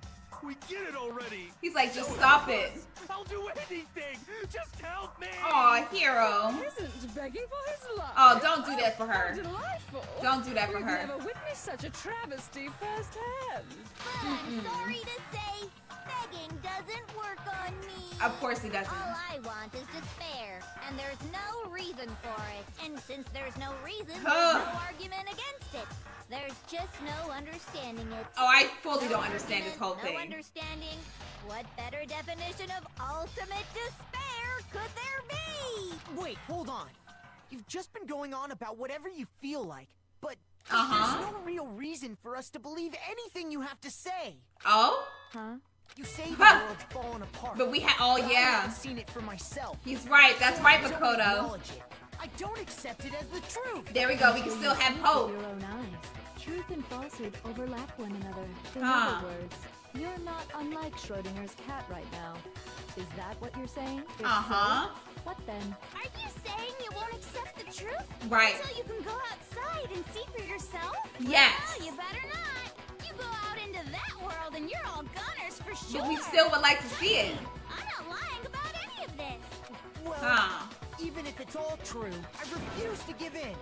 S3: We get it already.
S1: He's like, just stop it.
S3: I'll do anything. Just help me.
S1: Aw, hero.
S8: Isn't begging for his life.
S1: Oh, don't do that for
S8: How
S1: her.
S8: delightful.
S1: Don't do that for
S8: We've
S1: her.
S8: never witnessed such a travesty firsthand.
S5: But I'm sorry to say, begging doesn't work on me.
S1: Of course he doesn't.
S5: All I want is despair, and there's no reason for it. And since there's no reason, there's no argument against it. There's just no understanding it.
S1: Oh, I fully don't understand this whole
S5: No
S1: thing.
S5: understanding. What better definition of ultimate despair could there be?
S7: Wait, hold on. You've just been going on about whatever you feel like, but
S1: Uh-huh.
S7: there's no real reason for us to believe anything you have to say.
S1: Oh?
S9: Huh?
S7: You say the world's falling apart.
S1: But we had, oh
S7: but I
S1: yeah.
S7: haven't seen it for myself.
S1: He's right. That's
S7: So
S1: right,
S7: I don't
S1: Makoto.
S7: acknowledge it. I don't accept it as the truth.
S1: There we go. We can still have
S9: With
S1: hope.
S9: your own eyes. Truth and falsehood overlap one another. In
S1: Huh.
S9: other words, you're not unlike Schrodinger's cat right now. Is that what you're saying? If
S1: Uh-huh.
S9: so, what then?
S5: Are you saying you won't accept the truth?
S1: Right.
S5: So you can go outside and see for yourself?
S1: Yes.
S5: Well, you better not. You go out into that world and you're all gunners for sure.
S1: But we still would like to see it.
S5: I'm not lying about any of this.
S7: Well,
S1: Huh.
S7: even if it's all true, I refuse to give in.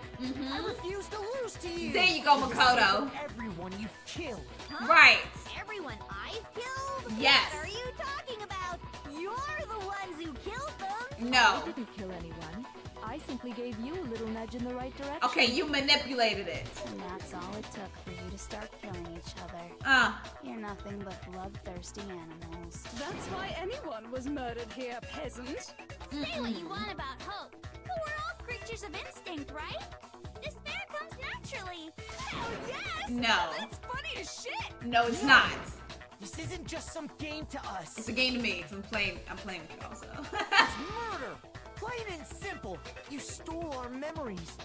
S7: I refuse to lose to you.
S1: There you go,
S7: For the
S1: Makoto.
S7: sake of everyone you've killed.
S5: Huh?
S1: Right.
S5: Everyone I've killed?
S1: Yes.
S5: What are you talking about? You're the ones who killed them.
S1: No.
S9: I didn't kill anyone. I simply gave you a little nudge in the right direction.
S1: Okay, you manipulated it.
S10: And that's all it took for you to start killing each other. You're nothing but bloodthirsty animals.
S8: That's why anyone was murdered here, peasant.
S5: Say what you want about hope, but we're all creatures of instinct, right? Despair comes naturally.
S8: Oh, yes!
S1: No.
S8: That's funny as shit!
S1: No, it's not.
S7: This isn't just some game to us.
S1: It's a game to me, because I'm playing with y'all, so.
S7: It's murder! Plain and simple. You stole our memories.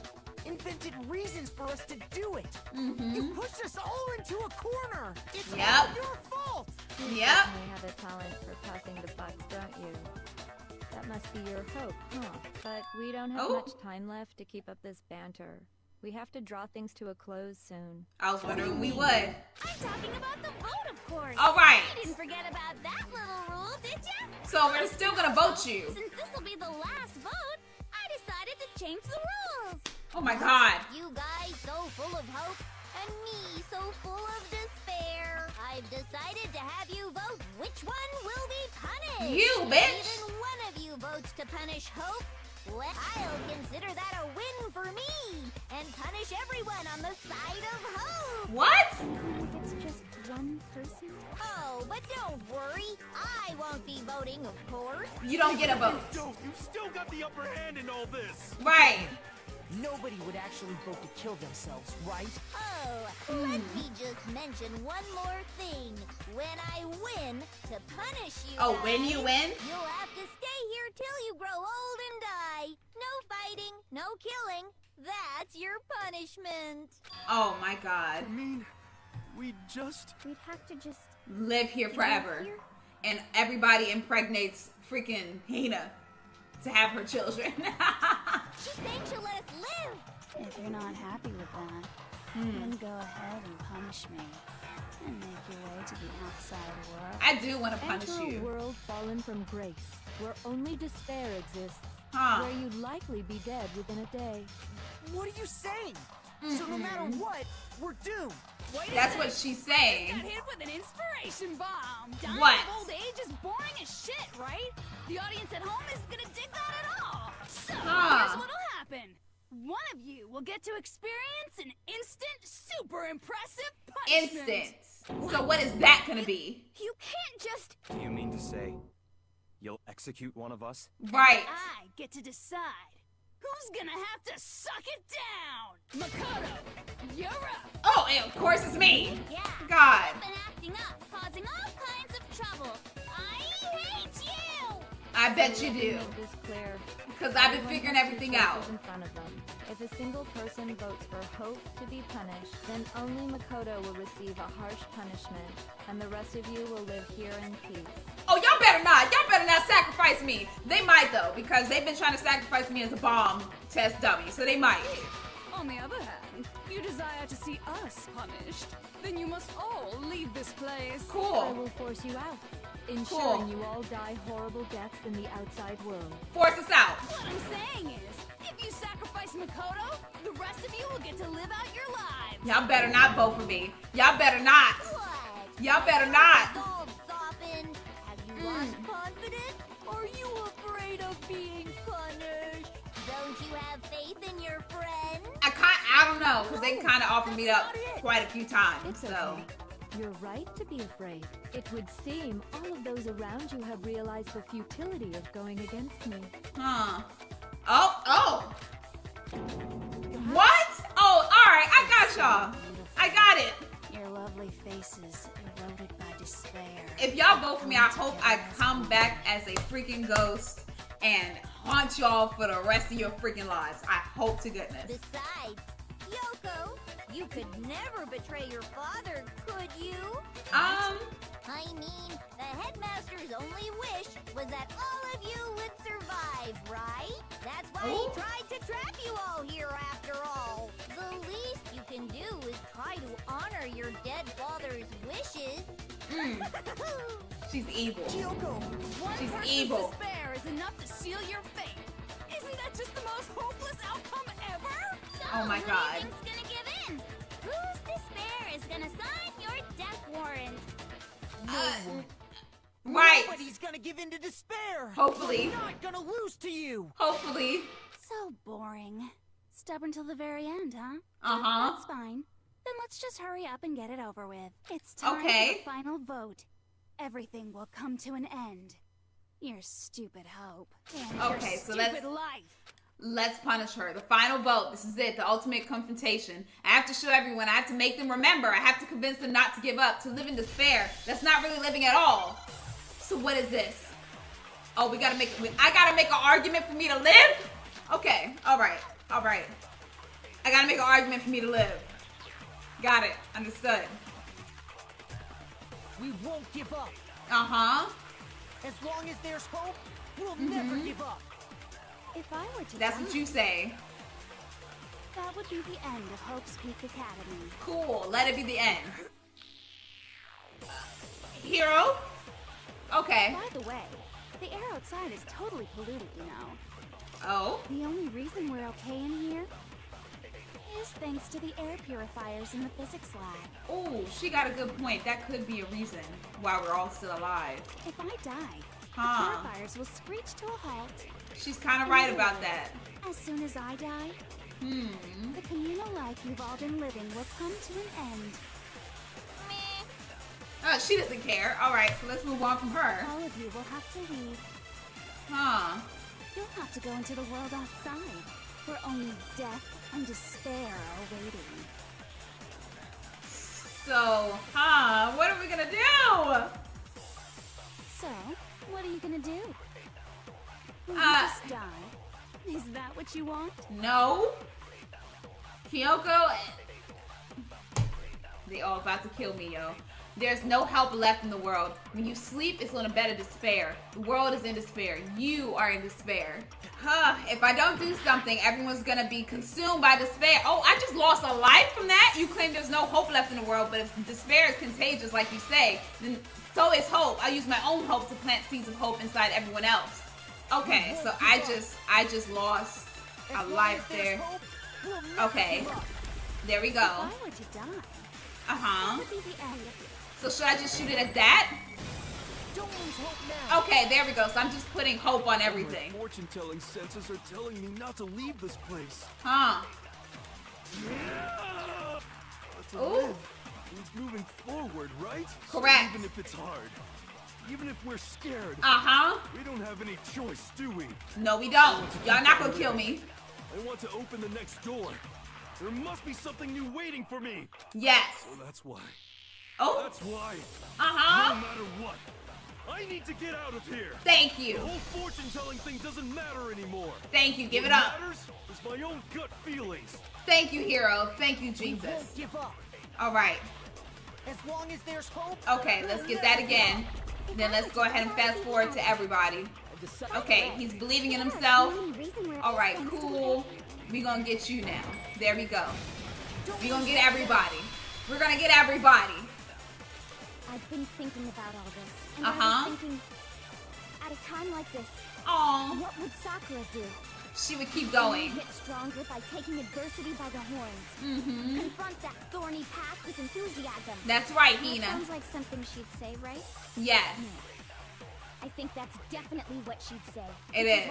S7: Invented reasons for us to do it. You pushed us all into a corner. It's all your fault.
S9: You certainly have a talent for passing the buck, don't you? That must be your hope, huh? But we don't have much time left to keep up this banter. We have to draw things to a close soon.
S1: I was wondering we would.
S5: I'm talking about the vote, of course.
S1: All right.
S5: You didn't forget about that little rule, did ya?
S1: So we're still gonna vote you.
S5: Since this will be the last vote, I decided to change the rules.
S1: Oh my God.
S5: You guys so full of hope, and me so full of despair. I've decided to have you vote which one will be punished.
S1: You, bitch.
S5: Even one of you votes to punish Hope, well, I'll consider that a win for me, and punish everyone on the side of Hope.
S1: What?
S9: If it's just one person?
S5: Oh, but don't worry. I won't be voting, of course.
S1: You don't get a vote.
S3: You still got the upper hand in all this.
S1: Right.
S7: Nobody would actually vote to kill themselves, right?
S5: Oh, let me just mention one more thing. When I win, to punish you
S1: Oh, when you win?
S5: you'll have to stay here till you grow old and die. No fighting, no killing. That's your punishment.
S1: Oh my God.
S3: I mean, we'd
S9: have to just
S1: live here forever. And everybody impregnates freaking Hina to have her children.
S5: She's saying she'll let us live.
S10: If you're not happy with that, then go ahead and punish me. And make your way to the outside world.
S1: I do want to punish
S9: Enter
S1: you.
S9: a world fallen from grace, where only despair exists,
S1: Huh.
S9: where you'd likely be dead within a day.
S7: What are you saying? So no matter what, we're doomed.
S8: Wait a
S1: That's
S8: sec.
S1: what she's saying.
S8: Got hit with an inspiration bomb. Dying
S1: What?
S8: of old age is boring as shit, right? The audience at home isn't gonna dig that at all. So here's what'll happen. One of you will get to experience an instant, super impressive punishment.
S1: Instant. So what is that gonna be?
S8: You can't just...
S6: Do you mean to say you'll execute one of us?
S1: Right.
S8: I get to decide who's gonna have to suck it down. Makoto, you're up.
S1: Oh, and of course it's me.
S5: Yeah.
S1: God.
S5: You've been acting up, causing all kinds of trouble. I hate you.
S1: I bet you do.
S9: Make this clear.
S1: Because I've been
S9: Everyone
S1: figuring
S9: has
S1: everything
S9: two
S1: out.
S9: choices in front of them. If a single person votes for Hope to be punished, then only Makoto will receive a harsh punishment, and the rest of you will live here in peace.
S1: Oh, y'all better not. Y'all better not sacrifice me. They might, though, because they've been trying to sacrifice me as a bomb test dummy, so they might.
S8: On the other hand, you desire to see us punished, then you must all leave this place.
S9: I
S1: Cool.
S9: will force you out, ensuring you all die horrible deaths in the outside world.
S1: Force us out.
S8: What I'm saying is, if you sacrifice Makoto, the rest of you will get to live out your lives.
S1: Y'all better not vote for me. Y'all better not.
S5: What?
S1: Y'all better not.
S5: Resolve softened. Have you lost confidence? Are you afraid of being punished? Don't you have faith in your friend?
S1: I don't know, because they kind of offered me up quite a few times,
S9: It's
S1: so.
S9: okay. You're right to be afraid. It would seem all of those around you have realized the futility of going against me.
S1: Huh. Oh. What? Oh, alright, I got y'all. I got it.
S10: Your lovely faces eroded by despair.
S1: If y'all vote for me, I hope I come back as a freaking ghost and haunt y'all for the rest of your freaking lives. I hope to goodness.
S5: Besides, Yoko, you could never betray your father, could you? I mean, the headmaster's only wish was that all of you would survive, right? That's why he tried to trap you all here after all. The least you can do is try to honor your dead father's wishes.
S1: She's evil.
S7: Kyoko!
S8: One
S1: She's
S8: person's
S1: evil.
S8: despair is enough to seal your fate. Isn't that just the most hopeless outcome ever?
S5: So,
S1: Oh my
S5: who
S1: God.
S5: do you think's gonna give in? Whose despair is gonna sign your death warrant?
S1: Right.
S7: Nobody's gonna give in to despair!
S1: Hopefully.
S7: We're not gonna lose to you!
S1: Hopefully.
S10: So boring. Stubborn till the very end, huh?
S1: Uh-huh.
S10: That's fine. Then let's just hurry up and get it over with. It's time
S1: Okay.
S10: for the final vote. Everything will come to an end. Your stupid hope. And
S1: Okay,
S10: your
S1: so
S8: Stupid
S1: let's...
S8: life.
S1: Let's punish her. The final vote. This is it. The ultimate confrontation. I have to show everyone. I have to make them remember. I have to convince them not to give up, to live in despair. That's not really living at all. So what is this? Oh, we gotta make. I gotta make an argument for me to live? Okay. All right. All right. I gotta make an argument for me to live. Got it. Understood.
S7: We won't give up.
S1: Uh-huh.
S7: As long as there's hope, we'll never give up.
S5: If I were to
S1: That's what you say.
S5: That would be the end of Hope's Peak Academy.
S1: Cool. Let it be the end. Hero? Okay.
S5: By the way, the air outside is totally polluted, you know.
S1: Oh?
S5: The only reason we're okay in here is thanks to the air purifiers in the physics lab.
S1: Oh, she got a good point. That could be a reason why we're all still alive.
S5: If I die, the purifiers will screech to a halt.
S1: She's kind of right about that.
S5: As soon as I die, the communal life you've all been living will come to an end.
S1: Oh, she doesn't care. All right, so let's move on from her.
S5: All of you will have to leave.
S1: Huh.
S5: You'll have to go into the world outside, where only death and despair are waiting.
S1: So, what are we gonna do?
S5: So, what are you gonna do? Will you just die? Is that what you want?
S1: No. Kyoko, they all about to kill me, yo. There's no help left in the world. When you sleep, it's gonna bed of despair. The world is in despair. You are in despair. If I don't do something, everyone's gonna be consumed by despair. Oh, I just lost a life from that? You claim there's no hope left in the world, but if despair is contagious, like you say, then so is hope. I use my own hope to plant seeds of hope inside everyone else. Okay, so I just lost a life there. Okay, there we go.
S5: If I were to die, that would be the end.
S1: So should I just shoot it at that?
S7: Don't lose hope now.
S1: Okay, there we go. So I'm just putting hope on everything.
S3: My fortune-telling senses are telling me not to leave this place.
S1: Huh.
S3: But to live means moving forward, right?
S1: Correct.
S3: So even if it's hard, even if we're scared, we don't have any choice, do we?
S1: No, we don't. Y'all not gonna kill me.
S3: I want to open the next door. There must be something new waiting for me.
S1: Yes.
S3: So that's why.
S1: Oh.
S3: That's why.
S1: No
S3: matter what, I need to get out of here.
S1: Thank you.
S3: The whole fortune-telling thing doesn't matter anymore.
S1: Thank you. Give it
S3: what
S1: up.
S3: Matters is my own gut feelings.
S1: Thank you, hero. Thank you, Jesus.
S7: We won't give up.
S1: All right.
S7: As long as there's hope.
S1: Okay, let's get that again. Then let's go ahead and fast forward to everybody. Okay, he's believing in himself. All right, cool. We gonna get you now. There we go. We gonna get everybody. We're gonna get everybody.
S5: I've been thinking about all this. And I was thinking, at a time like this, what would Sakura do?
S1: She would keep going.
S5: Get stronger by taking adversity by the horns. Confront that thorny path with enthusiasm.
S1: That's right, Hina.
S5: That sounds like something she'd say, right?
S1: Yes.
S5: I think that's definitely what she'd say.
S1: It is.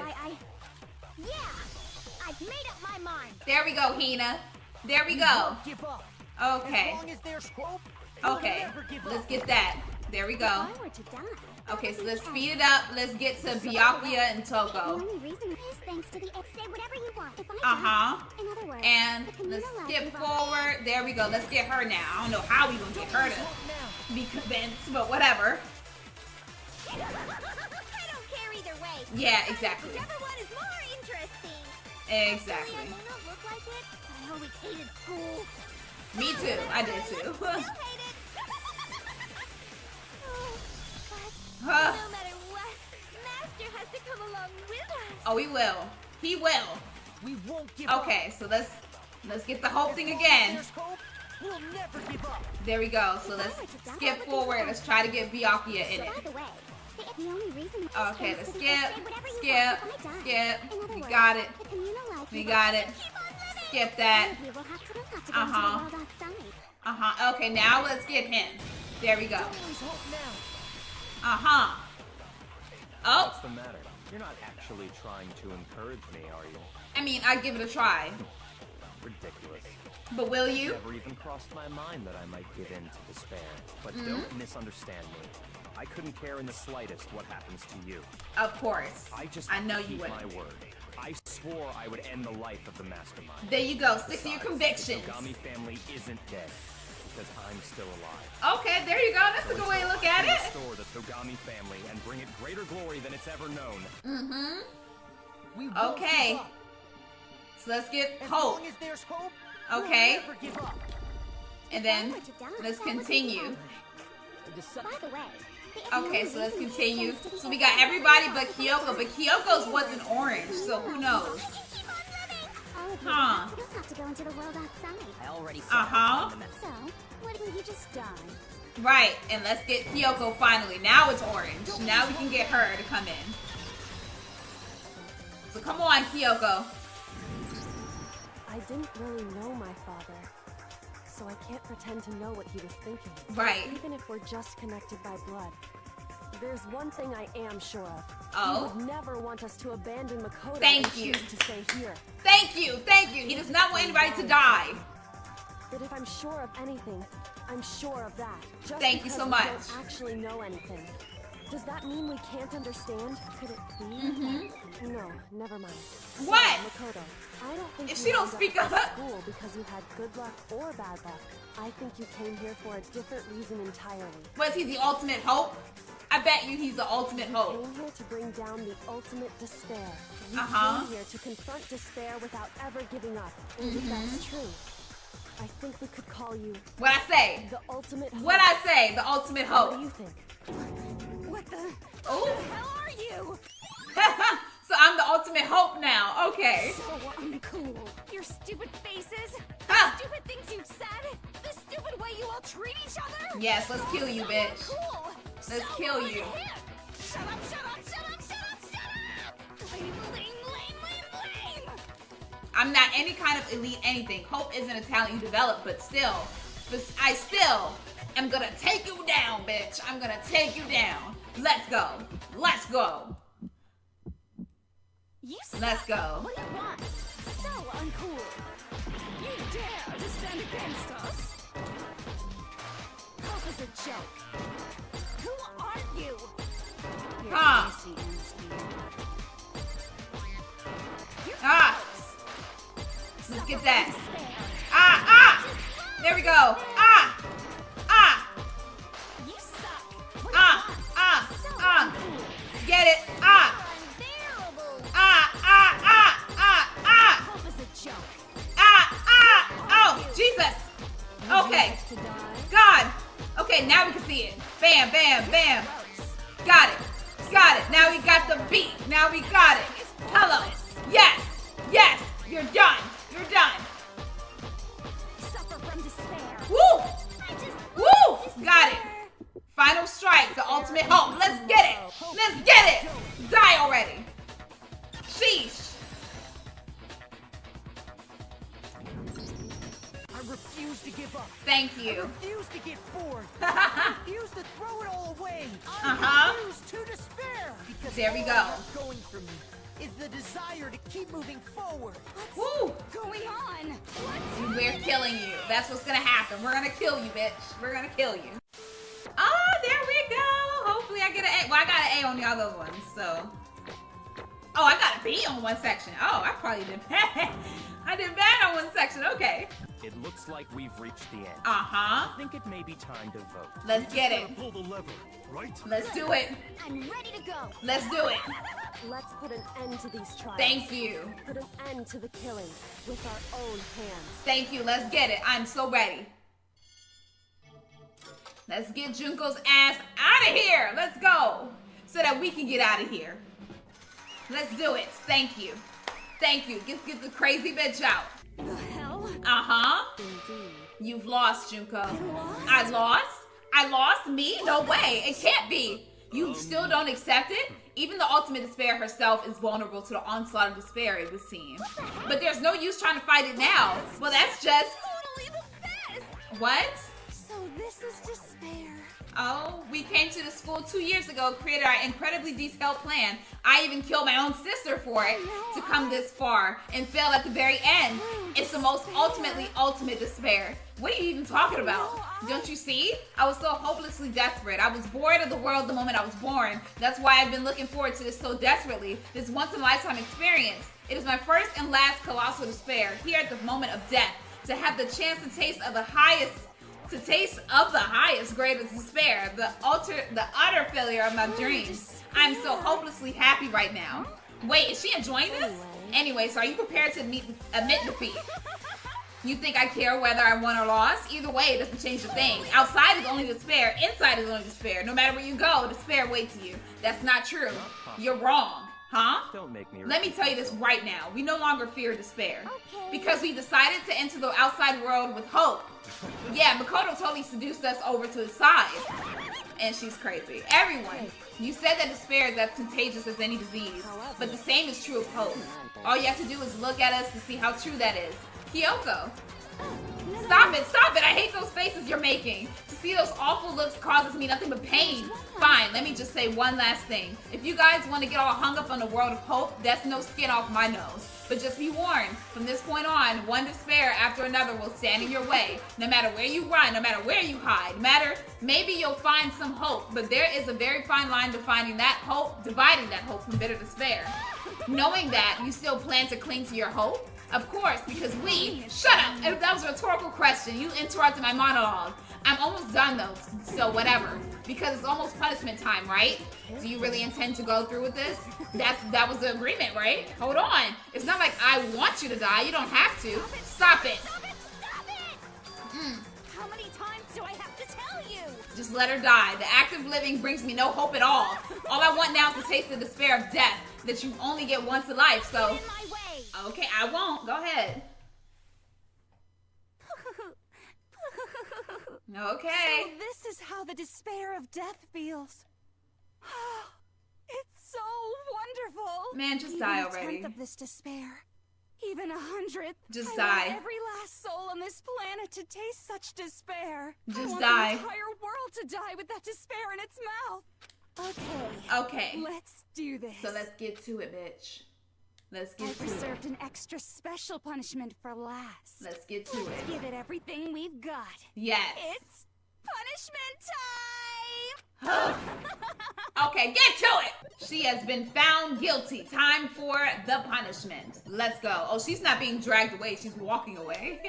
S5: I've made up my mind.
S1: There we go, Hina. There we go.
S7: Give up.
S1: Okay.
S7: As long as there's hope,
S1: okay. Let's get that. There we go.
S5: If I were to die,
S1: okay, so let's speed it up. Let's get to Byakuya and
S5: the
S1: Toko.
S5: only reason is thanks to the say whatever you want. If I die, in other words,
S1: and let's skip forward. There we go. Let's get her now. I don't know how we gonna get her to be convinced, but whatever.
S5: I don't care either way.
S1: Yeah, exactly.
S5: Whichever one is more interesting.
S1: Exactly.
S5: I may not look like it, but I always hated school.
S1: Me too. I did too.
S5: No matter what, Master has to come along with us.
S1: Oh, he will. He will.
S7: We won't give up.
S1: Okay, so let's get the hope thing again.
S7: There's hope, we'll never give up.
S1: There we go. So let's skip forward. Let's try to get Byakuya in it.
S5: By the way, the only reason
S1: Okay, let's skip. We got it. We got it. Skip that. Okay, now let's get him. There we go. Oh.
S6: What's the matter? You're not actually trying to encourage me, are you?
S1: I mean, I'd give it a try.
S6: Ridiculous.
S1: But will you?
S6: It never even crossed my mind that I might give in to despair. But don't misunderstand me. I couldn't care in the slightest what happens to you.
S1: Of course.
S6: I just
S1: know you
S6: keep
S1: would.
S6: my word. I swore I would end the life of the Mastermind.
S1: There you go. Stick to your convictions.
S6: The Togami family isn't dead because I'm still alive.
S1: Okay, there you go. That's a good way to look at it.
S6: Restore the Togami family and bring it greater glory than it's ever known.
S1: Mm-hmm. Okay. So let's get hope.
S7: As long as there's hope,
S1: okay.
S7: we'll never give up.
S1: And then let's continue.
S5: By the way,
S1: okay, so let's continue. So we got everybody but Kyoko, but Kyoko's wasn't orange, so who knows? Huh.
S5: You don't have to go into the world outside.
S7: I already saw
S5: So, why don't you just die?
S1: Right, and let's get Kyoko finally. Now it's orange. Now we can get her to come in. So come on, Kyoko.
S11: I didn't really know my father, so I can't pretend to know what he was thinking.
S1: Right.
S11: Even if we're just connected by blood. There's one thing I am sure of.
S1: Oh?
S11: He would never want us to abandon Makoto
S1: Thank
S11: and
S1: you.
S11: choose to stay here.
S1: Thank you, thank you. He does not want anybody to die.
S11: But if I'm sure of anything, I'm sure of that. Just
S1: Thank you so much.
S11: We don't actually know anything. Does that mean we can't understand? Could it be? No, never mind.
S1: What?
S11: So, Makoto, I don't think
S1: If
S11: you
S1: she don't
S11: ended
S1: speak
S11: up
S1: up.
S11: at school because you had good luck or bad luck. I think you came here for a different reason entirely.
S1: Was he the ultimate hope? I bet you he's the ultimate
S11: You
S1: hope.
S11: came here to bring down the ultimate despair. You
S1: Uh-huh.
S11: came here to confront despair without ever giving up. And if that's true, I think we could call you
S1: What I say?
S11: the ultimate hope.
S1: What I say? The ultimate
S11: What do
S1: hope.
S11: you think?
S8: What the
S1: Oh.
S8: hell are you?
S1: So I'm the ultimate hope now. Okay.
S8: So uncool. Your stupid faces, the
S1: Ah.
S8: stupid things you've said, the stupid way you all treat each other.
S1: Yes, let's kill you,
S8: So
S1: bitch.
S8: uncool.
S1: Let's
S8: So
S1: kill you.
S8: unhip. Shut up, shut up, shut up, shut up, shut up! Lame, lame, lame, lame, lame!
S1: I'm not any kind of elite anything. Hope isn't a talent you develop, but I still am gonna take you down, bitch. I'm gonna take you down. Let's go. Let's go.
S8: You
S1: Let's
S8: suck.
S1: go.
S8: What do you want? So uncool. You dare to stand against us? Hope is a joke. Who are you? You're
S1: Huh.
S8: Casey and Speed. You're
S1: Ah.
S8: close.
S1: Let's
S8: Suffer
S1: get that.
S8: from despair.
S1: Ah, ah. There we go. Ah. Ah.
S8: You suck. What do you
S1: Ah.
S8: want?
S1: Ah.
S8: So
S1: Ah.
S8: uncool.
S1: Get it. Ah.
S8: Unbearable.
S1: Ah. Ah. Ah. Ah. Ah.
S8: Hope is a joke.
S1: Ah. Ah. Oh, Jesus. Okay.
S9: To die?
S1: God. Okay, now we can see it. Bam, bam, bam. Got it. Got it. Now we got the beat. Now we got it. Hello. Yes. Yes. You're done. You're done.
S8: Suffer from despair.
S1: Woo.
S8: I just
S1: Woo. Got it. Final strike. The ultimate hope. Let's get it. Let's get it. Die already. Sheesh.
S7: I refuse to give up.
S1: Thank
S7: I
S1: you.
S7: refuse to get bored. I refuse to throw it all away.
S1: Uh-huh.
S7: I refuse to despair. Because
S1: There we
S7: all
S1: go.
S7: I have going for me is the desire to keep moving forward.
S1: Woo.
S8: going on. What?
S1: We're killing you. That's what's gonna happen. We're gonna kill you, bitch. We're gonna kill you. Oh, there we go. Hopefully I get an A. Well, I got an A on the other ones, so. Oh, I got a B on one section. Oh, I probably did bad. I did bad on one section. Okay.
S6: It looks like we've reached the end.
S1: Uh-huh.
S6: I think it may be time to vote.
S1: Let's get it.
S3: Pull the lever, right?
S1: Let's do it.
S5: I'm ready to go.
S1: Let's do it.
S11: Let's put an end to these trials.
S1: Thank you.
S11: Put an end to the killing with our own hands.
S1: Thank you. Let's get it. I'm so ready. Let's get Junko's ass out of here. Let's go. So that we can get out of here. Let's do it. Thank you. Thank you. Get the crazy bitch out.
S8: The hell?
S1: Uh-huh.
S11: Indeed.
S1: You've lost, Junko.
S8: lost?
S1: I lost? I lost? Me? No way. It can't be. You still don't accept it? Even the ultimate despair herself is vulnerable to the onslaught of despair, it would seem. But there's no use trying to fight it now. Well, that's just...
S8: Totally the best.
S1: What?
S8: So this is despair.
S1: Oh, we came to the school 2 years ago, created our incredibly detailed plan. I even killed my own sister for it to come this far and fail at the very end. It's the most ultimate despair. What are you even talking about? Don't you see? I was so hopelessly desperate. I was bored of the world the moment I was born. That's why I've been looking forward to this so desperately. This once-in-a-lifetime experience. It is my first and last colossal despair, here at the moment of death, to have the chance to taste of the highest grade of despair, the utter failure of my dreams. I'm so hopelessly happy right now. Wait, is she enjoying this? Anyway, so are you prepared to admit defeat? You think I care whether I won or lost? Either way, it doesn't change a thing. Outside is only despair. Inside is only despair. No matter where you go, despair waits you. That's not true. You're wrong. Huh?
S6: Don't make me.
S1: Let me tell you this right now. We no longer fear despair. Because we decided to enter the outside world with hope. Yeah, Makoto totally seduced us over to his side. And she's crazy. Everyone, you said that despair is as contagious as any disease. But the same is true of hope. All you have to do is look at us to see how true that is. Kyoko. Stop it, stop it. I hate those faces you're making. To see those awful looks causes me nothing but pain. Fine, let me just say one last thing. If you guys want to get all hung up on the world of hope, that's no skin off my nose. But just be warned, from this point on, one despair after another will stand in your way. No matter where you run, no matter where you hide, maybe you'll find some hope, but there is a very fine line dividing that hope from bitter despair. Knowing that, you still plan to cling to your hope? Of course, because shut up! If that was a rhetorical question, you interrupted my monologue. I'm almost done though, so whatever. Because it's almost punishment time, right? Do you really intend to go through with this? That was the agreement, right? Hold on. It's not like I want you to die. You don't have to. Stop it.
S2: Stop it! Stop it! How many times do I have to tell you?
S1: Just let her die. The act of living brings me no hope at all. All I want now is to taste the despair of death that you only get once in life, so...
S2: Get in my way.
S1: Okay, I won't. Go ahead. Okay.
S8: So this is how the despair of death feels. It's so wonderful.
S1: Man, just die already.
S8: Even 1/10 of this despair, even 100th.
S1: Just
S8: I
S1: die.
S8: want every last soul on this planet to taste such despair.
S1: Just
S8: I want
S1: die.
S8: the entire world to die with that despair in its mouth.
S1: Okay.
S8: Let's do this.
S1: So let's get to it, bitch. Let's get to it.
S8: I reserved an extra special punishment for last.
S1: Let's get to it.
S8: Let's give it everything we've got.
S1: Yes.
S8: It's punishment time!
S1: Okay, get to it! She has been found guilty. Time for the punishment. Let's go. Oh, she's not being dragged away. She's walking away.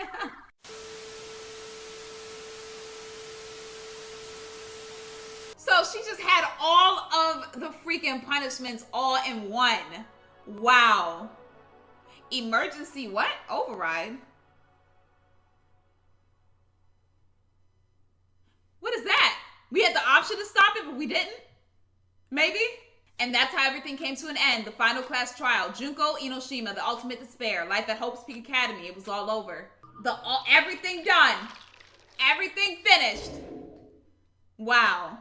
S1: So she just had all of the freaking punishments all in one. Wow. Emergency what? Override? What is that? We had the option to stop it, but we didn't? Maybe? And that's how everything came to an end. The final class trial. Junko Enoshima, the ultimate despair. Life at Hope's Peak Academy. It was all over. Everything done. Everything finished. Wow.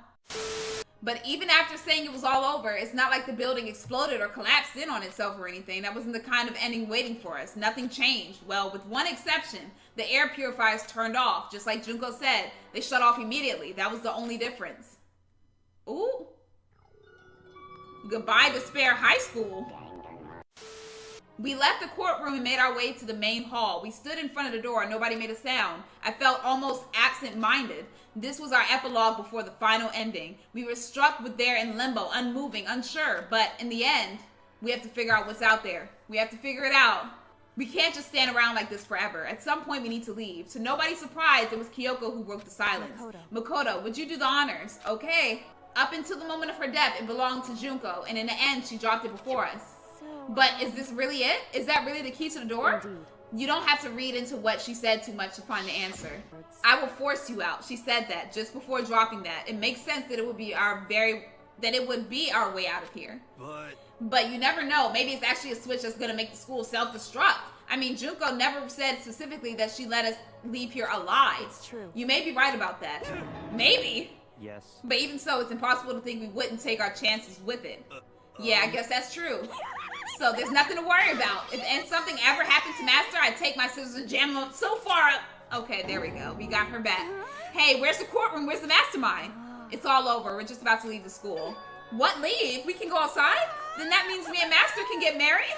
S1: But even after saying it was all over, it's not like the building exploded or collapsed in on itself or anything. That wasn't the kind of ending waiting for us. Nothing changed. Well, with one exception, the air purifiers turned off. Just like Junko said, they shut off immediately. That was the only difference. Ooh. Goodbye, Despair High School. We left the courtroom and made our way to the main hall. We stood in front of the door. Nobody made a sound. I felt almost absent-minded. This was our epilogue before the final ending. We were struck with there in limbo, unmoving, unsure. But in the end, we have to figure out what's out there. We have to figure it out. We can't just stand around like this forever. At some point, we need to leave. To nobody's surprise, it was Kyoko who broke the silence. Makoto, would you do the honors? Okay. Up until the moment of her death, it belonged to Junko. And in the end, she dropped it before us. But is this really it? Is that really the key to the door?
S11: Indeed.
S1: You don't have to read into what she said too much to find the answer. I will force you out. She said that just before dropping that. It makes sense that it would be our way out of here. But you never know. Maybe it's actually a switch that's gonna make the school self-destruct. I mean, Junko never said specifically that she let us leave here alive.
S11: It's true.
S1: You may be right about that. Maybe.
S6: Yes.
S1: But even so, it's impossible to think we wouldn't take our chances with it. Yeah, I guess that's true. So there's nothing to worry about. If something ever happened to Master, I'd take my scissors and jam them so far up. Okay, there we go. We got her back. Hey, where's the courtroom? Where's the mastermind? It's all over. We're just about to leave the school. What, leave? We can go outside? Then that means me and Master can get married?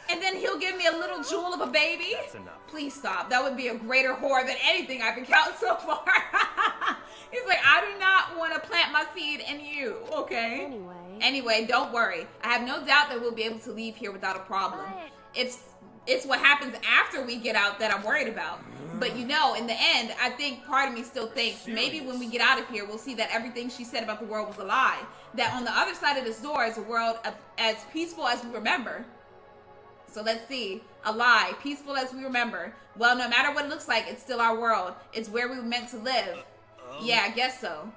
S1: And then he'll give me a little jewel of a baby?
S6: That's enough.
S1: Please stop. That would be a greater whore than anything I've encountered so far. He's like, I do not want to plant my seed in you, okay?
S11: Anyway,
S1: don't worry. I have no doubt that we'll be able to leave here without a problem. it's what happens after we get out that I'm worried about. But you know, in the end, I think part of me still thinks maybe when we get out of here, we'll see that everything she said about the world was a lie. That on the other side of this door is a world as peaceful as we remember. So let's see. A lie. Peaceful as we remember. Well, no matter what it looks like, it's still our world. It's where we were meant to live. Yeah, I guess so.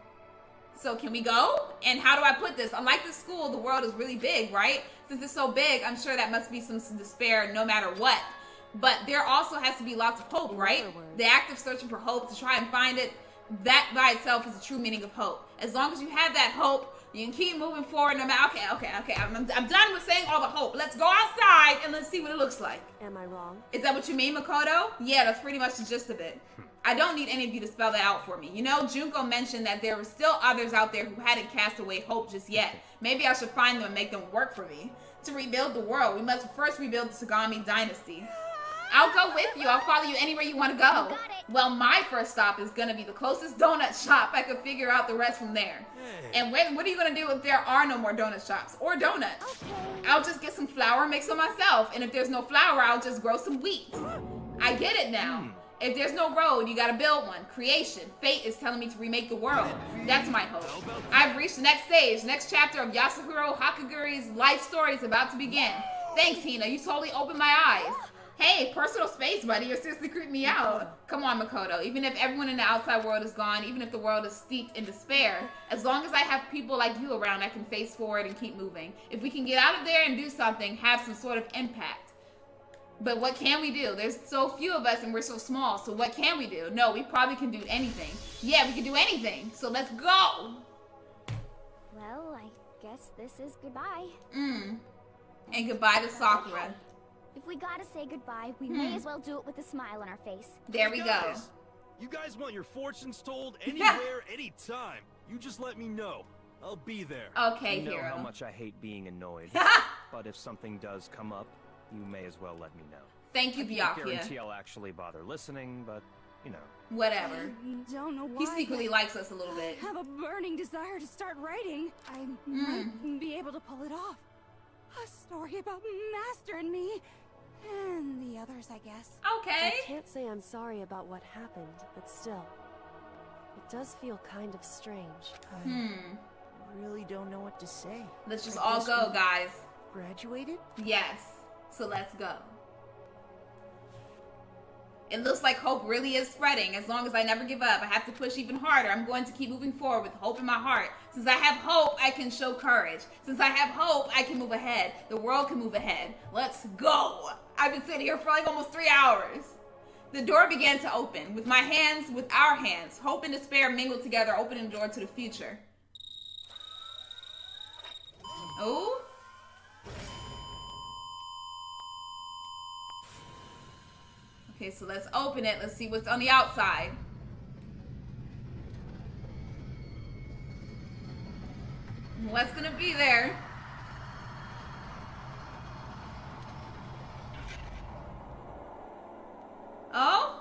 S1: So can we go? And how do I put this? Unlike the school, the world is really big, right? Since it's so big, I'm sure that must be some despair no matter what. But there also has to be lots of hope, right? The act of searching for hope to try and find it, that by itself is the true meaning of hope. As long as you have that hope, you can keep moving forward no matter. Okay. I'm done with saying all the hope. Let's go outside and let's see what it looks like.
S11: Am I wrong?
S1: Is that what you mean, Makoto? Yeah, that's pretty much the gist of it. I don't need any of you to spell that out for me. You know, Junko mentioned that there were still others out there who hadn't cast away hope just yet. Maybe I should find them and make them work for me. To rebuild the world, we must first rebuild the Sagami dynasty. I'll go with you. I'll follow you anywhere you want to go. Well, my first stop is going to be the closest donut shop. I could figure out the rest from there. And what are you going to do if there are no more donut shops or donuts? I'll just get some flour and make some myself. And if there's no flour, I'll just grow some wheat. I get it now. If there's no road, you got to build one. Creation. Fate is telling me to remake the world. That's my hope. I've reached the next stage. Next chapter of Yasuhiro Hakaguri's life story is about to begin. Thanks, Hina. You totally opened my eyes. Hey, personal space, buddy. You're seriously creeping me out. Come on, Makoto. Even if everyone in the outside world is gone, even if the world is steeped in despair, as long as I have people like you around, I can face forward and keep moving. If we can get out of there and do something, have some sort of impact. But what can we do? There's so few of us and we're so small, so what can we do? No, we probably can do anything. Yeah, we can do anything. So let's go.
S5: Well, I guess this is goodbye.
S1: And goodbye to Sakura.
S5: If we gotta say goodbye, we may as well do it with a smile on our face.
S1: There we go.
S3: You guys want your fortunes told anywhere, anytime. You just let me know. I'll be there.
S1: Okay,
S6: you know
S1: Hero.
S6: how much I hate being annoyed. But if something does come up, you may as well let me know.
S1: Thank you,
S6: I can't
S1: Byakuya.
S6: guarantee I'll actually bother listening, but, you know.
S1: Whatever.
S8: I don't know why.
S1: He secretly likes us a little bit.
S8: I have a burning desire to start writing. I might be able to pull it off. A story about Master and me. And the others, I guess.
S1: Okay.
S11: I can't say I'm sorry about what happened, but still. It does feel kind of strange.
S7: I really don't know what to say.
S1: Let's just all go, guys.
S7: Graduated?
S1: Yes. So let's go. It looks like hope really is spreading. As long as I never give up, I have to push even harder. I'm going to keep moving forward with hope in my heart. Since I have hope, I can show courage. Since I have hope, I can move ahead. The world can move ahead. Let's go. I've been sitting here for like almost 3 hours. The door began to open. With our hands, hope and despair mingled together, opening the door to the future. Oh. Okay, so let's open it. Let's see what's on the outside. What's gonna be there? Oh?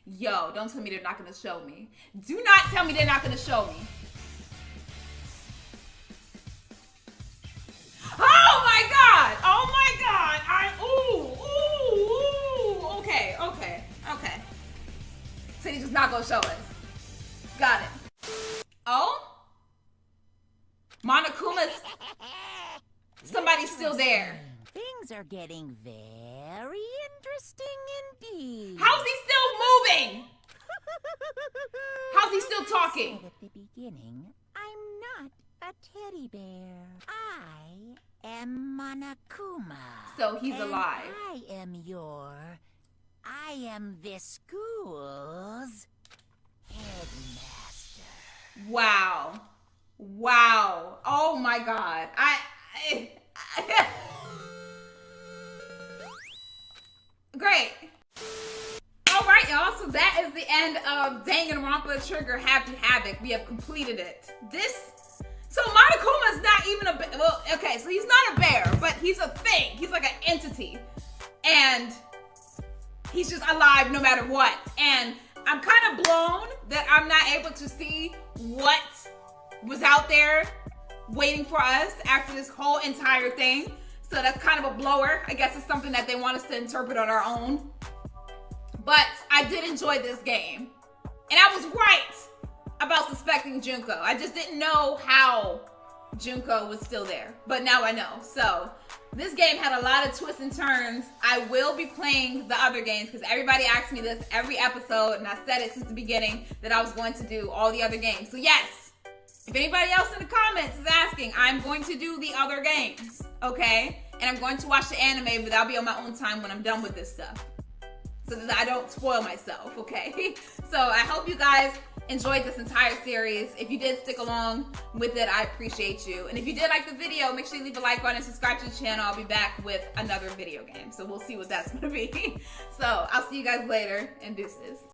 S1: Yo, don't tell me they're not gonna show me. Do not tell me they're not gonna show me. Oh my god! Oh my god! Okay. So he's just not gonna show us. Got it. Oh? Monokuma's... Somebody's still there.
S2: Things are getting very interesting indeed.
S1: How's he still moving? How's he still talking?
S2: At the beginning, I'm not a teddy bear. I am Monokuma.
S1: So he's alive.
S2: I am this school's headmaster.
S1: Wow. Oh my god. Great. Alright, y'all. So that is the end of Danganronpa Trigger Happy Havoc. We have completed it. So Monokuma's not even a bear. Well, okay, so he's not a bear, but he's a thing. He's like an entity. And he's just alive no matter what. And I'm kind of blown that I'm not able to see what was out there waiting for us after this whole entire thing. So that's kind of a blower. I guess it's something that they want us to interpret on our own. But I did enjoy this game. And I was right about suspecting Junko. I just didn't know how Junko was still there. But now I know. So this game had a lot of twists and turns. I will be playing the other games because everybody asks me this every episode. And I said it since the beginning that I was going to do all the other games. So yes, if anybody else in the comments is asking, I'm going to do the other games. Okay? And I'm going to watch the anime, but that'll be on my own time when I'm done with this stuff. So that I don't spoil myself, okay? So I hope you guys enjoyed this entire series. If you did stick along with it, I appreciate you. And if you did like the video, make sure you leave a like button and subscribe to the channel. I'll be back with another video game. So we'll see what that's gonna be. So I'll see you guys later, and deuces.